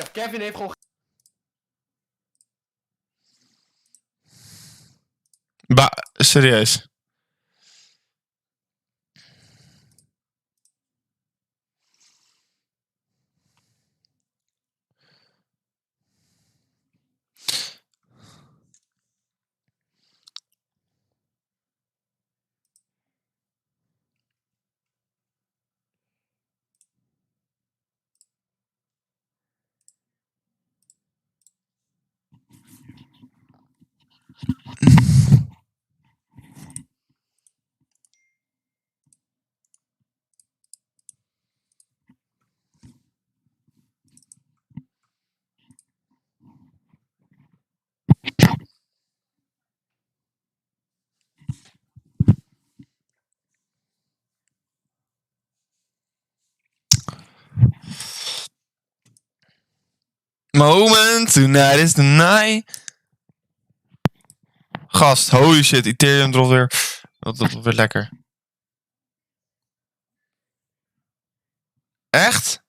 Kevin heeft gewoon... Serieus. Moment, tonight is the night. Gast, holy shit, Ethereum erop weer. Dat wordt weer lekker. Echt?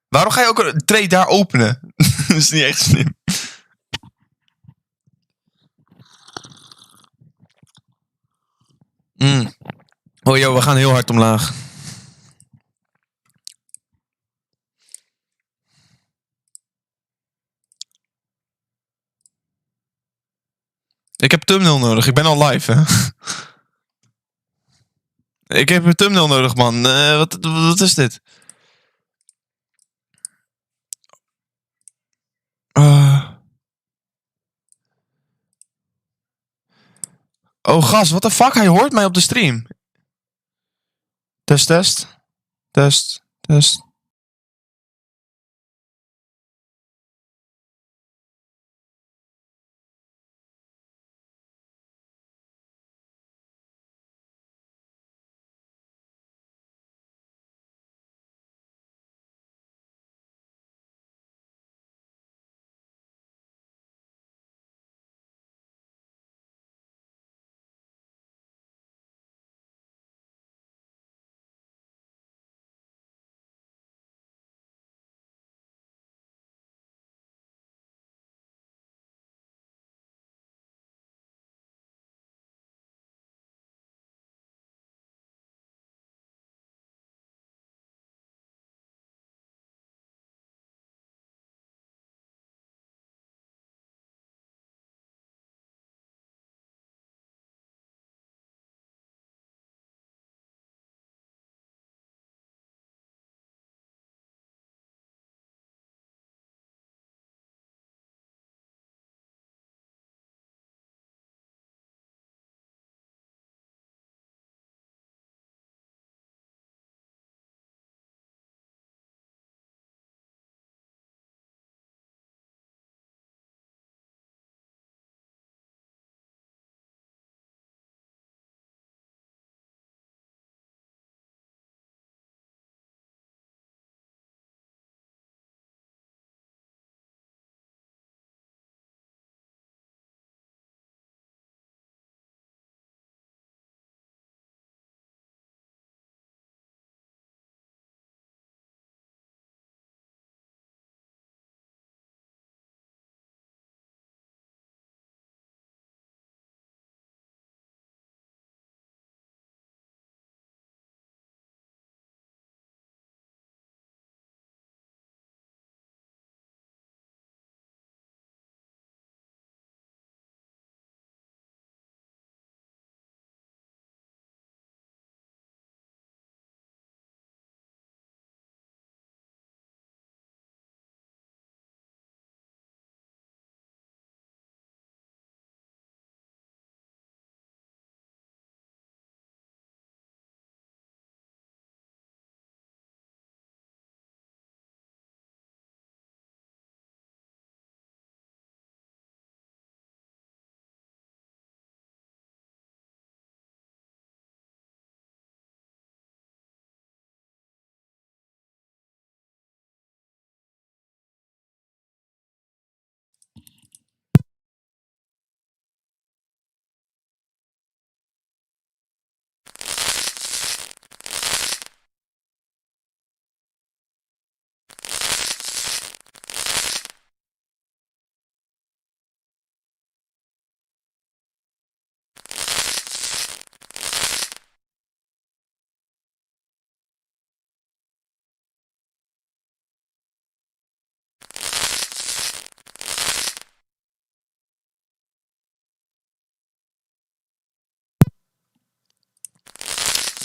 Waarom ga je ook een trade daar openen? Dat is niet echt slim. Oh joh, we gaan heel hard omlaag. Ik heb thumbnail nodig, ik ben al live, hè. Ik heb een thumbnail nodig, man. Wat is dit? Oh, gast, what the fuck? Hij hoort mij op de stream. Test.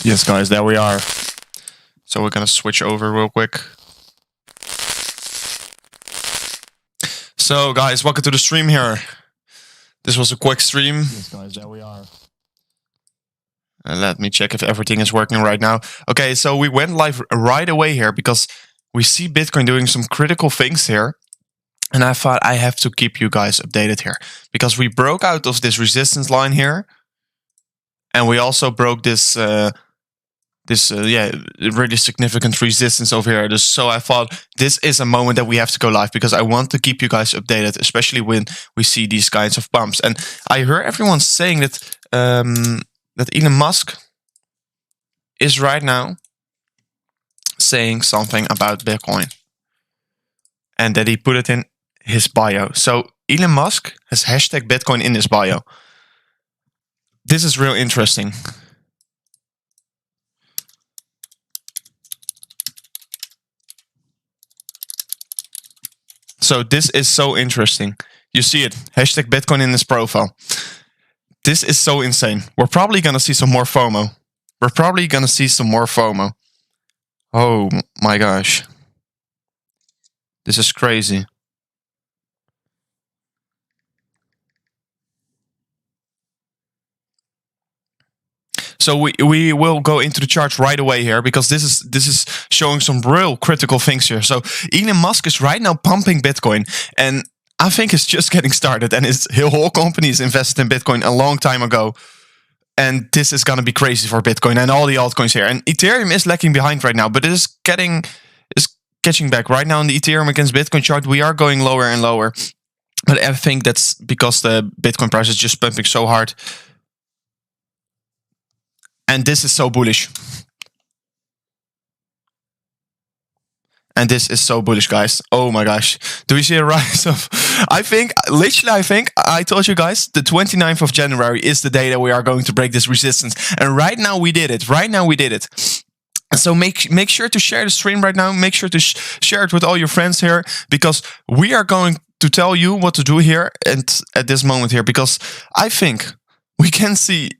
Yes, guys, there we are. So we're gonna switch over real quick. So, guys, welcome to the stream here. This was a quick stream. Yes, guys, there we are. Let me check if everything is working right now. Okay, so we went live right away here because we see Bitcoin doing some critical things here. And I thought I have to keep you guys updated here because we broke out of this resistance line here. And we also broke this, really significant resistance over here. So I thought this is a moment that we have to go live because I want to keep you guys updated, especially when we see these kinds of pumps. And I heard everyone saying that that Elon Musk is right now saying something about Bitcoin and that he put it in his bio. So Elon Musk has hashtag Bitcoin in his bio. This is real interesting. So this is so interesting. You see it, hashtag Bitcoin in his profile. This is so insane. We're probably going to see some more FOMO. Oh my gosh. This is crazy. So we will go into the chart right away here because this is showing some real critical things here. So Elon Musk is right now pumping Bitcoin, and I think it's just getting started, and his whole company is invested in Bitcoin a long time ago. And this is going to be crazy for Bitcoin and all the altcoins here. And Ethereum is lagging behind right now, but it is catching back. Right now in the Ethereum against Bitcoin chart, we are going lower and lower. But I think that's because the Bitcoin price is just pumping so hard. And this is so bullish. And this is so bullish, guys. Oh my gosh. Do we see a rise of... I think I told you guys, the 29th of January is the day that we are going to break this resistance. And right now we did it. So make sure to share the stream right now. Make sure to share it with all your friends here. Because we are going to tell you what to do here and at this moment here. Because I think we can see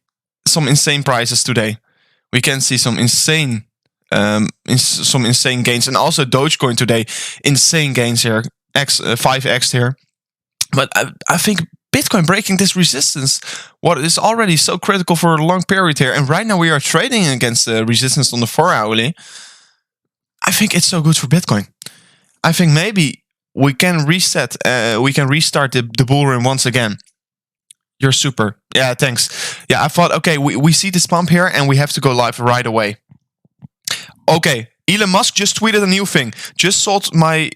some insane prices today. We can see some insane gains, and also Dogecoin today, insane gains here, 5x here. But I think Bitcoin breaking this resistance, what is already so critical for a long period here, and right now we are trading against the resistance on the 4-hourly. I think it's so good for Bitcoin. I think maybe we can restart the bull run once again. You're super. Yeah, thanks. Yeah, I thought, okay, we see this pump here and we have to go live right away. Okay, Elon Musk just tweeted a new thing. Just sold my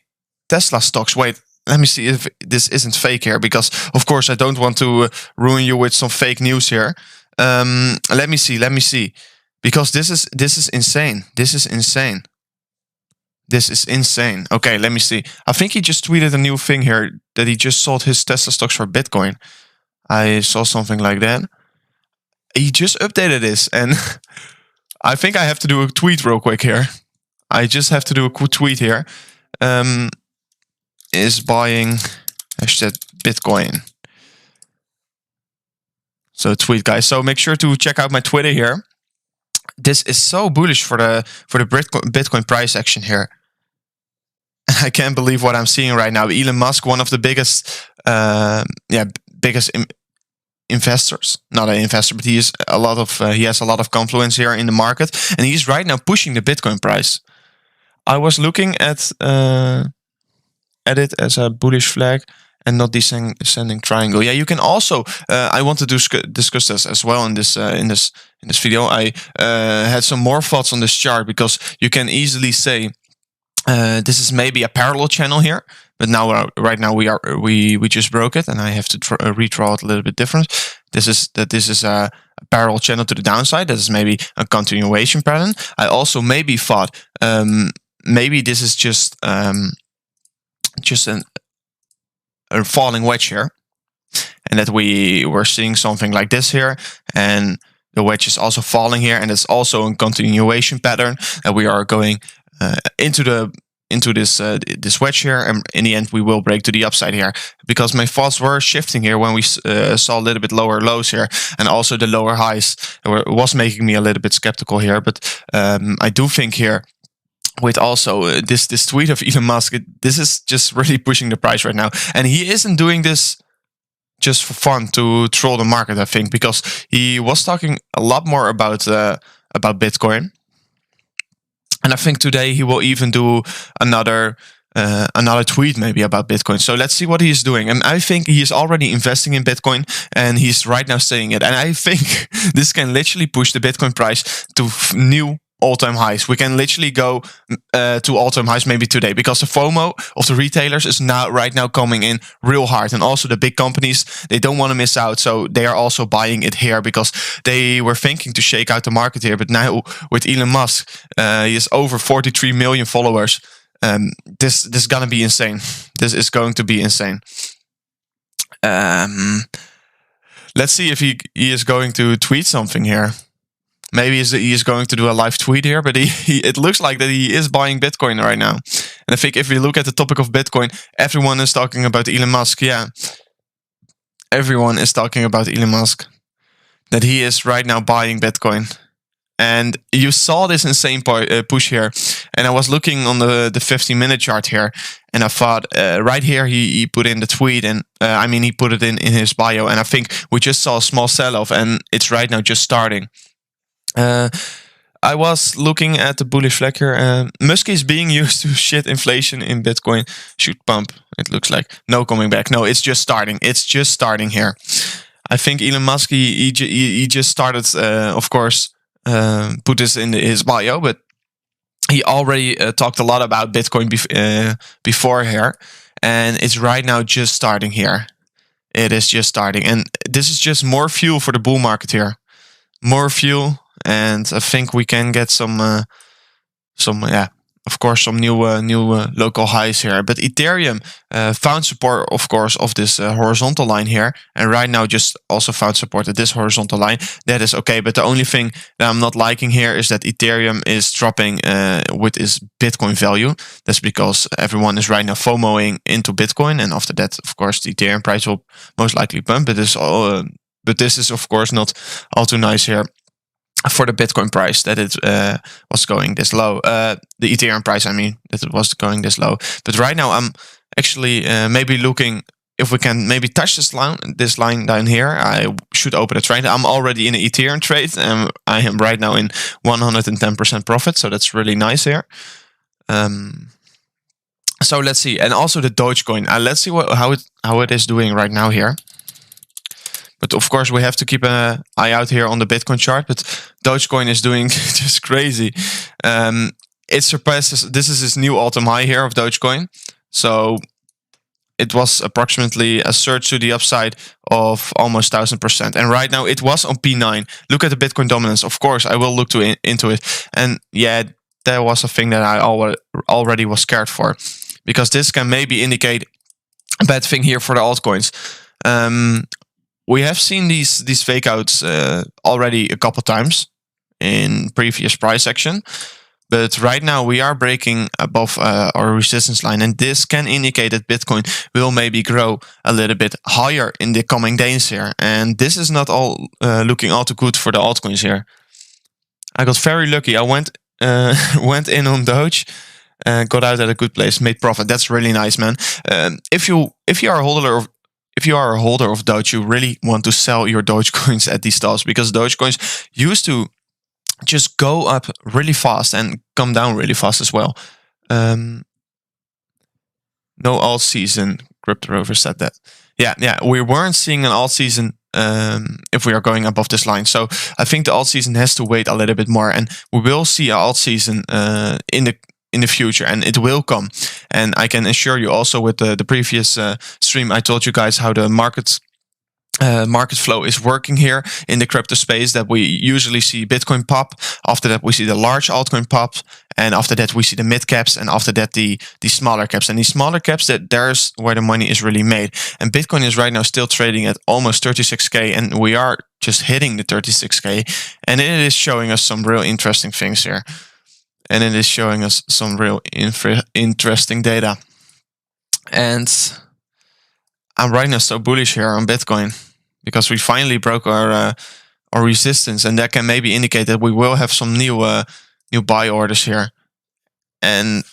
Tesla stocks. Wait, let me see if this isn't fake here, because of course I don't want to ruin you with some fake news here. Let me see. Because this is insane. This is insane. Okay, let me see. I think he just tweeted a new thing here that he just sold his Tesla stocks for Bitcoin. I saw something like that. He just updated this, and I think I have to do a tweet real quick here. I just have to do a quick tweet here. Is buying hashtag Bitcoin. So tweet, guys. So make sure to check out my Twitter here. This is so bullish for the Bitcoin price action here. I can't believe what I'm seeing right now. Elon Musk, one of the biggest investors. Not an investor, but he has a lot of confluence here in the market, and he's right now pushing the Bitcoin price. I was looking at it as a bullish flag and not descending triangle. Yeah, you can also. I want to discuss this as well in this video. I had some more thoughts on this chart, because you can easily say this is maybe a parallel channel here, but now right now we just broke it, and I have to redraw it a little bit different. This is a parallel channel to the downside. That is maybe a continuation pattern. I also maybe thought maybe this is just a falling wedge here, and that we were seeing something like this here, and the wedge is also falling here, and it's also a continuation pattern that we are going into into this wedge here, and in the end we will break to the upside here, because my thoughts were shifting here when we saw a little bit lower lows here, and also the lower highs was making me a little bit skeptical here. But I do think here, with also this tweet of Elon Musk, this is just really pushing the price right now, and he isn't doing this just for fun to troll the market, I think, because he was talking a lot more about Bitcoin. And I think today he will even do another tweet maybe about Bitcoin. So let's see what he is doing. And I think he is already investing in Bitcoin, and he's right now saying it. And I think this can literally push the Bitcoin price to new all-time highs. We can literally go to all-time highs maybe today, because the FOMO of the retailers is right now coming in real hard, and also the big companies, they don't want to miss out, so they are also buying it here, because they were thinking to shake out the market here. But now with Elon Musk, he has over 43 million followers. This is gonna be insane. This is going to be insane. Let's see if he is going to tweet something here. Maybe he is going to do a live tweet here, but it looks like that he is buying Bitcoin right now. And I think if we look at the topic of Bitcoin, everyone is talking about Elon Musk. Yeah, everyone is talking about Elon Musk, that he is right now buying Bitcoin. And you saw this insane push here. And I was looking on the 15-minute chart here, and I thought right here he put in the tweet, and I mean he put it in his bio. And I think we just saw a small sell-off, and it's right now just starting. I was looking at the bullish flag here. Musk is being used to shit inflation in Bitcoin. Should pump, it looks like. No coming back. No, it's just starting. It's just starting here. I think Elon Musk, he just started, of course, put this in his bio, but he already talked a lot about Bitcoin before here. And it's right now just starting here. It is just starting. And this is just more fuel for the bull market here. More fuel. And I think we can get some new local highs here. But Ethereum found support, of course, of this horizontal line here, and right now just also found support at this horizontal line. That is okay. But the only thing that I'm not liking here is that Ethereum is dropping with its Bitcoin value. That's because everyone is right now FOMOing into Bitcoin, and after that, of course, the Ethereum price will most likely pump. But this is of course not all too nice here for the Bitcoin price, that it was going this low. The Ethereum price, I mean, that it was going this low. But right now I'm actually maybe looking if we can maybe touch this line down here. I should open a trade. I'm already in an Ethereum trade, and I am right now in 110% profit, so that's really nice here. So let's see. And also the Dogecoin. Let's see how it is doing right now here. But of course, we have to keep an eye out here on the Bitcoin chart. But Dogecoin is doing just crazy. It surpasses, this is its new all-time high here of Dogecoin. So it was approximately a surge to the upside of almost 1000%. And right now it was on P9. Look at the Bitcoin dominance. Of course, I will look into it. And yeah, that was a thing that I already was scared for. Because this can maybe indicate a bad thing here for the altcoins. We have seen these fake outs already a couple times in previous price action, but right now we are breaking above our resistance line, and this can indicate that Bitcoin will maybe grow a little bit higher in the coming days here. And this is not all looking all too good for the altcoins here. I got very lucky. I went in on Doge. Got out at a good place, made profit. That's really nice, man. If you are a holder of Doge, you really want to sell your Dogecoins at these stalls, because Dogecoins used to just go up really fast and come down really fast as well. No alt season. Crypto Rover said that. Yeah, we weren't seeing an alt season if we are going above this line. So I think the alt season has to wait a little bit more, and we will see an alt season in the future, and it will come. And I can assure you also with the previous stream, I told you guys how the market flow is working here in the crypto space, that we usually see Bitcoin pop. After that, we see the large altcoin pop. And after that, we see the mid caps. And after that, the smaller caps. And these smaller caps, there's where the money is really made. And Bitcoin is right now still trading at almost 36K. And we are just hitting the 36K. And it is showing us some real interesting things here. and it is showing us some real interesting data. And I'm right now so bullish here on Bitcoin because we finally broke our resistance, and that can maybe indicate that we will have some new buy orders here. And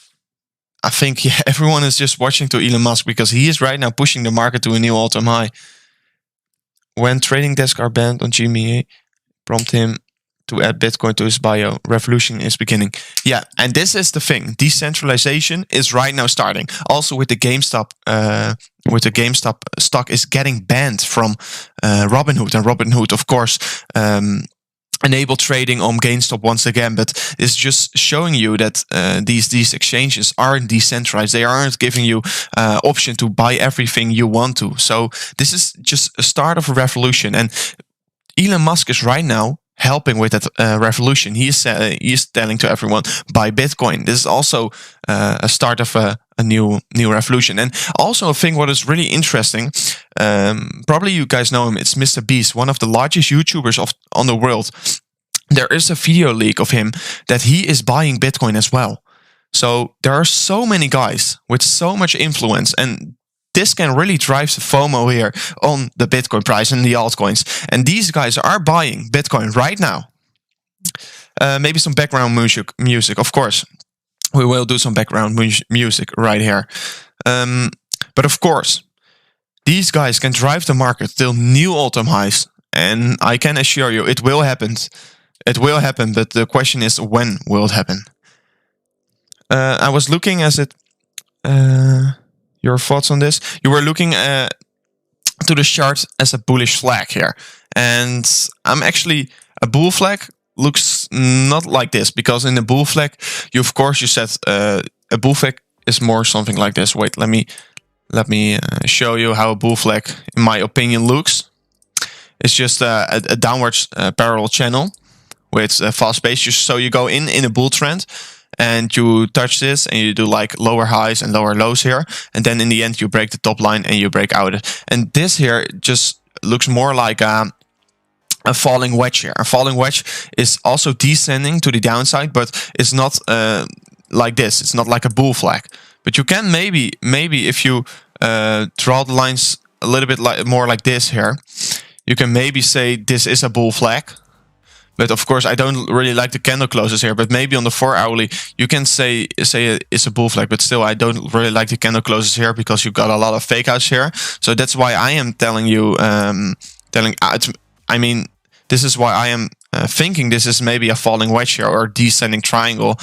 I think everyone is just watching to Elon Musk because he is right now pushing the market to a new all-time high. When trading desks are banned on GME, prompt him to add Bitcoin to his bio. Revolution is beginning. Yeah, and this is the thing. Decentralization is right now starting. Also with the GameStop stock is getting banned from Robinhood, and Robinhood, of course, enable trading on GameStop once again, but it's just showing you that these exchanges aren't decentralized. They aren't giving you option to buy everything you want to. So this is just a start of a revolution, and Elon Musk is right now helping with that revolution. He is telling to everyone, buy Bitcoin. This is also a start of a new revolution. And also a thing what is really interesting, probably you guys know him, it's Mr. Beast, one of the largest YouTubers on the world. There is a video leak of him that he is buying Bitcoin as well. So there are so many guys with so much influence, and this can really drive the FOMO here on the Bitcoin price and the altcoins. And these guys are buying Bitcoin right now. Maybe some background music, of course. We will do some background music right here. But of course, these guys can drive the market till new all-time highs. And I can assure you, it will happen. It will happen, but the question is, when will it happen? I was looking as it... your thoughts on this? You were looking to the chart as a bullish flag here. And I'm actually... A bull flag looks not like this, because in the bull flag, you said a bull flag is more something like this. Wait, let me show you how a bull flag, in my opinion, looks. It's just a downwards parallel channel with fast pace. So you go in a bull trend, and you touch this, and you do like lower highs and lower lows here, and then in the end you break the top line and you break out. And this here just looks more like a falling wedge here. A falling wedge is also descending to the downside, but it's not like this. It's not like a bull flag. But you can maybe if you draw the lines a little bit more like this here, you can maybe say this is a bull flag. But of course, I don't really like the candle closes here. But maybe on the 4-hourly, you can say it's a bull flag. But still, I don't really like the candle closes here, because you got a lot of fake outs here. So that's why I am telling you, this is why I am thinking this is maybe a falling wedge here or descending triangle,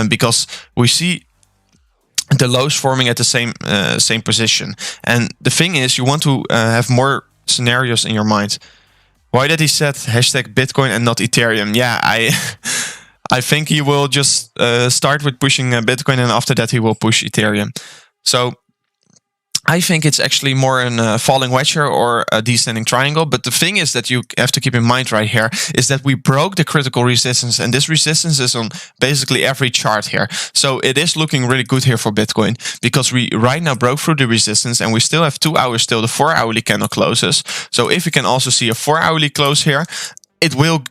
because we see the lows forming at the same position. And the thing is, you want to have more scenarios in your mind. Why did he set hashtag Bitcoin and not Ethereum? Yeah, I think he will just start with pushing Bitcoin, and after that he will push Ethereum. So I think it's actually more a falling wedge here or a descending triangle. But the thing is that you have to keep in mind right here is that we broke the critical resistance, and this resistance is on basically every chart here. So it is looking really good here for Bitcoin, because we right now broke through the resistance, and we still have 2 hours till the 4-hourly candle closes. So if you can also see a 4-hourly close here, it will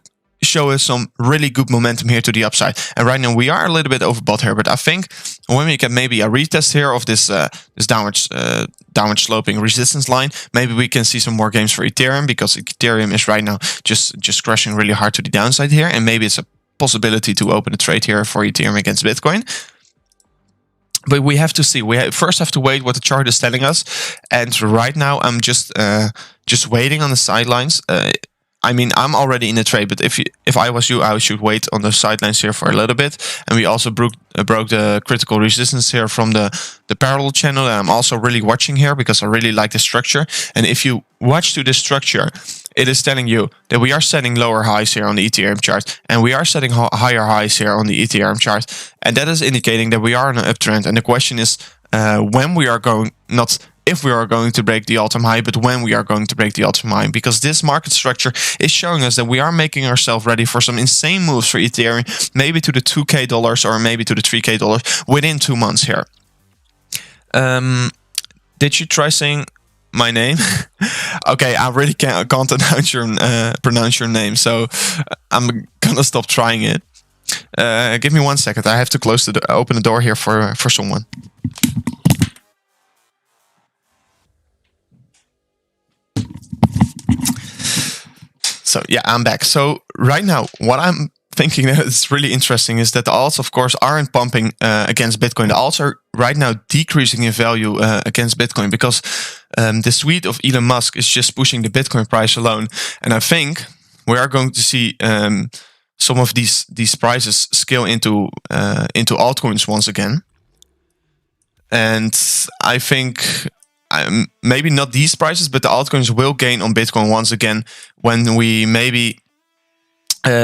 show us some really good momentum here to the upside. And right now we are a little bit overbought here, but I think when we get maybe a retest here of this downward sloping resistance line, maybe we can see some more games for Ethereum, because Ethereum is right now just crashing really hard to the downside here, and maybe it's a possibility to open a trade here for Ethereum against Bitcoin. But we have to see. We first have to wait what the chart is telling us, and right now I'm just waiting on the sidelines. I'm already in the trade, but if I was you, I should wait on the sidelines here for a little bit. And we also broke the critical resistance here from the parallel channel. And I'm also really watching here, because I really like the structure. And if you watch to this structure, it is telling you that we are setting lower highs here on the Ethereum chart, and we are setting higher highs here on the Ethereum chart. And that is indicating that we are on an uptrend. And the question is when we are going, not if we are going to break the all-time high, but when we are going to break the all-time high, because this market structure is showing us that we are making ourselves ready for some insane moves for Ethereum, maybe to the $2K or maybe to the $3K within 2 months here. Did you try saying my name? Okay, I really can't pronounce your name, so I'm gonna stop trying it. Give me 1 second. I have to open the door here for someone. So yeah, I'm back. So right now, what I'm thinking that is really interesting is that the alts, of course, aren't pumping against Bitcoin. The alts are right now decreasing in value against Bitcoin because the tweet of Elon Musk is just pushing the Bitcoin price alone. And I think we are going to see some of these prices scale into altcoins once again. And I think maybe not these prices, but the altcoins will gain on Bitcoin once again when we maybe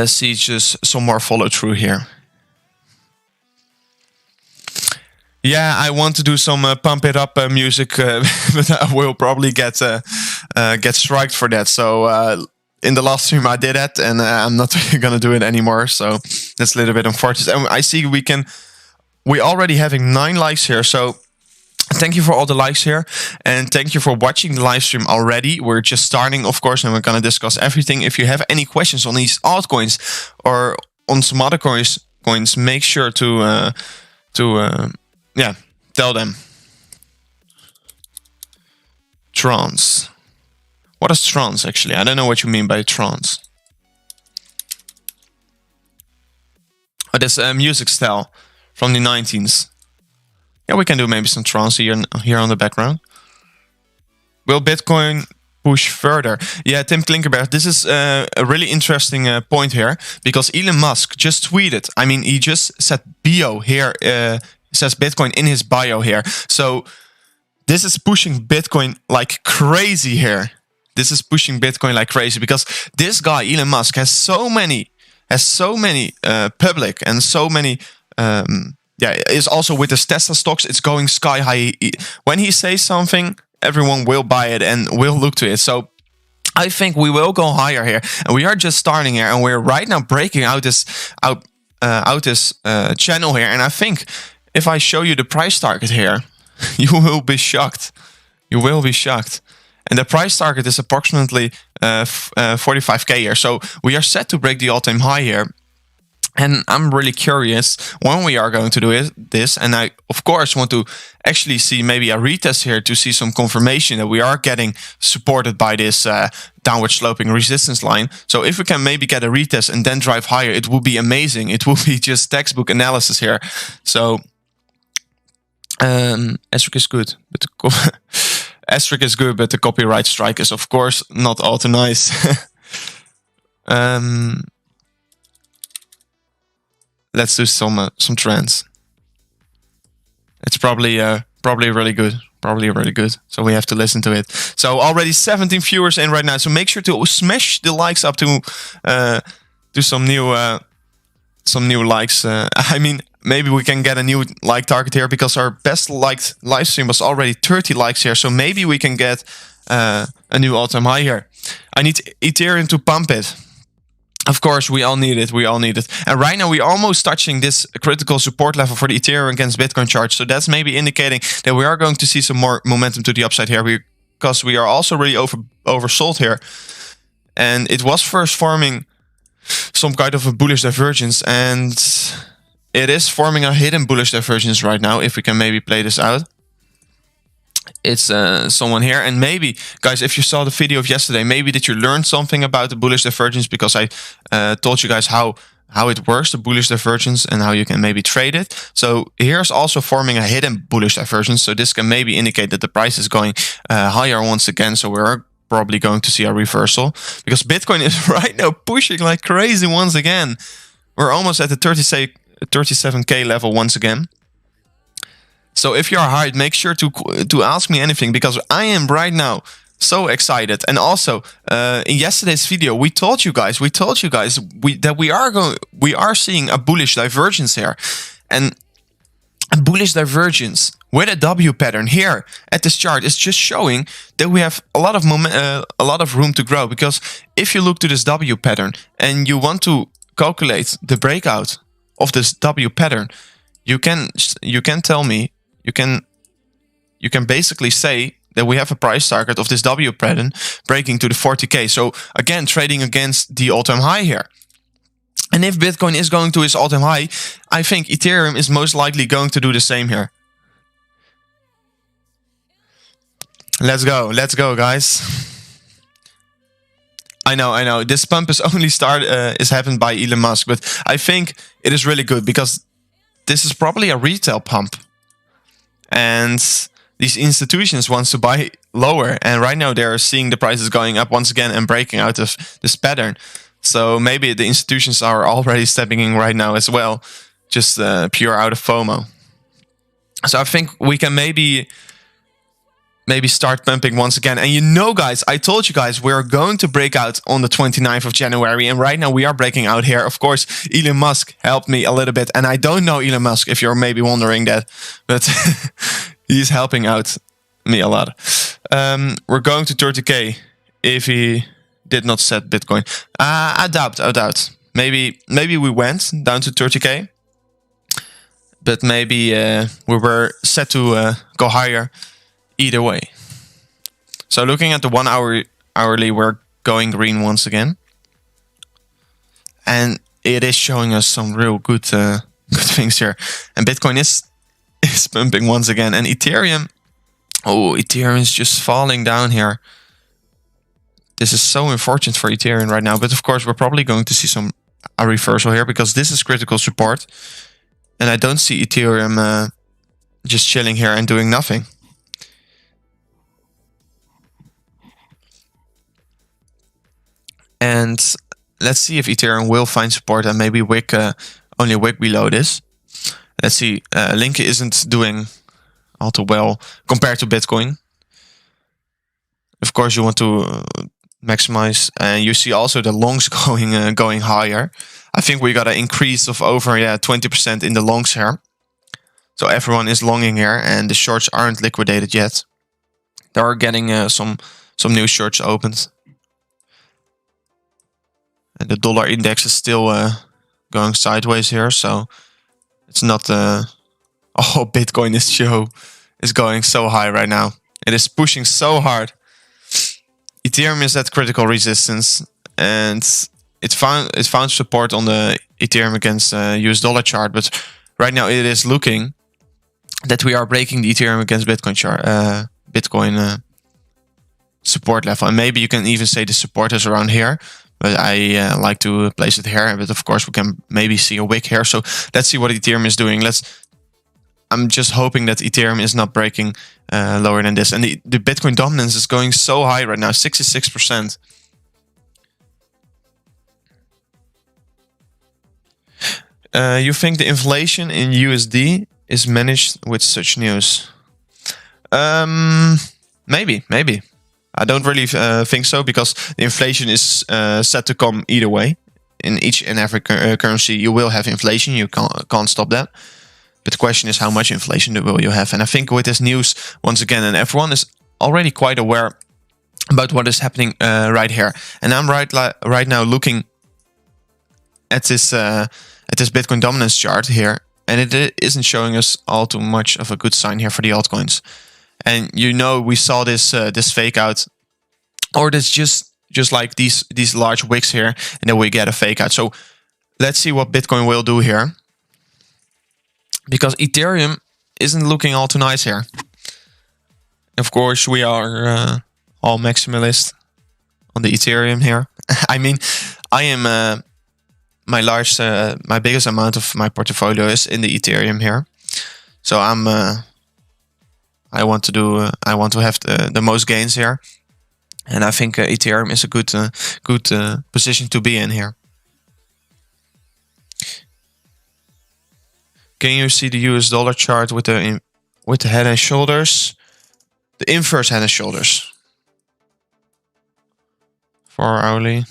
see just some more follow through here. Yeah, I want to do some pump it up music, but I will probably get striked for that. So in the last stream I did that, and I'm not gonna do it anymore. So that's a little bit unfortunate. And I see we already having 9 likes here. So thank you for all the likes here, and thank you for watching the live stream already. We're just starting, of course, and we're going to discuss everything. If you have any questions on these altcoins or on some other coins, make sure to tell them. Trons. What is trons, actually? I don't know what you mean by trons. Oh, this music style from the 19s. Yeah, we can do maybe some trance here on the background. Will Bitcoin push further? Yeah, Tim Klinkerberg, this is a really interesting point here, because Elon Musk just tweeted. I mean, he just said bio here, says Bitcoin in his bio here. So this is pushing Bitcoin like crazy here. This is pushing Bitcoin like crazy because this guy, Elon Musk, has so many public and so many... is also with the Tesla stocks, it's going sky high. When he says something, everyone will buy it and will look to it. So I think we will go higher here, and we are just starting here, and we're right now breaking out this channel here. And I think if I show you the price target here, you will be shocked. You will be shocked. And the price target is approximately 45k here. So we are set to break the all-time high here. And I'm really curious when we are going to do this. And I, of course, want to actually see maybe a retest here to see some confirmation that we are getting supported by this downward sloping resistance line. So if we can maybe get a retest and then drive higher, it will be amazing. It will be just textbook analysis here. So Asterisk is good, but Asterisk is good, but the copyright strike is, of course, not all too nice. Let's do some trends. It's probably really good. Probably really good. So we have to listen to it. So already 17 viewers in right now. So make sure to smash the likes up to do some new likes. I mean, maybe we can get a new like target here because our best liked live stream was already 30 likes here. So maybe we can get a new all-time high here. I need Ethereum to pump it. Of course, we all need it. We all need it. And right now, we're almost touching this critical support level for the Ethereum against Bitcoin chart. So that's maybe indicating that we are going to see some more momentum to the upside here, because we are also really oversold here. And it was first forming some kind of a bullish divergence, and it is forming a hidden bullish divergence right now. If we can maybe play this out. It's someone here, and maybe, guys, if you saw the video of yesterday, maybe did you learn something about the bullish divergence, because I told you guys how it works, the bullish divergence, and how you can maybe trade it. So here's also forming a hidden bullish divergence. So this can maybe indicate that the price is going higher once again. So we're probably going to see a reversal, because Bitcoin is right now pushing like crazy once again. We're almost at the 37k level once again. So if you are hard, make sure to ask me anything, because I am right now so excited. And also in yesterday's video, we told you guys that we are seeing a bullish divergence here, and a bullish divergence with a W pattern here at this chart is just showing that we have a lot of room to grow. Because if you look to this W pattern and you want to calculate the breakout of this W pattern, you can tell me. You can basically say that we have a price target of this W pattern breaking to the 40k. So again, trading against the all-time high here. And if Bitcoin is going to its all-time high, I think Ethereum is most likely going to do the same here. Let's go, guys. I know. This pump is only is happened by Elon Musk, but I think it is really good because this is probably a retail pump, and these institutions wants to buy lower, and right now they're seeing the prices going up once again and breaking out of this pattern. So maybe the institutions are already stepping in right now as well, just pure out of FOMO. So I think we can maybe start pumping once again. And you know, guys, I told you guys we're going to break out on the 29th of January. And right now we are breaking out here. Of course, Elon Musk helped me a little bit. And I don't know Elon Musk, if you're maybe wondering that. But he's helping out me a lot. We're going to 30K if he did not set Bitcoin. I doubt. Maybe we went down to 30K. But maybe we were set to go higher. Either way. So looking at the 1 hour hourly, we're going green once again. And it is showing us some real good things here. And Bitcoin is pumping once again. And Ethereum, Ethereum is just falling down here. This is so unfortunate for Ethereum right now. But of course, we're probably going to see a reversal here because this is critical support. And I don't see Ethereum just chilling here and doing nothing. And let's see if Ethereum will find support and maybe wick only a wick below this. Let's see. Link isn't doing all too well compared to Bitcoin. Of course, you want to maximize, and you see also the longs going higher. I think we got an increase of over 20% in the longs here. So everyone is longing here, and the shorts aren't liquidated yet. They are getting some new shorts opened. And the dollar index is still going sideways here, so it's not. Bitcoin is going so high right now. It is pushing so hard. Ethereum is at critical resistance, and it found support on the Ethereum against US dollar chart. But right now it is looking that we are breaking the Ethereum against Bitcoin chart, Bitcoin support level, and maybe you can even say the support is around here. But I like to place it here. But of course, we can maybe see a wick here. So let's see what Ethereum is doing. I'm just hoping that Ethereum is not breaking lower than this. And the Bitcoin dominance is going so high right now, 66%. You think the inflation in USD is managed with such news? Maybe. I don't really think so, because the inflation is set to come either way. In each and every currency, you will have inflation. You can't stop that. But the question is, how much inflation will you have? And I think with this news, once again, and everyone is already quite aware about what is happening right here. And I'm right now looking at this Bitcoin dominance chart here, and it isn't showing us all too much of a good sign here for the altcoins. And you know, we saw this fake out, or this just like these large wicks here, and then we get a fake out. So let's see what Bitcoin will do here, because Ethereum isn't looking all too nice here. Of course, we are all maximalist on the Ethereum here. I mean, I am my biggest amount of my portfolio is in the Ethereum here. So I want to have the most gains here, and I think Ethereum is a good position to be in here. Can you see the US dollar chart with the head and shoulders, the inverse head and shoulders? 4 hourly.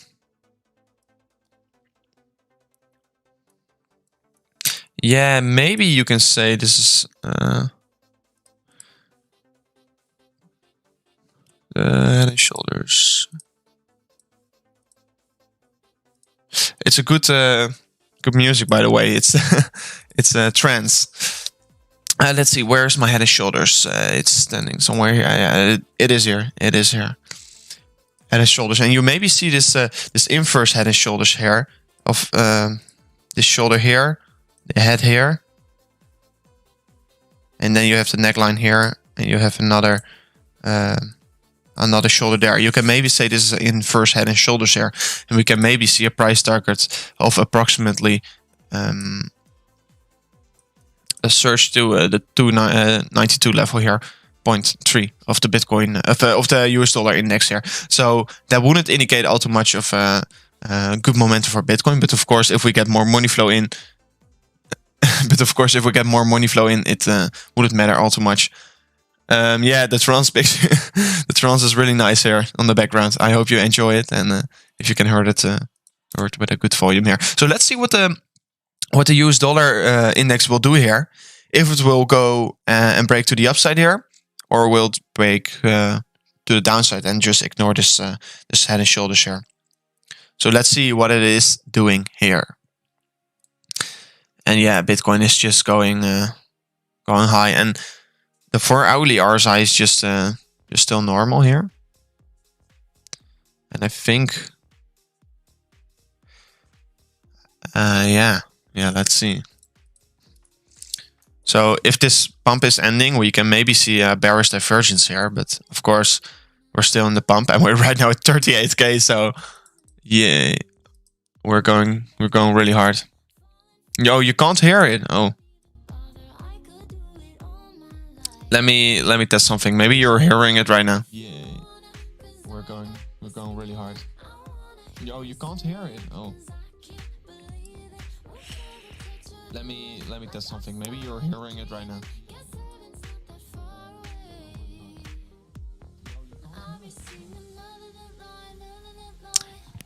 Yeah, maybe you can say this is head and shoulders. It's a good music, by the way. It's a trance. Let's see, where's my head and shoulders? It's standing somewhere here. Yeah, it is here. It is here. Head and shoulders, and you maybe see this inverse head and shoulders here of this shoulder here, the head here, and then you have the neckline here, and you have another shoulder there. You can maybe say this is inverse head and shoulders here, and we can maybe see a price target of approximately a surge to the 292 level here, 0.3 of the Bitcoin of the US dollar index here. So that wouldn't indicate all too much of good momentum for Bitcoin. But of course, if we get more money flow in, it wouldn't matter all too much. Yeah, the trons the trons is really nice here on the background. I hope you enjoy it, and if you can hear it with a good volume here. So let's see what the US dollar index will do here. If it will go and break to the upside here, or will it break to the downside and just ignore this head and shoulders here. So let's see what it is doing here. And yeah, Bitcoin is just going high, and the 4-hourly RSI is just still normal here. And I think, yeah, let's see. So if this pump is ending, we can maybe see a bearish divergence here. But of course, we're still in the pump, and we're right now at 38k. So yeah, we're going really hard. Yo, you can't hear it. Oh. Let me test something. Maybe you're hearing it right now. Yeah, we're going really hard. Yo, you can't hear it. Oh. Let me test something. Maybe you're hearing it right now.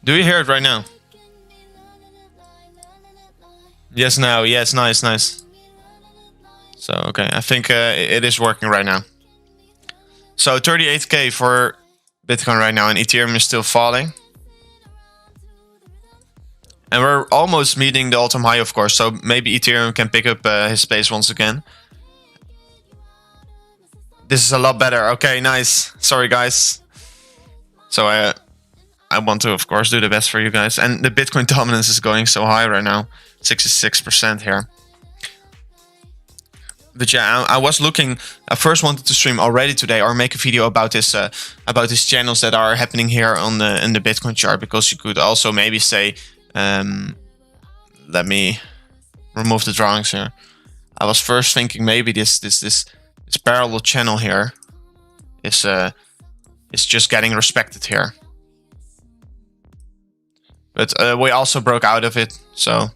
Do you hear it right now? Yes, now. Yes, nice. So, okay, I think it is working right now. So 38k for Bitcoin right now, and Ethereum is still falling. And we're almost meeting the all-time high, of course, so maybe Ethereum can pick up his pace once again. This is a lot better. Okay, nice. Sorry, guys. So I want to, of course, do the best for you guys. And the Bitcoin dominance is going so high right now. 66% here. But yeah, I was looking. I first wanted to stream already today or make a video about these channels that are happening here on in the Bitcoin chart, because you could also maybe say, let me remove the drawings here. I was first thinking maybe this parallel channel here is just getting respected here. But we also broke out of it, so.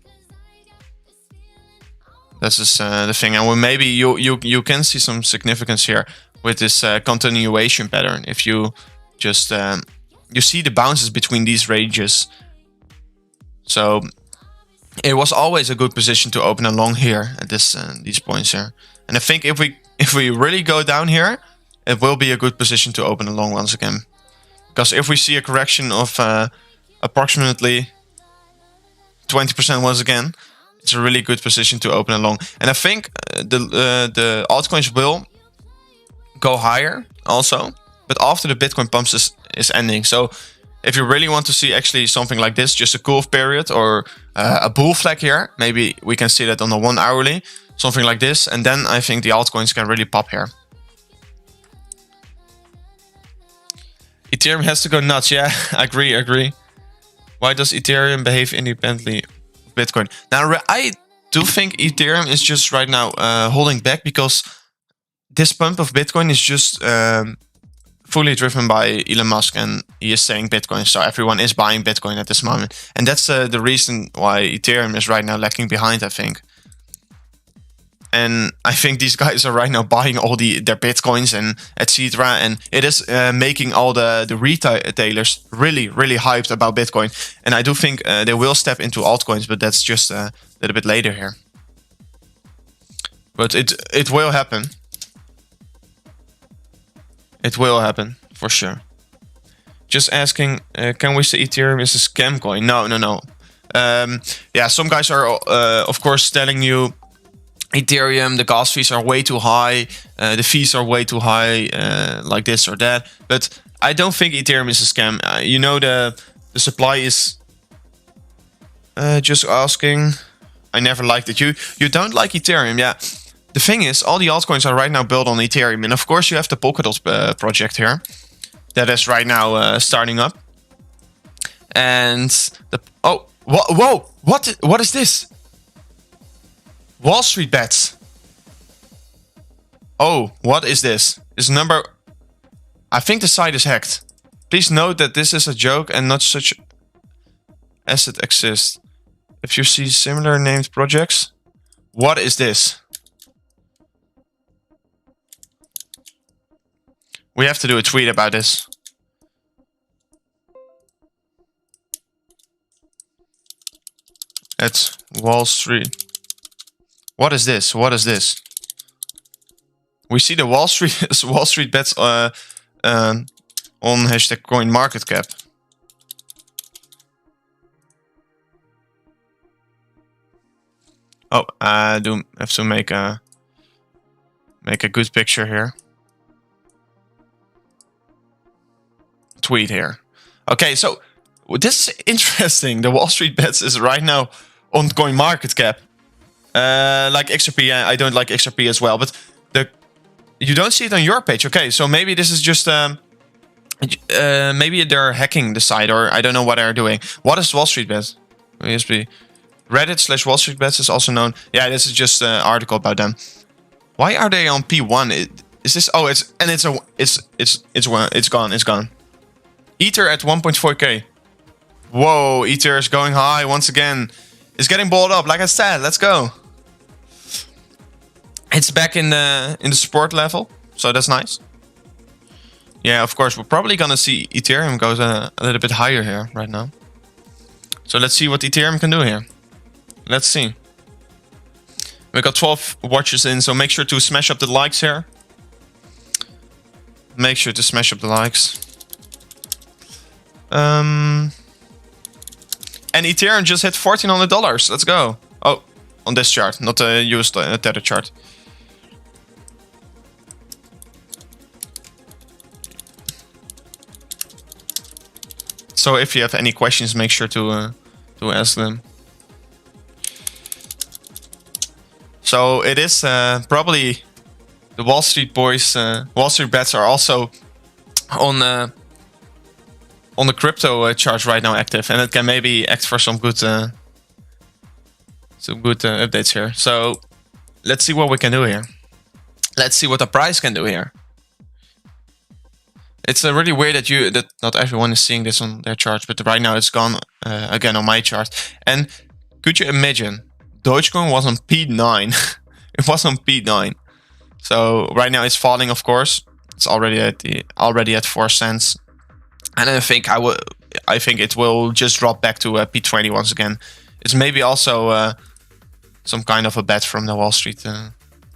This is the thing, and maybe you can see some significance here with this continuation pattern. If you just you see the bounces between these ranges, so it was always a good position to open along here at these points here. And I think if we really go down here, it will be a good position to open along once again, because if we see a correction of approximately 20% once again, it's a really good position to open along. And I think the altcoins will go higher also, but after the Bitcoin pumps is ending. So if you really want to see actually something like this, just a cool-off period or a bull flag here, maybe we can see that on the 1 hourly, something like this. And then I think the altcoins can really pop here. Ethereum has to go nuts. Yeah, I agree. Why does Ethereum behave independently of Bitcoin? Now, I do think Ethereum is just right now holding back, because this pump of Bitcoin is just fully driven by Elon Musk, and he is saying Bitcoin. So everyone is buying Bitcoin at this moment. And that's the reason why Ethereum is right now lagging behind, I think. And I think these guys are right now buying all their Bitcoins and etc. And it is making all the retailers really, really hyped about Bitcoin. And I do think they will step into altcoins, but that's just a little bit later here. But it will happen. It will happen, for sure. Just asking, can we say Ethereum is a scam coin? No. Yeah, some guys are, of course, telling you Ethereum, the gas fees are way too high, the fees are way too high, like this or that. But I don't think Ethereum is a scam. You know, the supply is just asking. I never liked it. You don't like Ethereum, yeah. The thing is, all the altcoins are right now built on Ethereum. And of course, you have the Polkadot project here that is right now starting up. And the whoa, what is this? Wall Street bets. Oh, what is this? This number. I think the site is hacked. Please note that this is a joke and not such asset exists. If you see similar named projects, what is this? We have to do a tweet about this. At Wall Street. What is this? What is this? We see the Wall Street bets on hashtag coin market cap. Oh, I do have to make a good picture here. Tweet here. Okay, so this is interesting. The Wall Street bets is right now on coin market cap. Like XRP, I don't like XRP as well, but you don't see it on your page. Okay, so maybe this is just maybe they're hacking the site, or I don't know what they're doing. What is Wall Street bets? Reddit/Wall Street bets is also known. Yeah, this is just an article about them. Why are they on P1? Is this? Oh, it's gone. It's gone. Ether at 1.4k. Whoa, Ether is going high once again. It's getting balled up, like I said. Let's go. It's back in the support level, so that's nice. Yeah, of course, we're probably gonna see Ethereum goes a little bit higher here right now. So let's see what Ethereum can do here. Let's see. We got 12 watches in, so make sure to smash up the likes here. Make sure to smash up the likes. And Ethereum just hit $1,400. Let's go. Oh, on this chart, not the US Tether chart. So if you have any questions, make sure to ask them. So it is probably the Wall Street boys. Wall Street bets are also on the crypto chart right now active, and it can maybe act for some good updates here. So let's see what we can do here. Let's see what the price can do here. It's really weird that not everyone is seeing this on their charts, but right now it's gone again on my chart. And could you imagine? Dogecoin was on P9. It was on P9. So right now it's falling, of course. It's already at 4 cents. And I think it will just drop back to P20 once again. It's maybe also some kind of a bet from the Wall Street.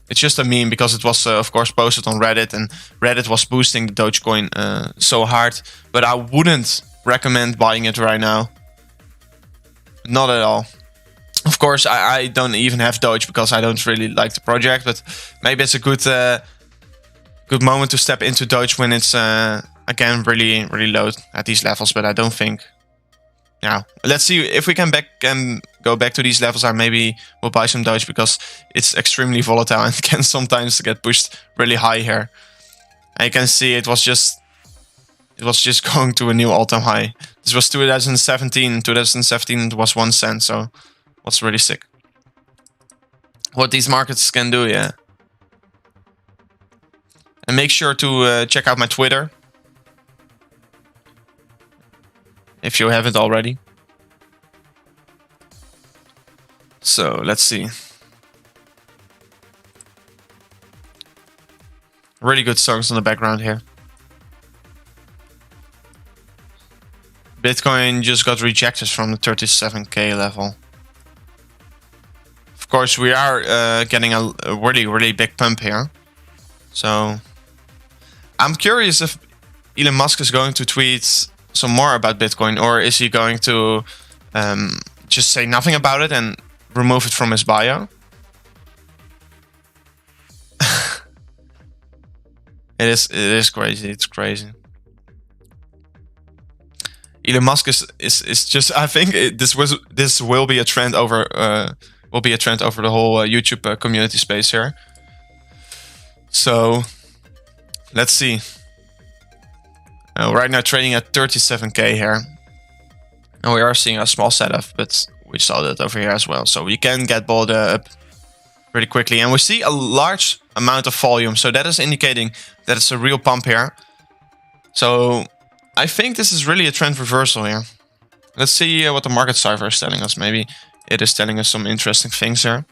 It's just a meme because it was, of course, posted on Reddit, and Reddit was boosting the Dogecoin so hard. But I wouldn't recommend buying it right now. Not at all. Of course, I don't even have Doge because I don't really like the project. But maybe it's a good moment to step into Doge when it's again really low at these levels. But I don't think. Yeah, let's see if we can go back to these levels. I maybe will buy some Doge because it's extremely volatile and can sometimes get pushed really high here. And you can see it was just going to a new all-time high. This was 2017. 2017 it was 1 cent, so it was really sick. What these markets can do, yeah. And make sure to check out my Twitter if you haven't already. So let's see. Really good songs in the background here. Bitcoin just got rejected from the 37k level. Of course, we are getting a really big pump here. So I'm curious if Elon Musk is going to tweet some more about Bitcoin, or is he going to just say nothing about it and remove it from his bio? It is crazy. It's crazy. Elon Musk is just. I think this will be a trend over will be a trend over the whole YouTube community space here. So let's see. Right now trading at 37k here. And we are seeing a small setup, but we saw that over here as well. So we can get bought up pretty quickly. And we see a large amount of volume. So that is indicating that it's a real pump here. So I think this is really a trend reversal here. Let's see what the market cipher is telling us. Maybe it is telling us some interesting things here.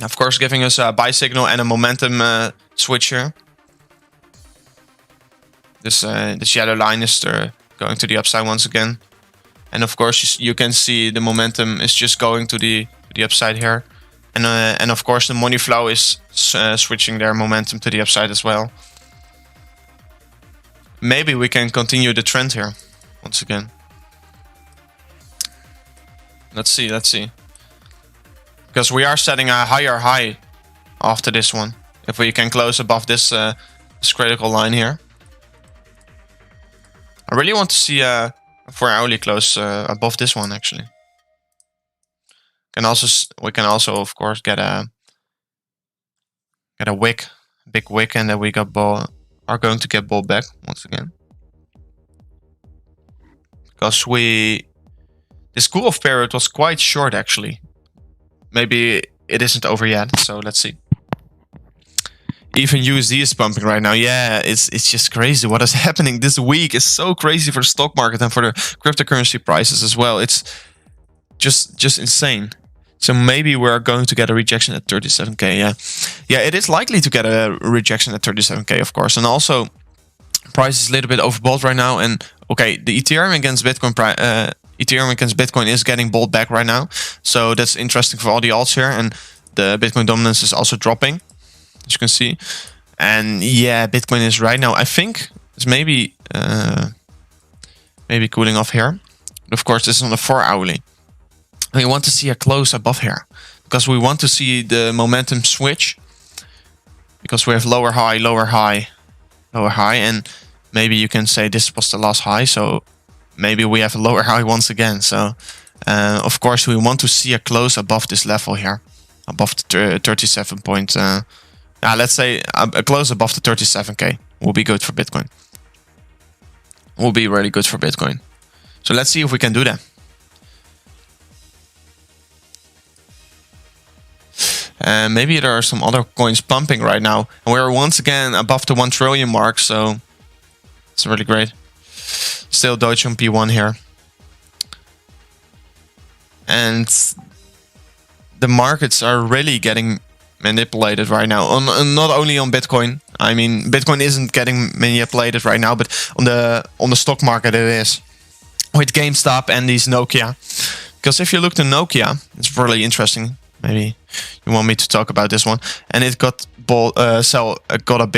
Of course, giving us a buy signal and a momentum switch here. This yellow line is going to the upside once again. And of course, you can see the momentum is just going to the upside here. And of course, the money flow is switching their momentum to the upside as well. Maybe we can continue the trend here once again. Let's see, let's see. Because we are setting a higher high after this one. If we can close above this critical line here. I really want to see a 4-hourly close above this one actually. We can also of course get a wick, big wick, and then we are going to get ball back once again. Because this cool-off period was quite short actually. Maybe it isn't over yet, so let's see. Even USD is pumping right now. Yeah, it's just crazy what is happening this week. Is so crazy for the stock market and for the cryptocurrency prices as well. It's just insane. So maybe we're going to get a rejection at 37k. Yeah, it is likely to get a rejection at 37k, of course. And also, price is a little bit overbought right now. And okay, the Ethereum against Bitcoin is getting bought back right now. So that's interesting for all the alts here. And the Bitcoin dominance is also dropping, as you can see. And yeah, Bitcoin is right now, I think it's maybe cooling off here. But of course, this is on the 4-hourly. We want to see a close above here because we want to see the momentum switch, because we have lower high, lower high, lower high, and maybe you can say this was the last high, so maybe we have a lower high once again. So of course we want to see a close above this level here, above the 37 point. Let's say a close above the 37k will be good for Bitcoin. Will be really good for Bitcoin. So let's see if we can do that. Maybe there are some other coins pumping right now. And we're once again above the 1 trillion mark, so it's really great. Still Doge on P1 here. And the markets are really getting manipulated right now. Not only on Bitcoin. I mean, Bitcoin isn't getting manipulated right now, but on the stock market it is. With GameStop and these Nokia. Because if you look to Nokia, it's really interesting. Maybe you want me to talk about this one. And it got a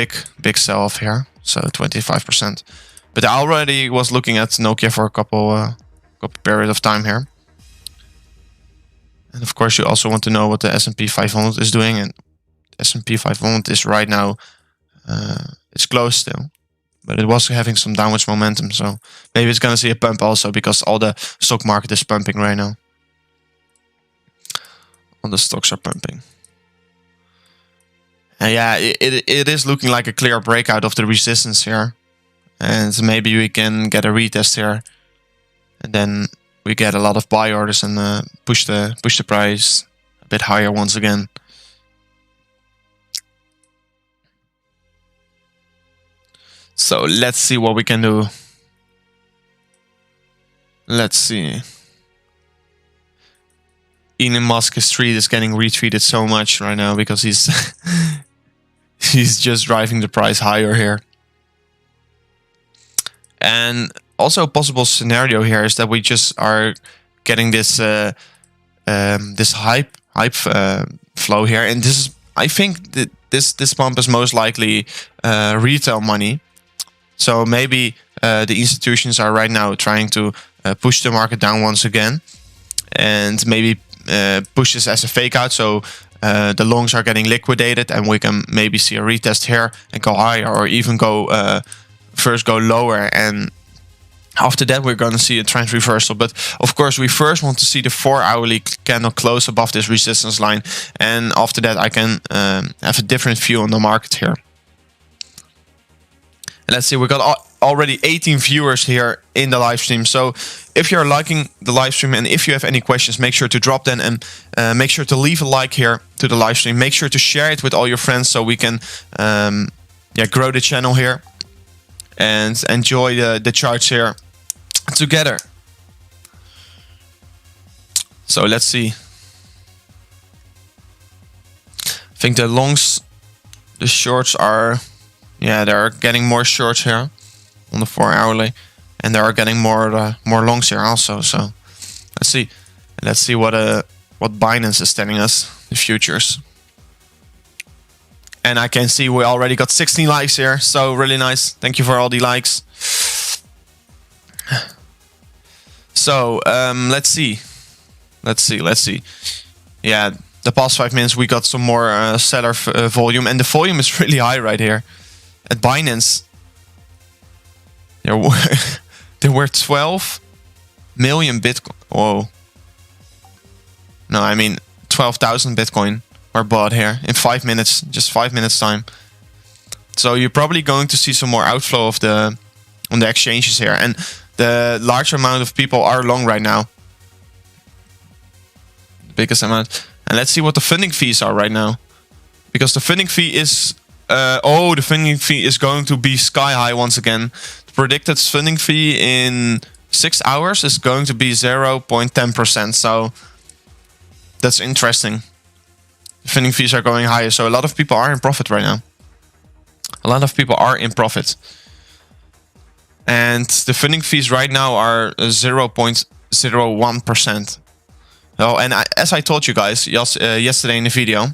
big sell off here, so 25%. But I already was looking at Nokia for a couple period of time here. And of course, you also want to know what the S&P 500 is doing. And S&P 500 is right now, it's closed still. But it was having some downwards momentum. So maybe it's going to see a pump also, because all the stock market is pumping right now. All the stocks are pumping. And yeah, it is looking like a clear breakout of the resistance here. And maybe we can get a retest here. And then we get a lot of buy orders and push the price a bit higher once again. So let's see what we can do. Let's see. Elon Musk's tweet is getting retweeted so much right now because he's he's just driving the price higher here. And also a possible scenario here is that we just are getting this this hype flow here, and this is, I think that this pump is most likely retail money. So maybe the institutions are right now trying to push the market down once again, and maybe push this as a fake out. So the longs are getting liquidated, and we can maybe see a retest here and go higher, or even go first go lower and After that, we're going to see a trend reversal. But of course, we first want to see the 4-hourly candle close above this resistance line. And after that, I can have a different view on the market here. And let's see, we got already 18 viewers here in the live stream. So if you're liking the live stream and if you have any questions, make sure to drop them, and make sure to leave a like here to the live stream. Make sure to share it with all your friends so we can grow the channel here and enjoy the charts here together. So let's see. I think the longs, the shorts are, they're getting more shorts here on the 4-hourly, and they are getting more longs here also. So let's see what Binance is telling us, the futures. And I can see we already got 16 likes here, so really nice. Thank you for all the likes. So let's see. Yeah, the past 5 minutes we got some more seller volume, and the volume is really high right here at Binance. There were 12 million Bitcoin. Whoa. No, I mean 12,000 Bitcoin were bought here in 5 minutes, just 5 minutes time. So you're probably going to see some more outflow of on the exchanges here, and the larger amount of people are long right now. The biggest amount. And let's see what the funding fees are right now, because the funding fee is the funding fee is going to be sky high once again. The predicted funding fee in 6 hours is going to be 0.10%. So that's interesting. The funding fees are going higher, so a lot of people are in profit right now. A lot of people are in profit. And the funding fees right now are 0.01%. Oh, and as I told you guys yesterday in the video,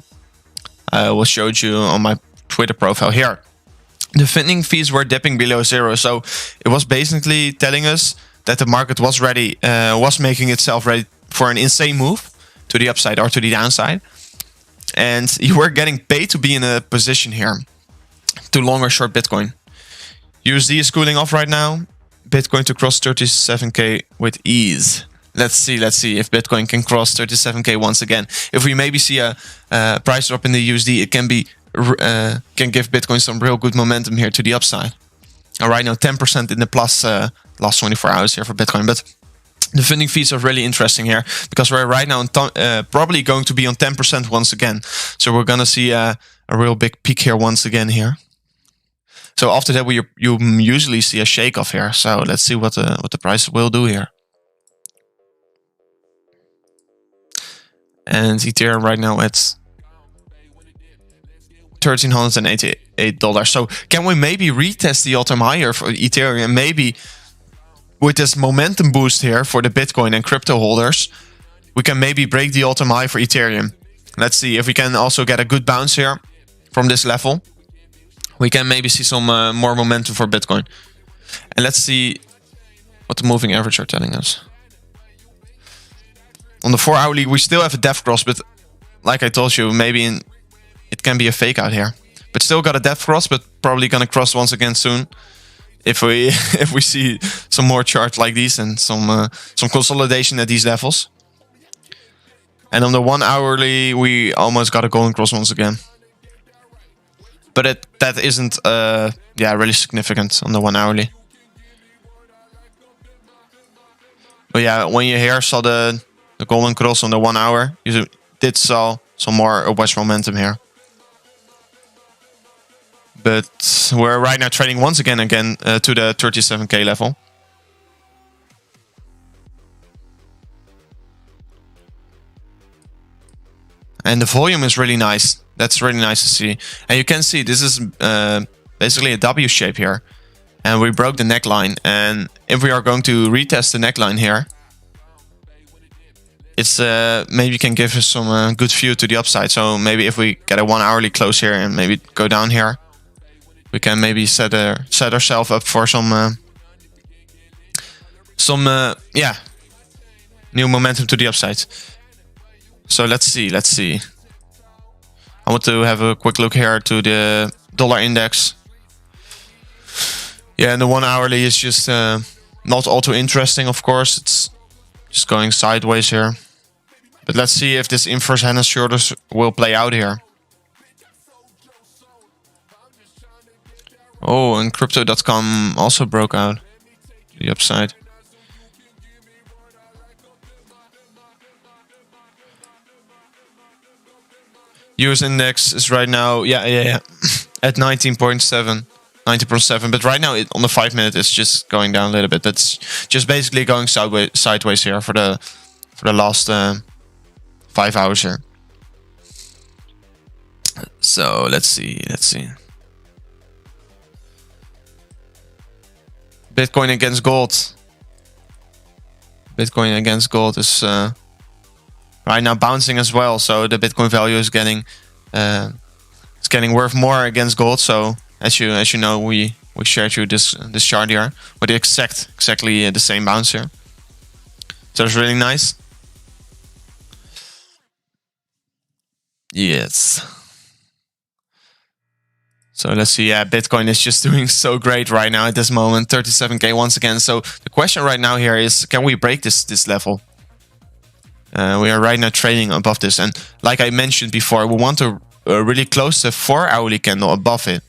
I will show you on my Twitter profile here. The funding fees were dipping below zero, so it was basically telling us that the market was ready, was making itself ready for an insane move to the upside or to the downside. And you were getting paid to be in a position here to long or short Bitcoin. USD is cooling off right now. Bitcoin to cross 37k with ease. Let's see if Bitcoin can cross 37k once again. If we maybe see a price drop in the USD, it can give Bitcoin some real good momentum here to the upside. Right now, 10% in the plus last 24 hours here for Bitcoin. But the funding fees are really interesting here, because we're right now probably going to be on 10% once again. So we're gonna see a real big peak here once again here. So after that, you usually see a shake off here. So let's see what the price will do here. And Ethereum right now at $1,388. So can we maybe retest the all-time high here for Ethereum? Maybe with this momentum boost here for the Bitcoin and crypto holders, we can maybe break the all-time high for Ethereum. Let's see if we can also get a good bounce here from this level. We can maybe see some more momentum for Bitcoin. And let's see what the moving average are telling us. On the 4-hourly, we still have a depth cross, but like I told you, maybe it can be a fake out here. But still got a depth cross, but probably gonna cross once again soon. If we see some more charts like these and some consolidation at these levels. And on the 1-hourly, we almost got a golden cross once again. But that isn't really significant on the 1-hourly. But yeah, when you here saw the golden cross on the 1 hour, you did saw some more upwards momentum here. But we're right now trading once again to the 37k level. And the volume is really nice. That's really nice to see. And you can see this is basically a W shape here. And we broke the neckline. And if we are going to retest the neckline here, it's maybe can give us some good view to the upside. So maybe if we get a 1-hourly close here and maybe go down here, we can maybe set ourselves up for some new momentum to the upside. So let's see. I want to have a quick look here to the dollar index. Yeah, and the 1-hourly is just Not all too interesting, of course. It's just going sideways here. But let's see if this inverse head and shoulders will play out here. Oh, and crypto.com also broke out to the upside. US index is right now, yeah, at 19.7, 90.7. But right now, on the 5 minute, it's just going down a little bit. That's just basically going sideways here for the last 5 hours here. So let's see. Bitcoin against gold. Bitcoin against gold is right now bouncing as well. So the Bitcoin value is getting worth more against gold. So as you know, we shared you this chart here with the exactly the same bounce here. So it's really nice. Yes. So let's see. Yeah, Bitcoin is just doing so great right now at this moment. 37K once again. So the question right now here is, can we break this level? We are right now trading above this, and like I mentioned before, we want to really close the 4-hourly candle above it,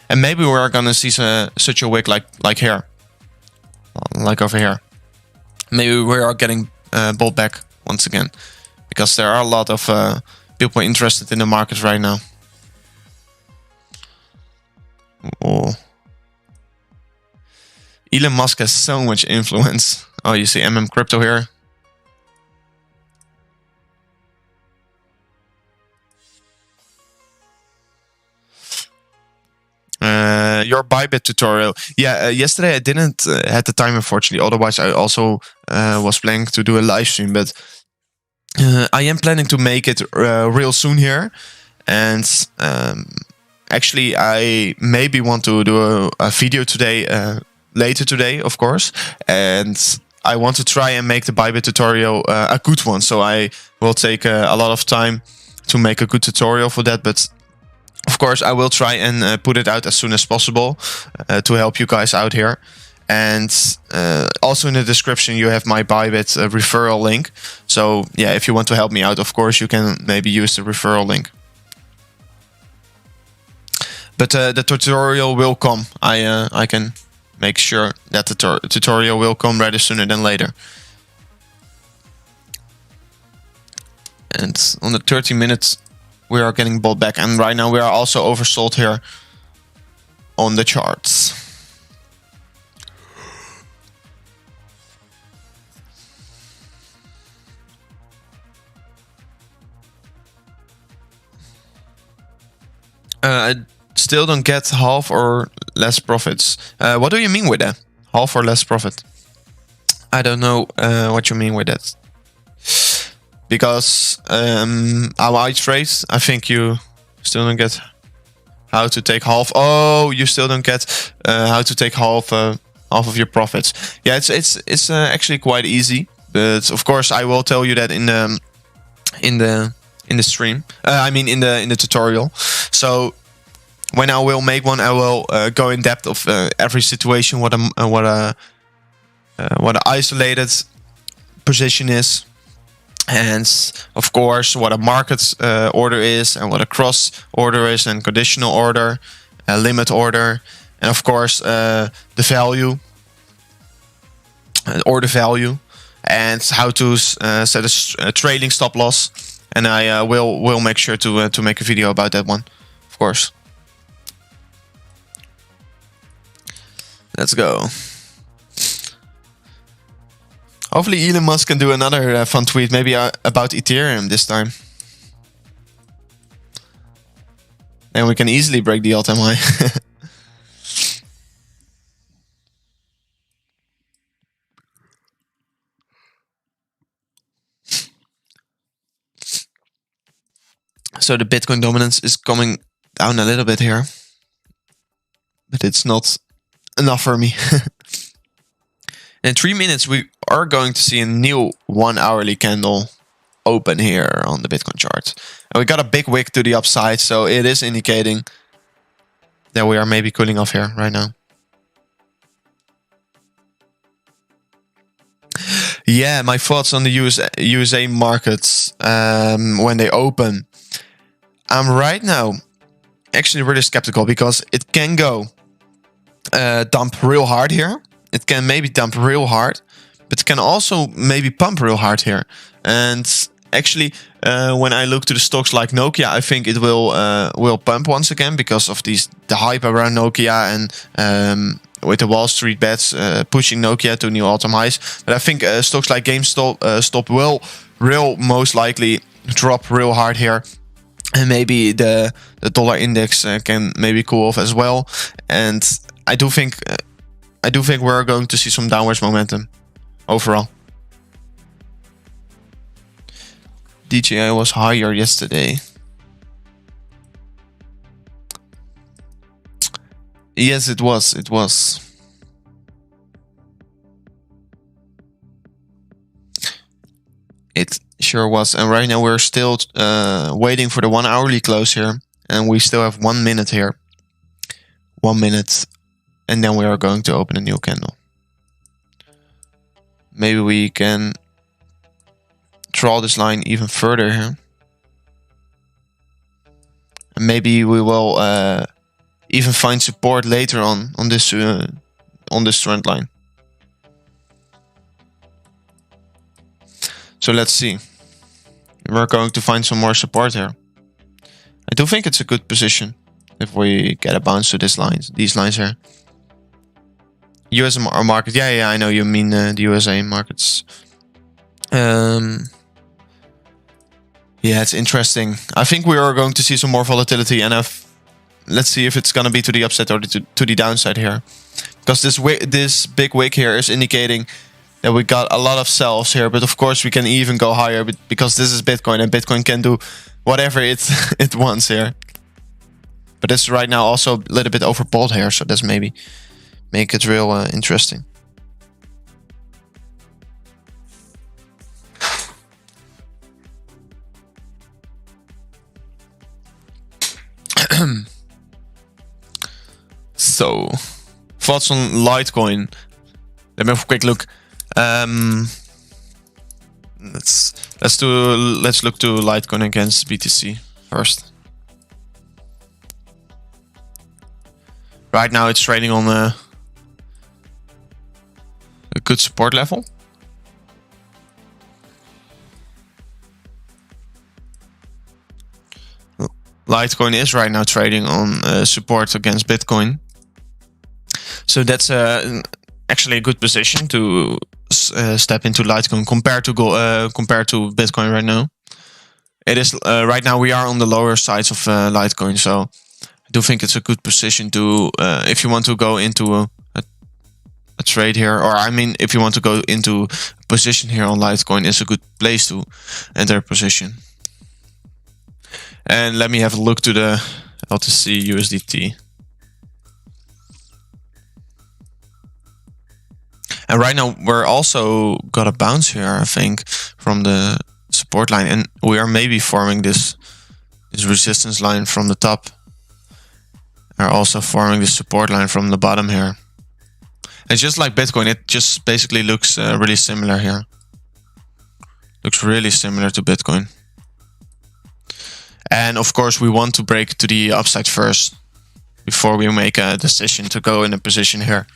and maybe we are gonna see such a wick like here, like over here. Maybe we are getting bought back once again, because there are a lot of people interested in the market right now. Oh. Elon Musk has so much influence. Oh, you see Crypto here. Your Bybit tutorial. Yeah, yesterday I didn't have the time, unfortunately. Otherwise, I also was planning to do a live stream. But I am planning to make it real soon here. And actually, I maybe want to do a video today, later today, of course. And I want to try and make the Bybit tutorial a good one. So I will take a lot of time to make a good tutorial for that. But of course, I will try and put it out as soon as possible to help you guys out here. And also in the description, you have my Bybit referral link. So yeah, if you want to help me out, of course, you can maybe use the referral link. But the tutorial will come. I can make sure that the tutorial will come rather sooner than later. And on the 30 minutes, we are getting bought back. And right now we are also oversold here on the charts. I still don't get half or less profits. What do you mean with that? Half or less profit? I don't know what you mean with that. Because how I trade, I think you still don't get how to take half. Oh, you still don't get how to take half of your profits. Yeah, it's actually quite easy. But of course, I will tell you that in the stream. I mean in the tutorial. So when I will make one, I will go in depth of every situation, what a isolated position is, and of course what a market order is, and what a cross order is, and conditional order, a limit order, and of course the value, order value, and how to set a trailing stop loss. And I will make sure to make a video about that one, of course. Let's go. Hopefully Elon Musk can do another fun tweet, maybe about Ethereum this time. And we can easily break the all-time high. So the Bitcoin dominance is coming down a little bit here. But it's not enough for me. In 3 minutes, we are going to see a new 1-hourly candle open here on the Bitcoin chart. And we got a big wick to the upside, so it is indicating that we are maybe cooling off here right now. Yeah, my thoughts on the USA markets when they open. I'm right now actually really skeptical because it can go dump real hard here. It can maybe dump real hard, but it can also maybe pump real hard here. And actually, when I look to the stocks like Nokia, I think it will pump once again because of the hype around Nokia and with the Wall Street bets pushing Nokia to new all-time highs. But I think stocks like GameStop will most likely drop real hard here. And maybe the dollar index can maybe cool off as well. And I do think we're going to see some downwards momentum overall. DJI was higher yesterday. Yes, it was. It was. It sure was. And right now we're still waiting for the 1 hourly close here. And we still have 1 minute here. 1 minute. And then we are going to open a new candle. Maybe we can draw this line even further here. And maybe we will even find support later on this trend line. So let's see. We're going to find some more support here. I do think it's a good position if we get a bounce to these lines here. US market, yeah, I know you mean the USA markets. Yeah, it's interesting. I think we are going to see some more volatility, and let's see if it's going to be to the upside or to the downside here. Because this big wick here is indicating that we got a lot of sells here, but of course we can even go higher because this is Bitcoin, and Bitcoin can do whatever it wants here. But it's right now also a little bit overbought here, so that's maybe make it real interesting. So, thoughts on Litecoin? Let me have a quick look. Let's look to Litecoin against BTC first. Right now it's trading on a good support level. Litecoin is right now trading on support against Bitcoin. So that's actually a good position to step into Litecoin compared to Bitcoin right now. It is right now we are on the lower sides of Litecoin, so I do think it's a good position to if you want to go into a trade here, or I mean, if you want to go into a position here on Litecoin, is a good place to enter a position. And let me have a look to the LTC USDT. And right now we're also got a bounce here, I think, from the support line, and we are maybe forming this resistance line from the top. We're also forming the support line from the bottom here. It's just like Bitcoin, it just basically looks really similar here. Looks really similar to Bitcoin. And of course we want to break to the upside first before we make a decision to go in a position here.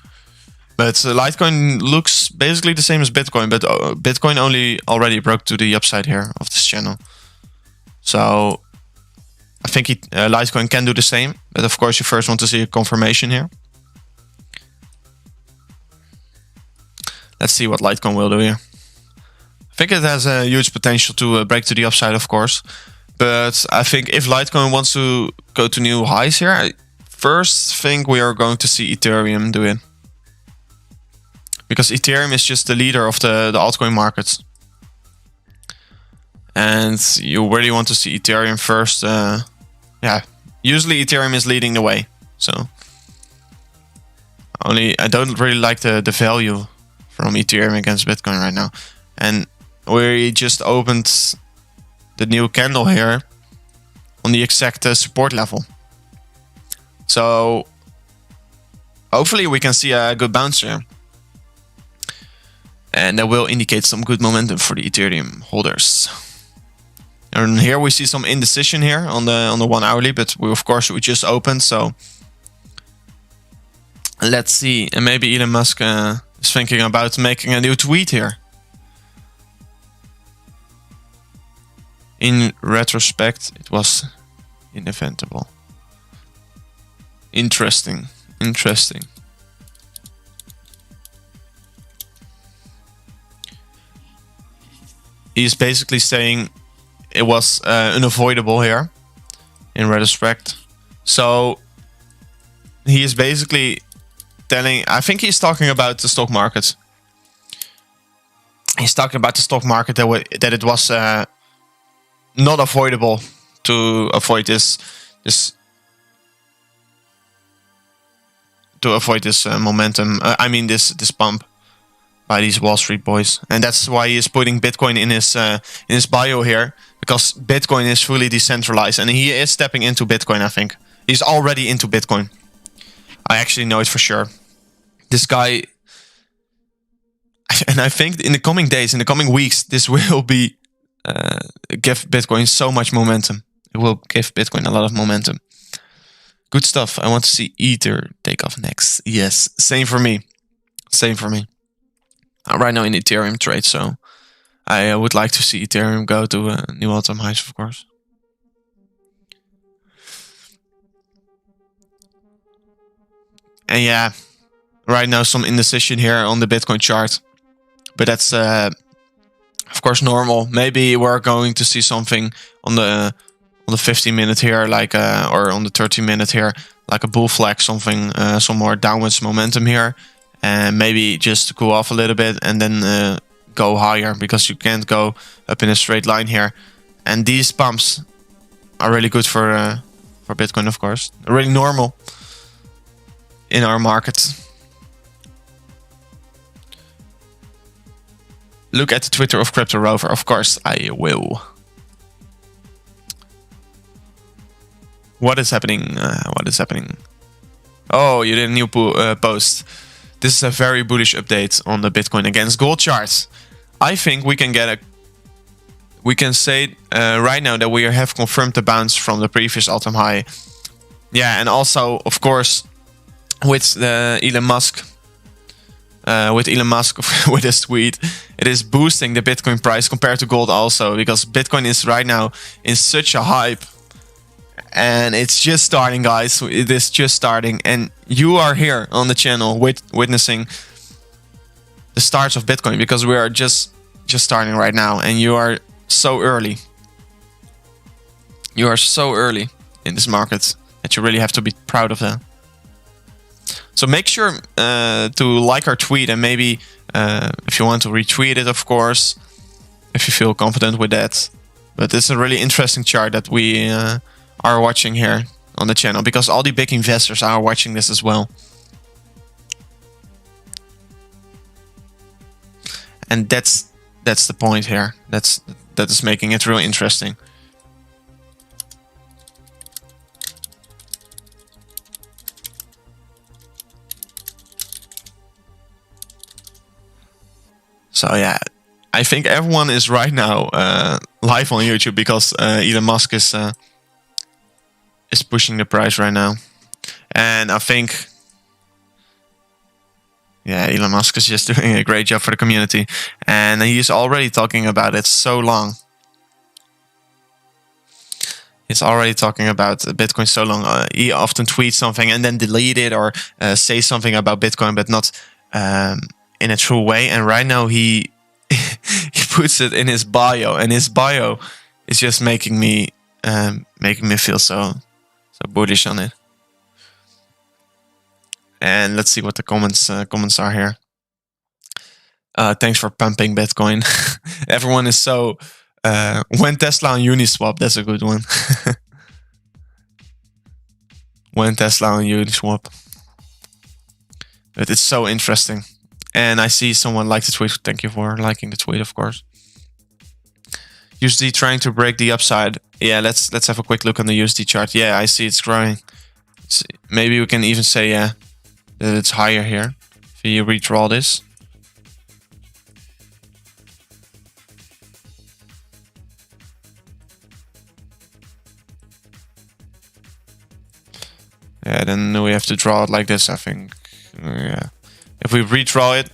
But Litecoin looks basically the same as Bitcoin, but Bitcoin already broke to the upside here of this channel. So I think Litecoin can do the same, but of course you first want to see a confirmation here. Let's see what Litecoin will do here. I think it has a huge potential to break to the upside, of course. But I think if Litecoin wants to go to new highs here, I first think we are going to see Ethereum do it. Because Ethereum is just the leader of the altcoin markets. And you really want to see Ethereum first. Yeah, usually Ethereum is leading the way. So I don't really like the value from Ethereum against Bitcoin right now. And we just opened the new candle here on the exact support level. So hopefully we can see a good bounce here. and that will indicate some good momentum for the Ethereum holders. And here we see some indecision here on the 1 hourly, but of course we just opened, so let's see. And maybe Elon Musk is thinking about making a new tweet here. In retrospect, it was inevitable. Interesting. He's basically saying it was unavoidable here, in retrospect. So he is basically telling, I think he's talking about the stock market. He's talking about the stock market that it was not avoidable to avoid this momentum. I mean this pump by these Wall Street boys, and that's why he is putting Bitcoin in his bio here, because Bitcoin is fully decentralized, and he is stepping into Bitcoin. I think he's already into Bitcoin. I actually know it for sure. This guy, and I think in the coming days, in the coming weeks, this will be give Bitcoin so much momentum. It will give Bitcoin a lot of momentum. Good stuff. I want to see Ether take off next. Yes, same for me. I'm right now in Ethereum trade, so I would like to see Ethereum go to new all-time highs, of course. And yeah, right now some indecision here on the Bitcoin chart, but that's of course normal. Maybe we're going to see something on the 15-minute here, like or on the 30-minute here, like a bull flag, something, some more downwards momentum here, and maybe just cool off a little bit and then go higher, because you can't go up in a straight line here. And these pumps are really good for Bitcoin, of course. They're really normal in our market. Look at the Twitter of Crypto Rover. Of course I will. What is happening? Oh, you did a new post. This is a very bullish update on the Bitcoin against gold charts. I think we can say right now that we have confirmed the bounce from the previous all-time high. Yeah, and also, of course, with Elon Musk, with his tweet, it is boosting the Bitcoin price compared to gold also, because Bitcoin is right now in such a hype. And it's just starting, guys. It is just starting. And you are here on the channel witnessing the starts of Bitcoin, because we are just starting right now. And you are so early. You are so early in this market that you really have to be proud of that. So make sure to like our tweet, and maybe if you want to retweet it, of course, if you feel confident with that. But it's a really interesting chart that we are watching here on the channel, because all the big investors are watching this as well. And that's the point here. That is making it really interesting. So yeah, I think everyone is right now live on YouTube, because Elon Musk is pushing the price right now. And I think, yeah, Elon Musk is just doing a great job for the community, and he's already talking about it so long. He's already talking about Bitcoin so long. He often tweets something and then delete it, or say something about Bitcoin, but not in a true way. And right now he puts it in his bio, and his bio is just making me feel so bullish on it. And let's see what the comments are here. Thanks for pumping Bitcoin. Everyone is so when Tesla on Uniswap. That's a good one. When Tesla on Uniswap. But it's so interesting. And I see someone like the tweet. Thank you for liking the tweet, of course. USD trying to break the upside. Yeah, let's have a quick look on the USD chart. Yeah, I see it's growing. Maybe we can even say that it's higher here. If you redraw this. have to draw it like this, I think. Yeah. If we redraw it,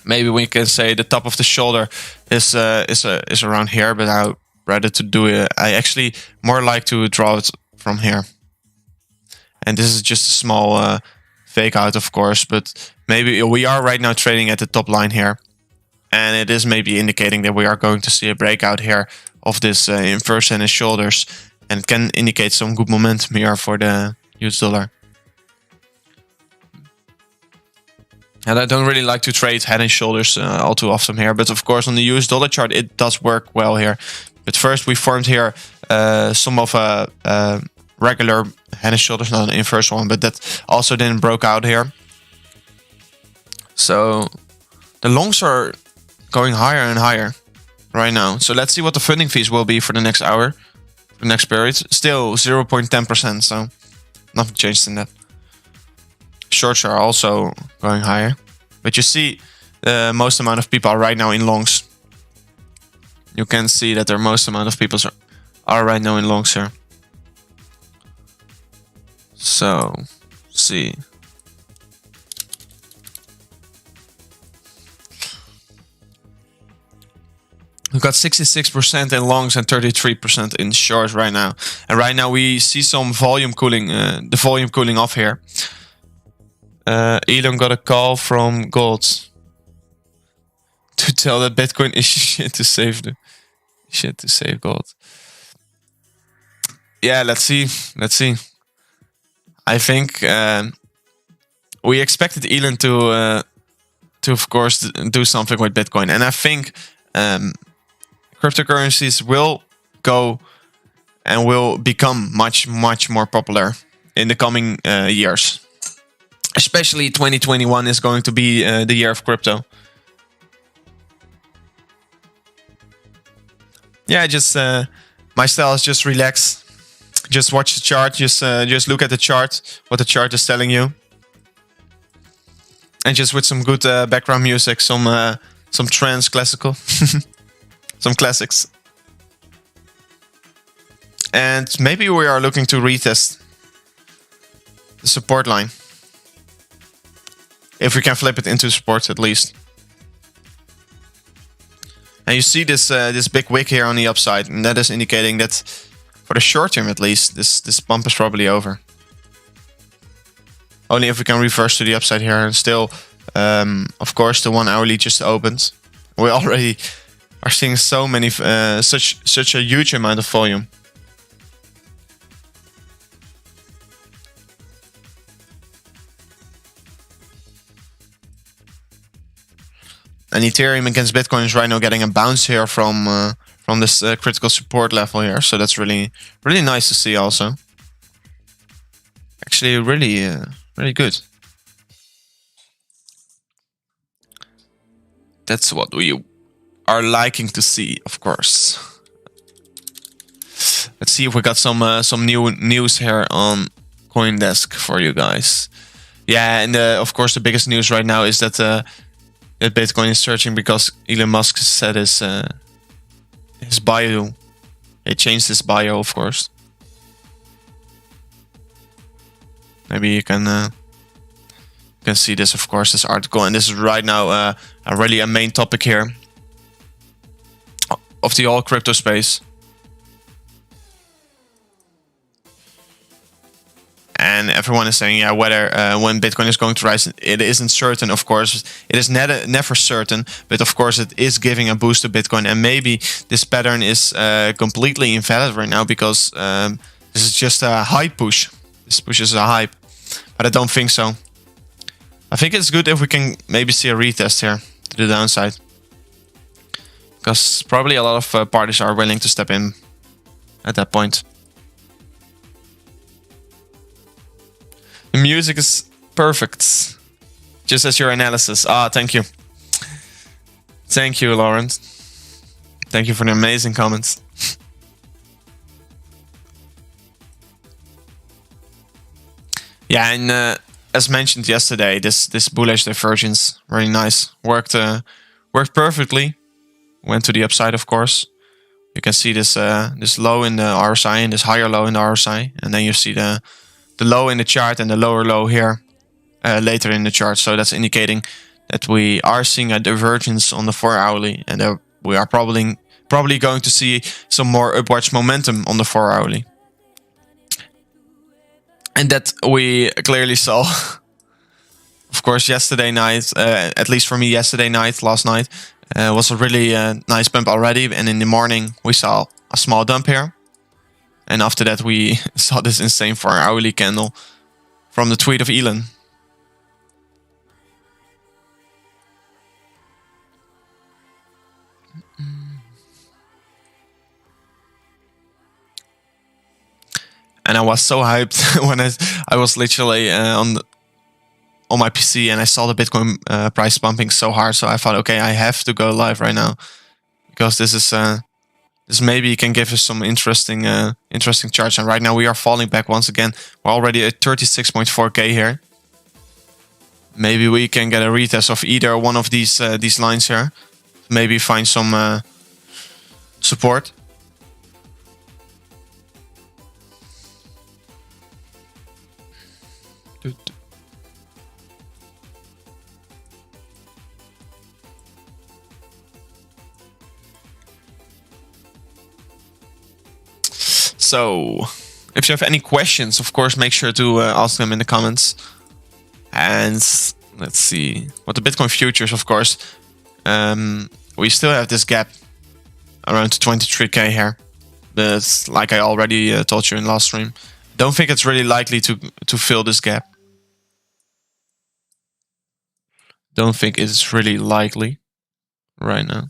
maybe we can say the top of the shoulder is around here, but I would rather to do it. I actually more like to draw it from here. And this is just a small fake out, of course, but maybe we are right now trading at the top line here. And it is maybe indicating that we are going to see a breakout here of this inverse and his shoulders. And it can indicate some good momentum here for the US dollar. And I don't really like to trade head and shoulders all too often here. But of course on the US dollar chart it does work well here. But first we formed here some of a regular head and shoulders, not an inverse one. But that also didn't broke out here. So the longs are going higher and higher right now. So let's see what the funding fees will be for the next hour. The next period. Still 0.10%. So nothing changed in that. Shorts are also going higher, but you see the most amount of people are right now in longs. You can see that the most amount of people are right now in longs here. So, see. We've got 66% in longs and 33% in shorts right now. And right now we see some volume cooling, the volume cooling off here. Elon got a call from gold to tell that Bitcoin is shit to save gold. Yeah, let's see. I think we expected Elon to of course do something with Bitcoin, and I think cryptocurrencies will go and will become much more popular in the coming years. Especially 2021 is going to be the year of crypto. Yeah, just my style is just relax, just watch the chart, just look at the chart, what the chart is telling you, and just with some good background music, some trance classical, some classics, and maybe we are looking to retest the support line. If we can flip it into support at least. And you see this this big wick here on the upside, and that is indicating that for the short term at least, this bump is probably over. Only if we can reverse to the upside here, and still, of course, the 1 hourly just opened. We already are seeing so many, such a huge amount of volume. And Ethereum against Bitcoin is right now getting a bounce here from this critical support level here. So that's really nice to see also. Actually, really good. That's what we are liking to see, of course. Let's see if we got some new news here on CoinDesk for you guys. Yeah, and of course the biggest news right now is that that Bitcoin is searching because Elon Musk said his bio. He changed his bio, of course. Maybe you can see this, of course, this article, and this is right now really a main topic here of the whole crypto space. And everyone is saying, yeah, whether when Bitcoin is going to rise, it isn't certain, of course. It is never certain, but of course it is giving a boost to Bitcoin. And maybe this pattern is completely invalid right now because this is just a hype push. This push is a hype, but I don't think so. I think it's good if we can maybe see a retest here to the downside. Because probably a lot of parties are willing to step in at that point. The music is perfect. Just as your analysis. Ah, thank you. Thank you, Lawrence. Thank you for the amazing comments. Yeah, and as mentioned yesterday, this bullish divergence, really nice. Worked perfectly. Went to the upside, of course. You can see this this low in the RSI and this higher low in the RSI, and then you see the the low in the chart and the lower low here later in the chart. So that's indicating that we are seeing a divergence on the 4 hourly, and we are probably going to see some more upwards momentum on the 4 hourly. And that we clearly saw. Of course, yesterday night, at least for me, yesterday night, last night, was a really nice bump already. And in the morning, we saw a small dump here. And after that, we saw this insane 4 hourly candle from the tweet of Elon. And I was so hyped when I was literally on my PC and I saw the Bitcoin price pumping so hard. So I thought, okay, I have to go live right now, because this maybe can give us some interesting charts. And right now we are falling back once again. We're already at 36.4k here. Maybe we can get a retest of either one of these lines here. Maybe find some support. So, if you have any questions, of course, make sure to ask them in the comments. And let's see. What the Bitcoin futures, of course. We still have this gap around 23k here. But like I already told you in last stream, don't think it's really likely to fill this gap. Don't think it's really likely right now.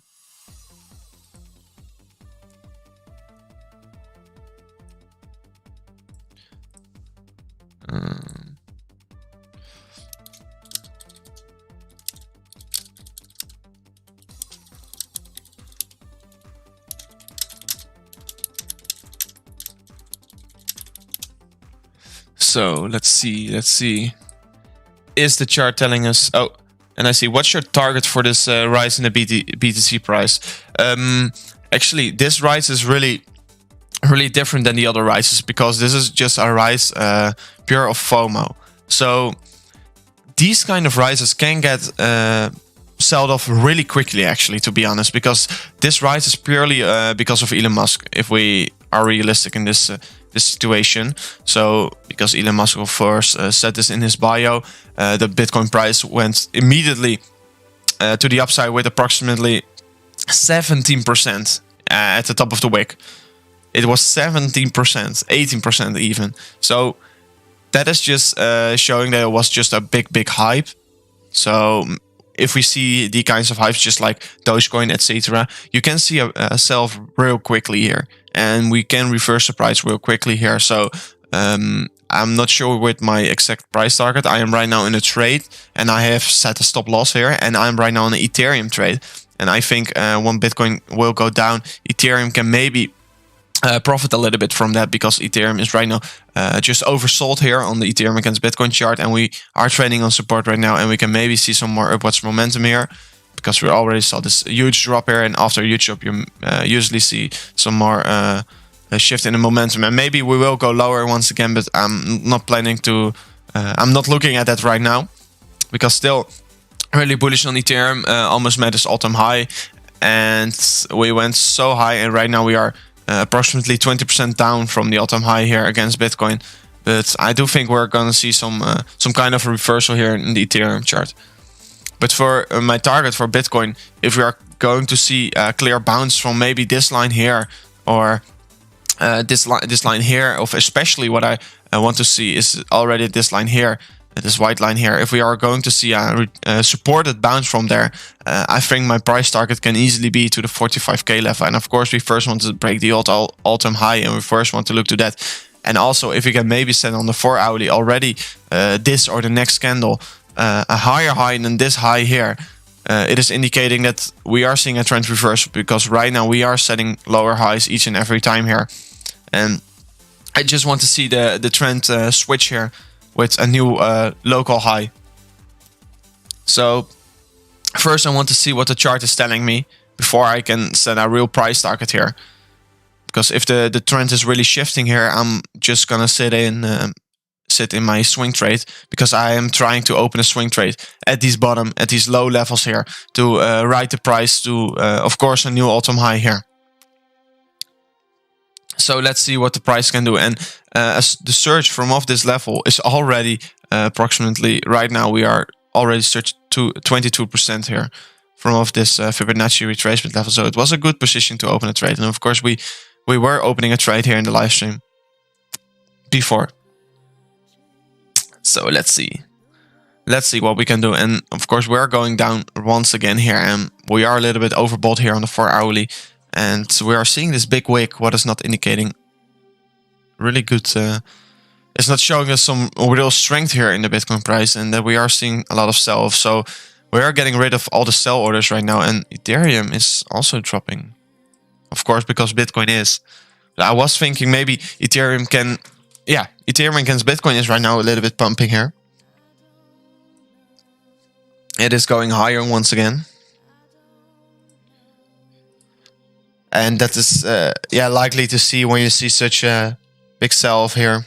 So let's see. Is the chart telling us? Oh, and I see. What's your target for this rise in the BTC price? Actually, this rise is really different than the other rises, because this is just a rise pure of FOMO. So these kind of rises can get sold off really quickly, actually, to be honest, because this rise is purely because of Elon Musk, if we are realistic in this situation. So because Elon Musk, of course, said this in his bio, the Bitcoin price went immediately to the upside with approximately 17% at the top of the wick. It was 17%, 18% even. So that is just showing that it was just a big hype. So if we see the kinds of hypes, just like Dogecoin, etc., you can see a sell real quickly here, and we can reverse the price real quickly here. So I'm not sure with my exact price target. I am right now in a trade, and I have set a stop loss here, and I'm right now in an Ethereum trade. And I think when Bitcoin will go down, Ethereum can maybe profit a little bit from that, because Ethereum is right now just oversold here on the Ethereum against Bitcoin chart, and we are trading on support right now, and we can maybe see some more upwards momentum here, because we already saw this huge drop here, and after a huge drop you usually see some more shift in the momentum, and maybe we will go lower once again, but I'm not planning to I'm not looking at that right now, because still really bullish on Ethereum. Almost met this all-time high, and we went so high, and right now we are approximately 20% down from the all-time high here against Bitcoin. But I do think we're gonna see some kind of a reversal here in the Ethereum chart. But for my target for Bitcoin, if we are going to see a clear bounce from maybe this line here, or this line here, of especially what I want to see is already this line here, this white line here. If we are going to see a supported bounce from there, I think my price target can easily be to the 45k level. And of course, we first want to break the all-time high, and we first want to look to that. And also, if we can maybe set on the 4 hourly already this or the next candle a higher high than this high here, it is indicating that we are seeing a trend reverse, because right now we are setting lower highs each and every time here. And I just want to see the trend switch here with a new local high. So first I want to see what the chart is telling me before I can set a real price target here. Because if the trend is really shifting here, I'm just gonna sit sit in my swing trade, because I am trying to open a swing trade at these low levels here to ride the price to, of course, a new all-time high here. So let's see what the price can do. And as the surge from off this level is already approximately, right now we are already surged to 22% here from off this Fibonacci retracement level. So it was a good position to open a trade. And of course we were opening a trade here in the live stream before. So let's see. Let's see what we can do. And of course we are going down once again here. And we are a little bit overbought here on the 4 hourly. And we are seeing this big wick, what is not indicating really good. It's not showing us some real strength here in the Bitcoin price, and that we are seeing a lot of sell-off. So we are getting rid of all the sell orders right now, and Ethereum is also dropping. Of course, because Bitcoin is. I was thinking maybe Ethereum can, yeah, Ethereum against Bitcoin is right now a little bit pumping here. It is going higher once again. And that is, yeah, likely to see when you see such a big sell-off here.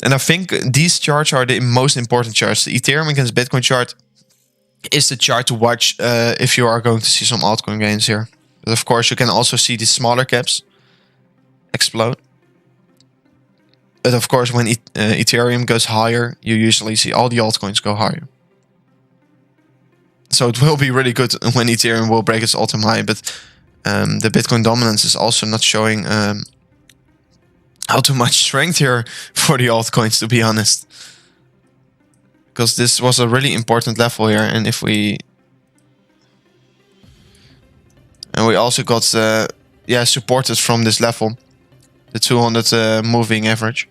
And I think these charts are the most important charts. The Ethereum against Bitcoin chart is the chart to watch if you are going to see some altcoin gains here. But of course, you can also see the smaller caps explode. But of course, when Ethereum goes higher, you usually see all the altcoins go higher. So it will be really good when Ethereum will break its all-time high. But the Bitcoin dominance is also not showing how too much strength here for the altcoins, to be honest. Because this was a really important level here. And if we... And we also got supported from this level. The 200 moving average.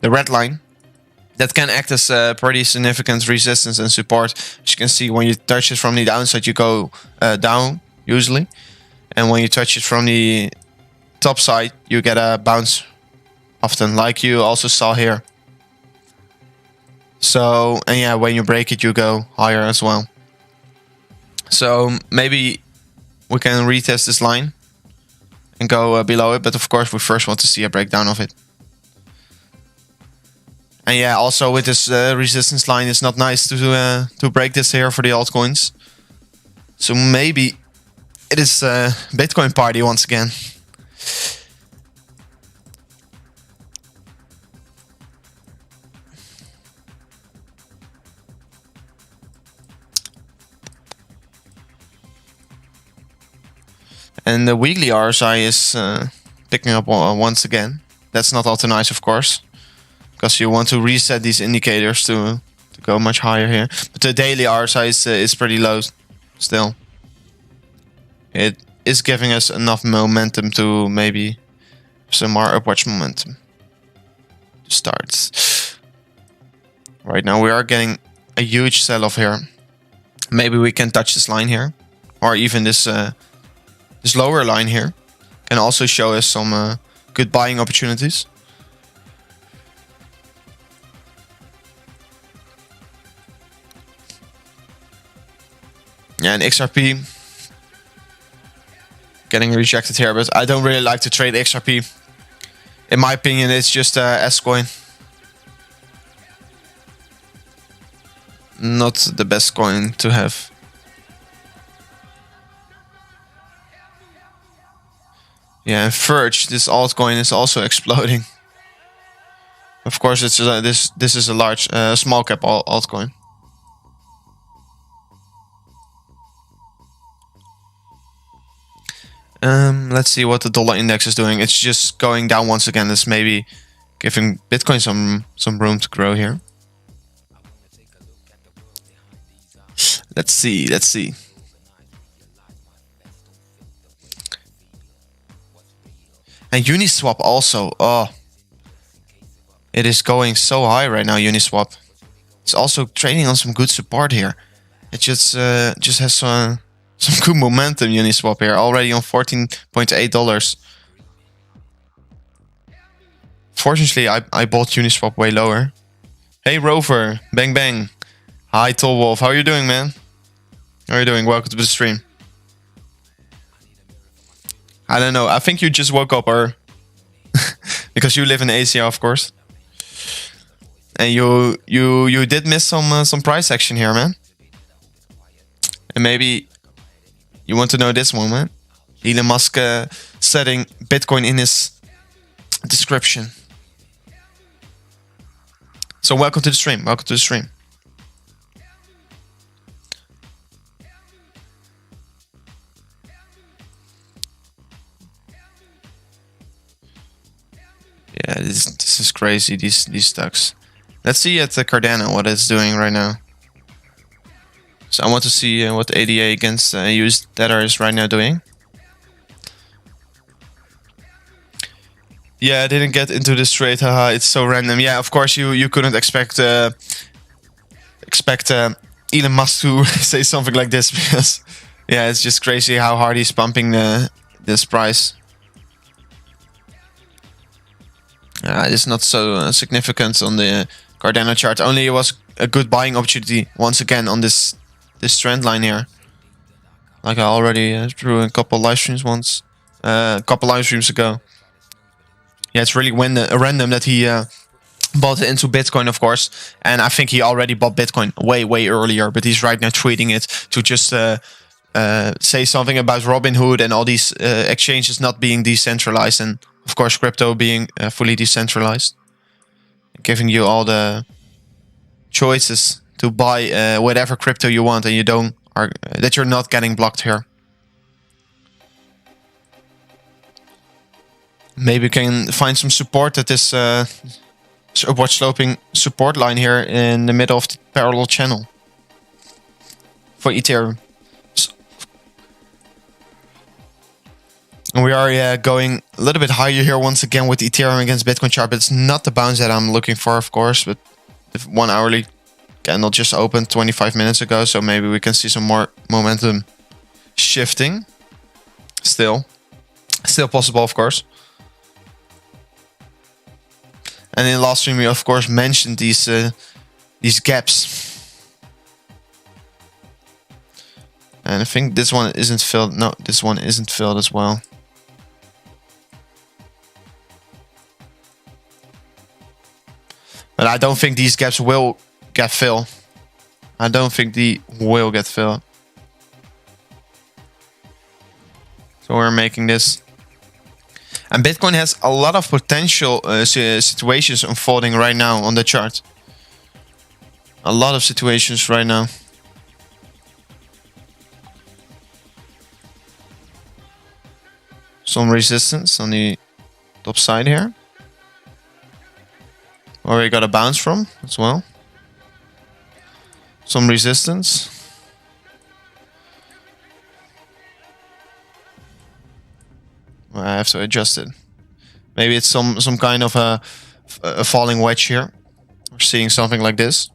The red line. That can act as a pretty significant resistance and support. As you can see, when you touch it from the downside, you go down, usually. And when you touch it from the top side, you get a bounce often, like you also saw here. So, and yeah, when you break it, you go higher as well. So maybe we can retest this line and go below it. But of course, we first want to see a breakdown of it. And yeah, also with this resistance line, it's not nice to break this here for the altcoins. So maybe it is a Bitcoin party once again. And the weekly RSI is picking up once again. That's not all too nice, of course. Because you want to reset these indicators to go much higher here. But the daily RSI is pretty low still. It is giving us enough momentum to maybe some more upwards momentum to start. Right now we are getting a huge sell-off here. Maybe we can touch this line here. Or even this lower line here. Can also show us some good buying opportunities. Yeah, and XRP getting rejected here, but I don't really like to trade XRP. In my opinion, it's just a S coin. Not the best coin to have. Yeah, and Verge, this altcoin is also exploding. Of course, it's this is a large, small cap altcoin. Let's see what the dollar index is doing. It's just going down once again. It's maybe giving Bitcoin some room to grow here. Let's see. And Uniswap also. Oh, it is going so high right now. Uniswap. It's also trading on some good support here. It just has some good momentum. Uniswap here already on $14.8. Fortunately, I bought Uniswap way lower. Hey Rover, bang bang. Hi Tolwolf, how are you doing, man? How are you doing? Welcome to the stream. I don't know. I think you just woke up, or because you live in Asia, of course. And you did miss some price action here, man. And maybe you want to know this one, man. Elon Musk setting Bitcoin in his description. So welcome to the stream. Welcome to the stream. Yeah, this is crazy. These stocks. Let's see at the Cardano what it's doing right now. So I want to see what ADA against US Tether is right now doing. Yeah, I didn't get into this trade. Haha, it's so random. Yeah, of course you couldn't expect Elon Musk to say something like this, because yeah, it's just crazy how hard he's pumping this price. It's not so significant on the Cardano chart. Only it was a good buying opportunity once again on this trend line here. Like I already drew a couple live streams once, a couple live streams ago. Yeah, it's really random that he bought into Bitcoin, of course. And I think he already bought Bitcoin way earlier, but he's right now tweeting it to just say something about Robinhood and all these exchanges not being decentralized, and of course crypto being fully decentralized, giving you all the choices to buy whatever crypto you want, and that you're not getting blocked here. Maybe we can find some support at this upward sloping support line here in the middle of the parallel channel for Ethereum. And we are going a little bit higher here once again with Ethereum against Bitcoin chart, but it's not the bounce that I'm looking for, of course. But the 1 hourly candle just opened 25 minutes ago, so maybe we can see some more momentum shifting. Still possible, of course. And in the last stream, we of course mentioned these gaps. And I think this one isn't filled. No, this one isn't filled as well. But I don't think these gaps will get filled. I don't think they will get filled. So we're making this. And Bitcoin has a lot of potential situations unfolding right now on the chart. A lot of situations right now. Some resistance on the top side here. Where we got a bounce from as well. Some resistance. I have to adjust it. Maybe it's some kind of a falling wedge here. We're seeing something like this.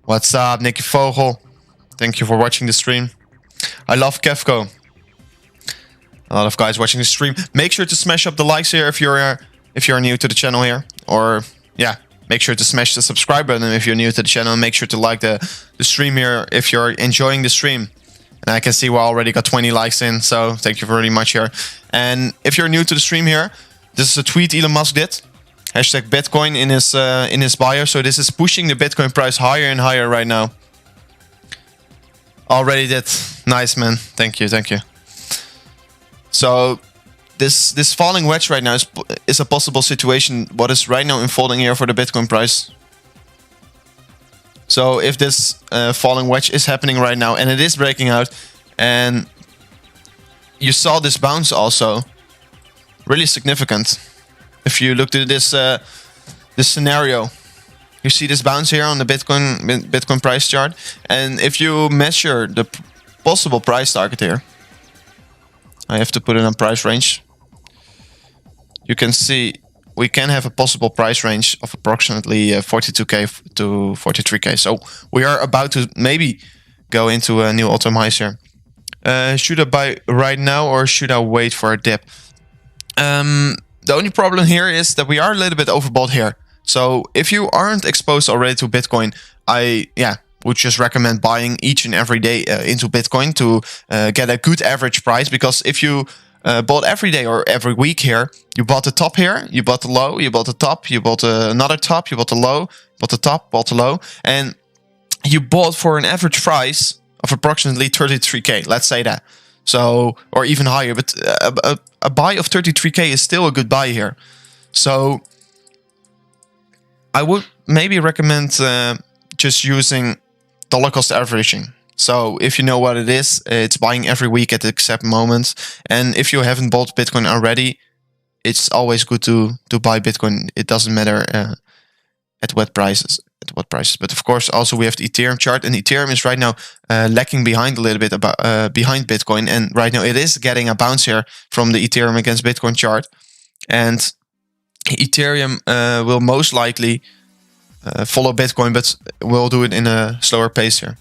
What's up, Nicky Vogel? Thank you for watching the stream. I love Kefko. A lot of guys watching the stream. Make sure to smash up the likes here if you're new to the channel here. Or yeah, make sure to smash the subscribe button if you're new to the channel. And make sure to like the stream here if you're enjoying the stream. And I can see we already got 20 likes in, so thank you very much here. And if you're new to the stream here, this is a tweet Elon Musk did. Hashtag Bitcoin in his bio. So this is pushing the Bitcoin price higher and higher right now. Already did. Nice, man. Thank you. So this falling wedge right now is a possible situation. What is right now unfolding here for the Bitcoin price? So if this falling wedge is happening right now and it is breaking out, and you saw this bounce also, really significant. If you looked at this scenario, you see this bounce here on the Bitcoin price chart, and if you measure the possible price target here, I have to put it on price range. You can see we can have a possible price range of approximately 42k to 43k. So we are about to maybe go into a new all-time highs here. Should I buy right now or should I wait for a dip? The only problem here is that we are a little bit overbought here. So if you aren't exposed already to Bitcoin, I would just recommend buying each and every day into Bitcoin to get a good average price. Because if you bought every day or every week here. You bought the top here, you bought the low, you bought the top, you bought another top, you bought the low, bought the top, bought the low, and you bought for an average price of approximately 33k. Let's say that. So, or even higher, but a buy of 33k is still a good buy here. So I would maybe recommend just using dollar cost averaging. So if you know what it is, it's buying every week at the exact moment. And if you haven't bought Bitcoin already, it's always good to buy Bitcoin. It doesn't matter at what prices. But of course, also we have the Ethereum chart, and Ethereum is right now lagging behind a little bit behind Bitcoin. And right now it is getting a bounce here from the Ethereum against Bitcoin chart. And Ethereum will most likely follow Bitcoin, but will do it in a slower pace here.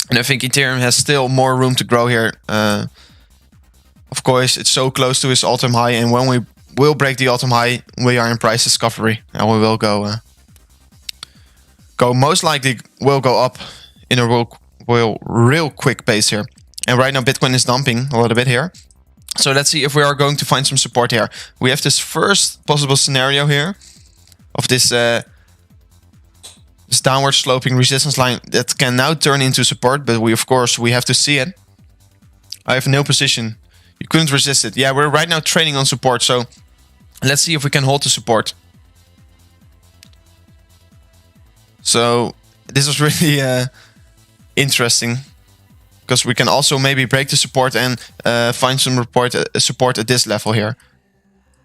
And I think Ethereum has still more room to grow here. Of course, it's so close to its all-time high, and when we will break the all-time high, we are in price discovery, and we will go most likely will go up in a real quick pace here. And right now Bitcoin is dumping a little bit here. So let's see if we are going to find some support here. We have this first possible scenario here of this this downward sloping resistance line that can now turn into support, but we have to see it. I have no position. You couldn't resist it. Yeah, we're right now trading on support, so let's see if we can hold the support. So this is really interesting, because we can also maybe break the support and find some support at this level here.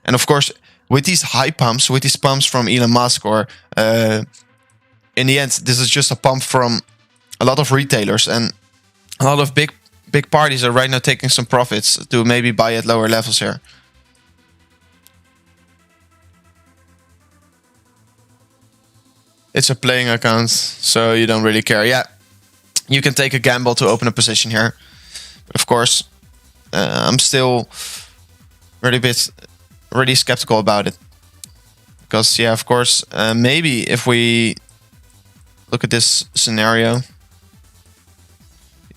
And of course, with these high pumps, with these pumps from Elon Musk, or in the end, this is just a pump from a lot of retailers, and a lot of big parties are right now taking some profits to maybe buy at lower levels here. It's a playing account, so you don't really care. Yeah, you can take a gamble to open a position here. But of course, I'm still really skeptical about it. Because, yeah, of course, maybe if we look at this scenario,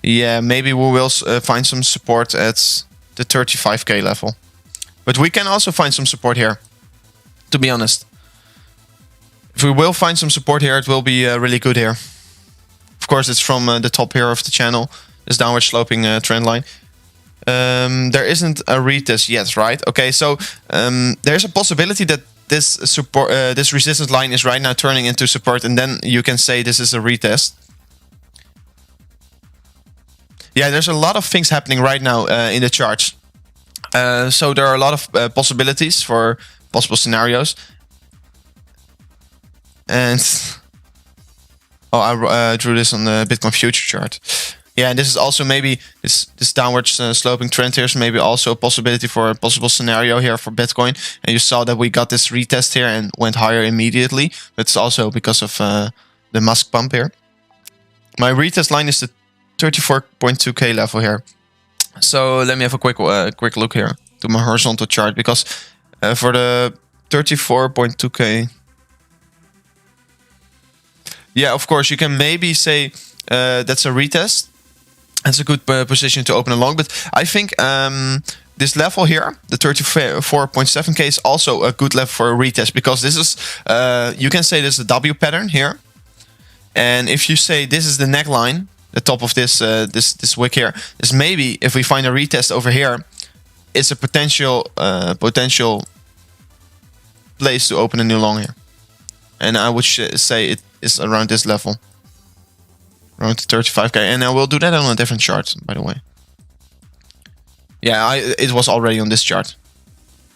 yeah, maybe we will find some support at the 35k level. But we can also find some support here, to be honest. If we will find some support here, it will be really good here. Of course, it's from the top here of the channel, this downward sloping trend line. There isn't a retest yet, right? Okay, so there's a possibility that this support, this resistance line is right now turning into support, and then you can say this is a retest. Yeah, there's a lot of things happening right now in the charts. So there are a lot of possibilities for possible scenarios. And oh, I drew this on the Bitcoin future chart. Yeah, and this is also maybe this downward sloping trend here is maybe also a possibility for a possible scenario here for Bitcoin. And you saw that we got this retest here and went higher immediately. That's also because of the Musk pump here. My retest line is the 34.2k level here. So let me have a quick look here to my horizontal chart, because for the 34.2k, yeah, of course you can maybe say that's a retest. That's a good position to open along, but I think this level here, the 34.7k, is also a good level for a retest, because this is you can say this is a W pattern here, and if you say this is the neckline, the top of this this wick here, is maybe if we find a retest over here, it's a potential place to open a new long here, and I would say it is around this level, around the 35k, and I will do that on a different chart, by the way. Yeah, it was already on this chart.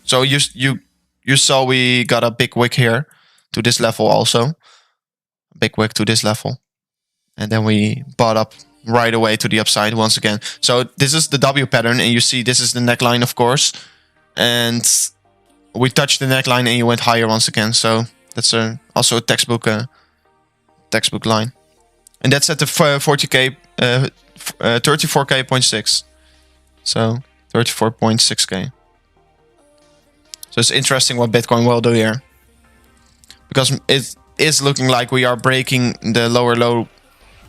So you saw we got a big wick here to this level also, a big wick to this level. And then we bought up right away to the upside once again. So this is the W pattern, and you see this is the neckline, of course. And we touched the neckline and you went higher once again. So that's also a textbook line. And that's at the 40k, 34k.6. So 34.6k. So it's interesting what Bitcoin will do here, because it is looking like we are breaking the lower low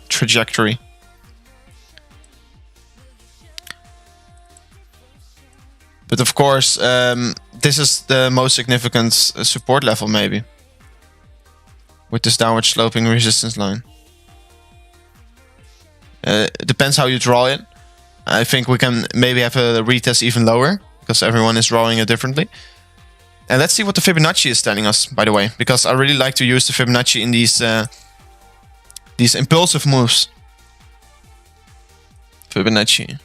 trajectory. But of course, this is the most significant support level maybe. With this downward sloping resistance line. It depends how you draw it. I think we can maybe have a retest even lower, because everyone is drawing it differently. And let's see what the Fibonacci is telling us, by the way, because I really like to use the Fibonacci in these impulsive moves. Fibonacci.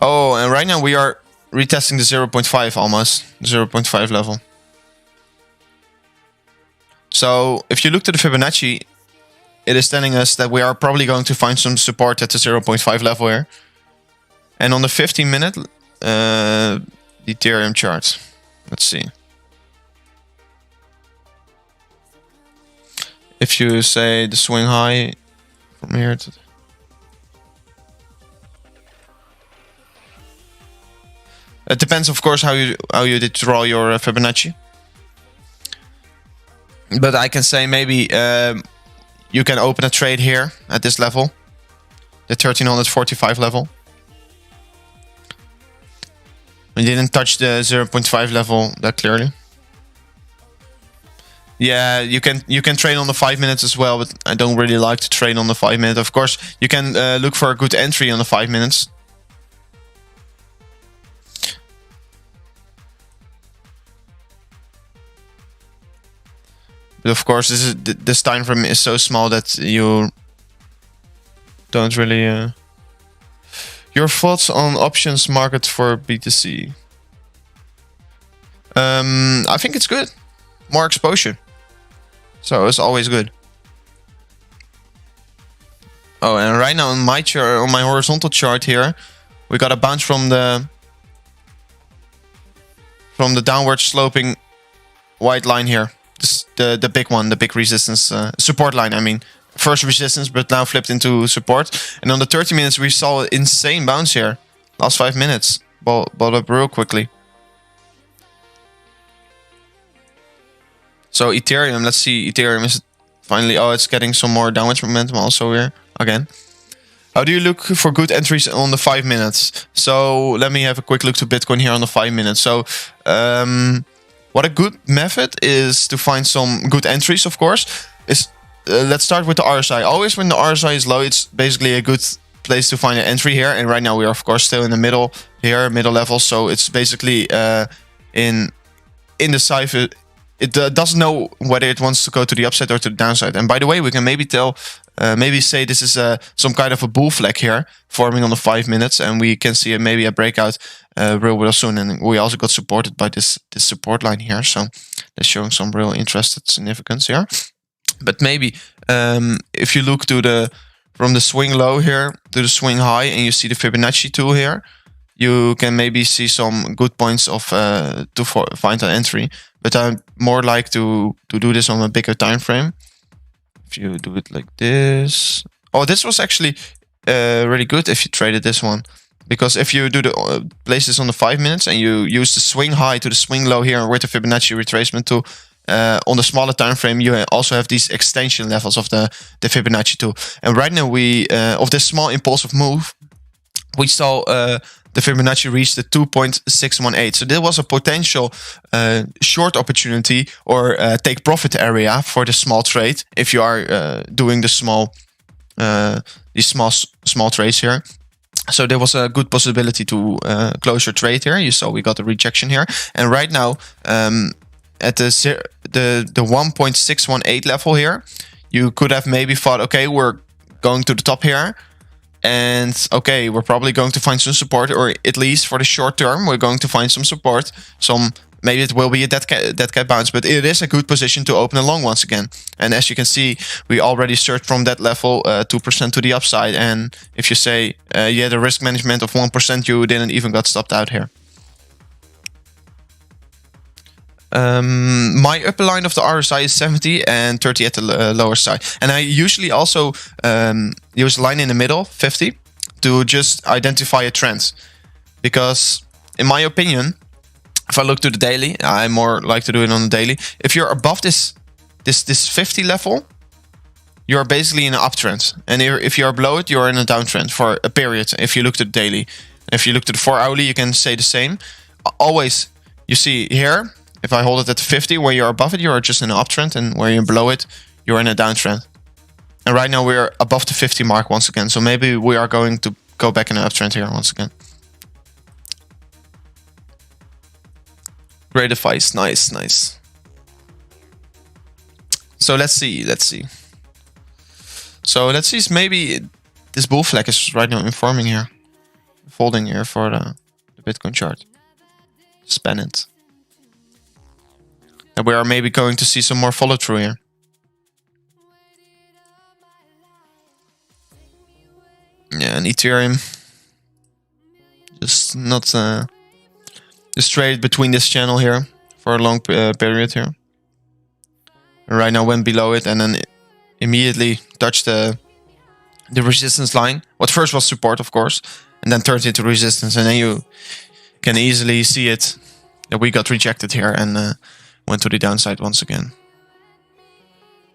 Oh, and right now we are retesting the 0.5 almost, 0.5 level. So if you look to the Fibonacci, it is telling us that we are probably going to find some support at the 0.5 level here. And on the 15-minute Ethereum chart, let's see. If you say the swing high from here to... It depends, of course, how you did draw your Fibonacci. But I can say maybe you can open a trade here at this level, the 1345 level. We didn't touch the 0.5 level that clearly. Yeah, you can trade on the 5 minutes as well, but I don't really like to trade on the 5 minute. Of course, you can look for a good entry on the 5 minutes. But of course, this time frame is so small that you don't really... Your thoughts on options market for BTC? I think it's good. More exposure. So it's always good. Oh, and right now on my chart, on my horizontal chart here, we got a bounce from the downward sloping white line here. This, the big one, the big resistance support line. I mean, first resistance, but now flipped into support. And on the 30 minutes, we saw an insane bounce here. Last 5 minutes, balled up real quickly. So Ethereum, let's see. Ethereum is finally, oh, it's getting some more downwards momentum also here again. How do you look for good entries on the 5 minutes? So let me have a quick look to Bitcoin here on the 5 minutes. So what a good method is to find some good entries, of course, is let's start with the RSI. Always when the RSI is low, it's basically a good place to find an entry here. And right now we are, of course, still in the middle here, middle level. So it's basically in the cipher. It doesn't know whether it wants to go to the upside or to the downside. And by the way, we can maybe tell, maybe say this is some kind of a bull flag here forming on the 5 minutes, and we can see maybe a breakout real soon. And we also got supported by this support line here, so that's showing some real interested significance here. But maybe if you look to from the swing low here to the swing high, and you see the Fibonacci tool here, you can maybe see some good points of to find an entry. But I more like to do this on a bigger time frame. If you do it like this. Oh, this was actually really good if you traded this one. Because if you do the place this on the 5 minutes and you use the swing high to the swing low here with the Fibonacci retracement tool, on the smaller time frame, you also have these extension levels of the Fibonacci tool. And right now we of this small impulsive move, we saw the Fibonacci reached the 2.618. So there was a potential short opportunity or take profit area for the small trade if you are doing the these small trades here. So there was a good possibility to close your trade here. You saw we got a rejection here, and right now at the 1.618 level here, you could have maybe thought, okay, we're going to the top here. And okay, we're probably going to find some support, or at least for the short term, we're going to find some support. Maybe it will be a dead cat bounce, but it is a good position to open a long once again. And as you can see, we already surged from that level 2% to the upside. And if you say you had a risk management of 1%, you didn't even got stopped out here. My upper line of the RSI is 70 and 30 at the lower side. And I usually also use a line in the middle, 50, to just identify a trend. Because in my opinion, if I look to the daily, I more like to do it on the daily. If you're above this 50 level, you're basically in an uptrend. And if you're below it, you're in a downtrend for a period. If you look at the daily. If you look at the 4 hourly, you can say the same. Always, you see here, if I hold it at 50, where you're above it, you're just in an uptrend. And where you're below it, you're in a downtrend. And right now we're above the 50 mark once again. So maybe we are going to go back in an uptrend here once again. Great advice. Nice, nice. So let's see. So let's see, maybe this bull flag is right now informing here. Folding here for the Bitcoin chart. Span it. And we are maybe going to see some more follow through here. Yeah, and Ethereum. Just not just trade between this channel here for a long period here. And right now went below it and then immediately touched the resistance line. What first was support, of course, and then turned into resistance. And then you can easily see it that we got rejected here and went to the downside once again.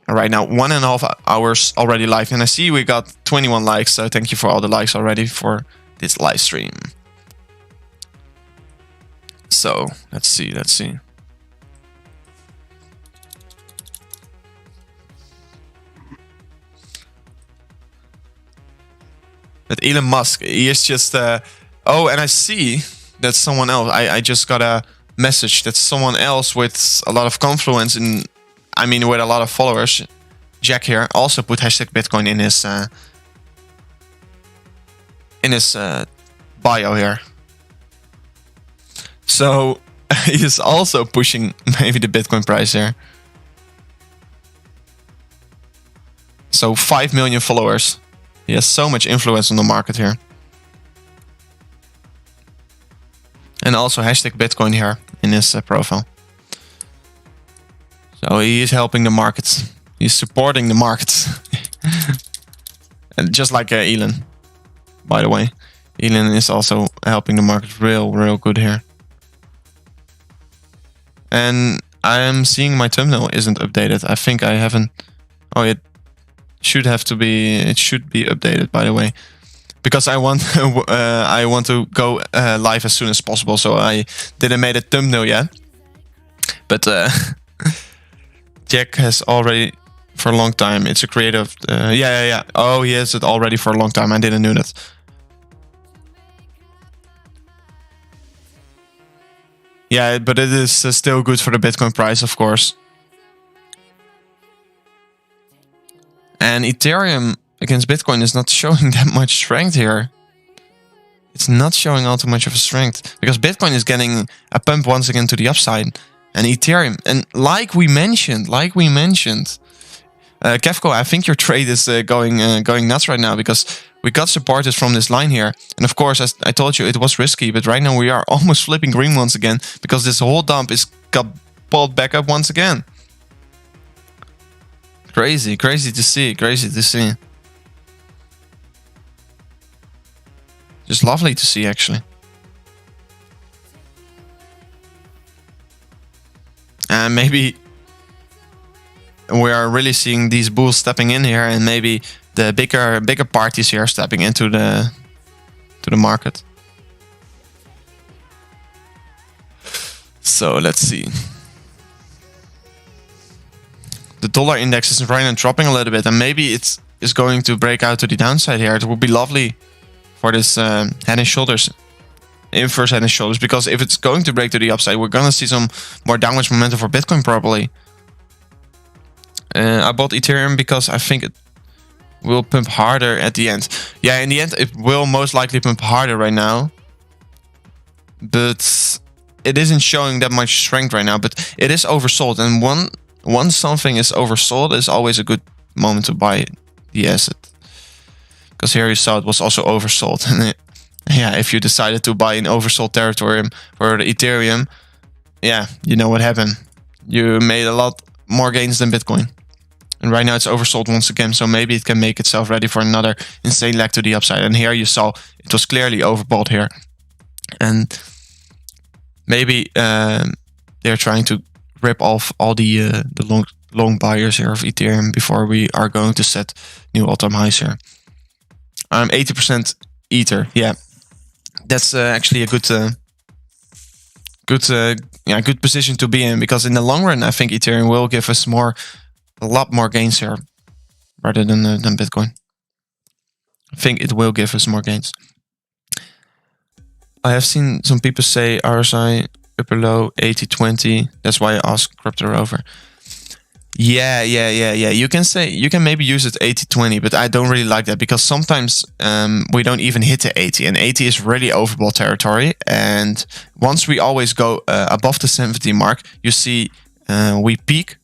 And right now, 1.5 hours already live. And I see we got 21 likes. So thank you for all the likes already for this live stream. So let's see. That Elon Musk, he is just oh, and I see that someone else, I just got a message that someone else with a lot of confluence and I mean with a lot of followers, Jack here, also put #Bitcoin in his bio here. So he is also pushing maybe the Bitcoin price here. So 5 million followers. He has so much influence on the market here. And also #Bitcoin here in his profile. So he is helping the markets. He's supporting the markets. And just like Elon, by the way. Elon is also helping the market real good here. And I am seeing my thumbnail isn't updated. I think I haven't... Oh, it should have to be... It should be updated, by the way. Because I want to go live as soon as possible. So I didn't make a thumbnail yet. But Jack has already... For a long time. It's a creative... yeah. Oh, he has it already for a long time. I didn't know that. Yeah, but it is still good for the Bitcoin price, of course. And Ethereum against Bitcoin is not showing that much strength here. It's not showing all too much of a strength. Because Bitcoin is getting a pump once again to the upside. And Ethereum... And like we mentioned... Kefko, I think your trade is going nuts right now. Because we got supported from this line here. And of course, as I told you, it was risky. But right now we are almost flipping green once again. Because this whole dump got pulled back up once again. Crazy to see. Just lovely to see, actually. And maybe we are really seeing these bulls stepping in here, and maybe the bigger parties here stepping into the market. So let's see. The dollar index is right now dropping a little bit, and maybe it's going to break out to the downside here. It would be lovely for this head and shoulders, inverse head and shoulders, because if it's going to break to the upside, we're gonna see some more downwards momentum for Bitcoin probably. I bought Ethereum because I think it will pump harder at the end. Yeah, in the end, it will most likely pump harder right now. But it isn't showing that much strength right now. But it is oversold. And once something is oversold, it's always a good moment to buy the asset. Because here you saw it was also oversold. And yeah, if you decided to buy in oversold territory for the Ethereum, yeah, you know what happened. You made a lot more gains than Bitcoin. And right now it's oversold once again, so maybe it can make itself ready for another insane leg to the upside. And here you saw it was clearly overbought here. And maybe they're trying to rip off all the long buyers here of Ethereum before we are going to set new all-time highs here. 80% Ether. Yeah, that's actually a good position to be in, because in the long run, I think Ethereum will give us a lot more gains here rather than Bitcoin. I think it will give us more gains. I have seen some people say RSI upper low 80-20. That's why I asked Crypto Rover. Yeah. You can maybe use it 80-20, but I don't really like that, because sometimes we don't even hit the 80, and 80 is really overbought territory. And once we always go above the 70 mark, you see we peak,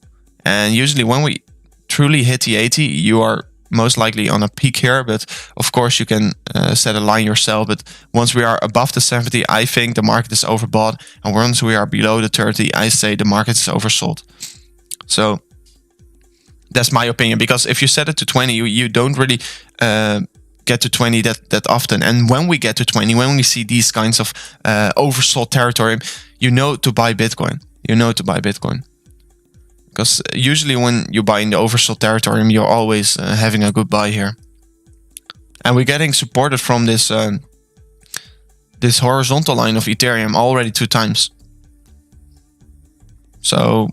and usually when we truly hit the 80, you are most likely on a peak here. But of course you can set a line yourself. But once we are above the 70, I think the market is overbought, and once we are below the 30, I say the market is oversold. So that's my opinion, because if you set it to 20, you don't really get to 20 that often. And when we get to 20, when we see these kinds of oversold territory, you know to buy Bitcoin. Because usually when you buy in the oversold territory, you're always having a good buy here. And we're getting supported from this this horizontal line of Ethereum already 2 times. So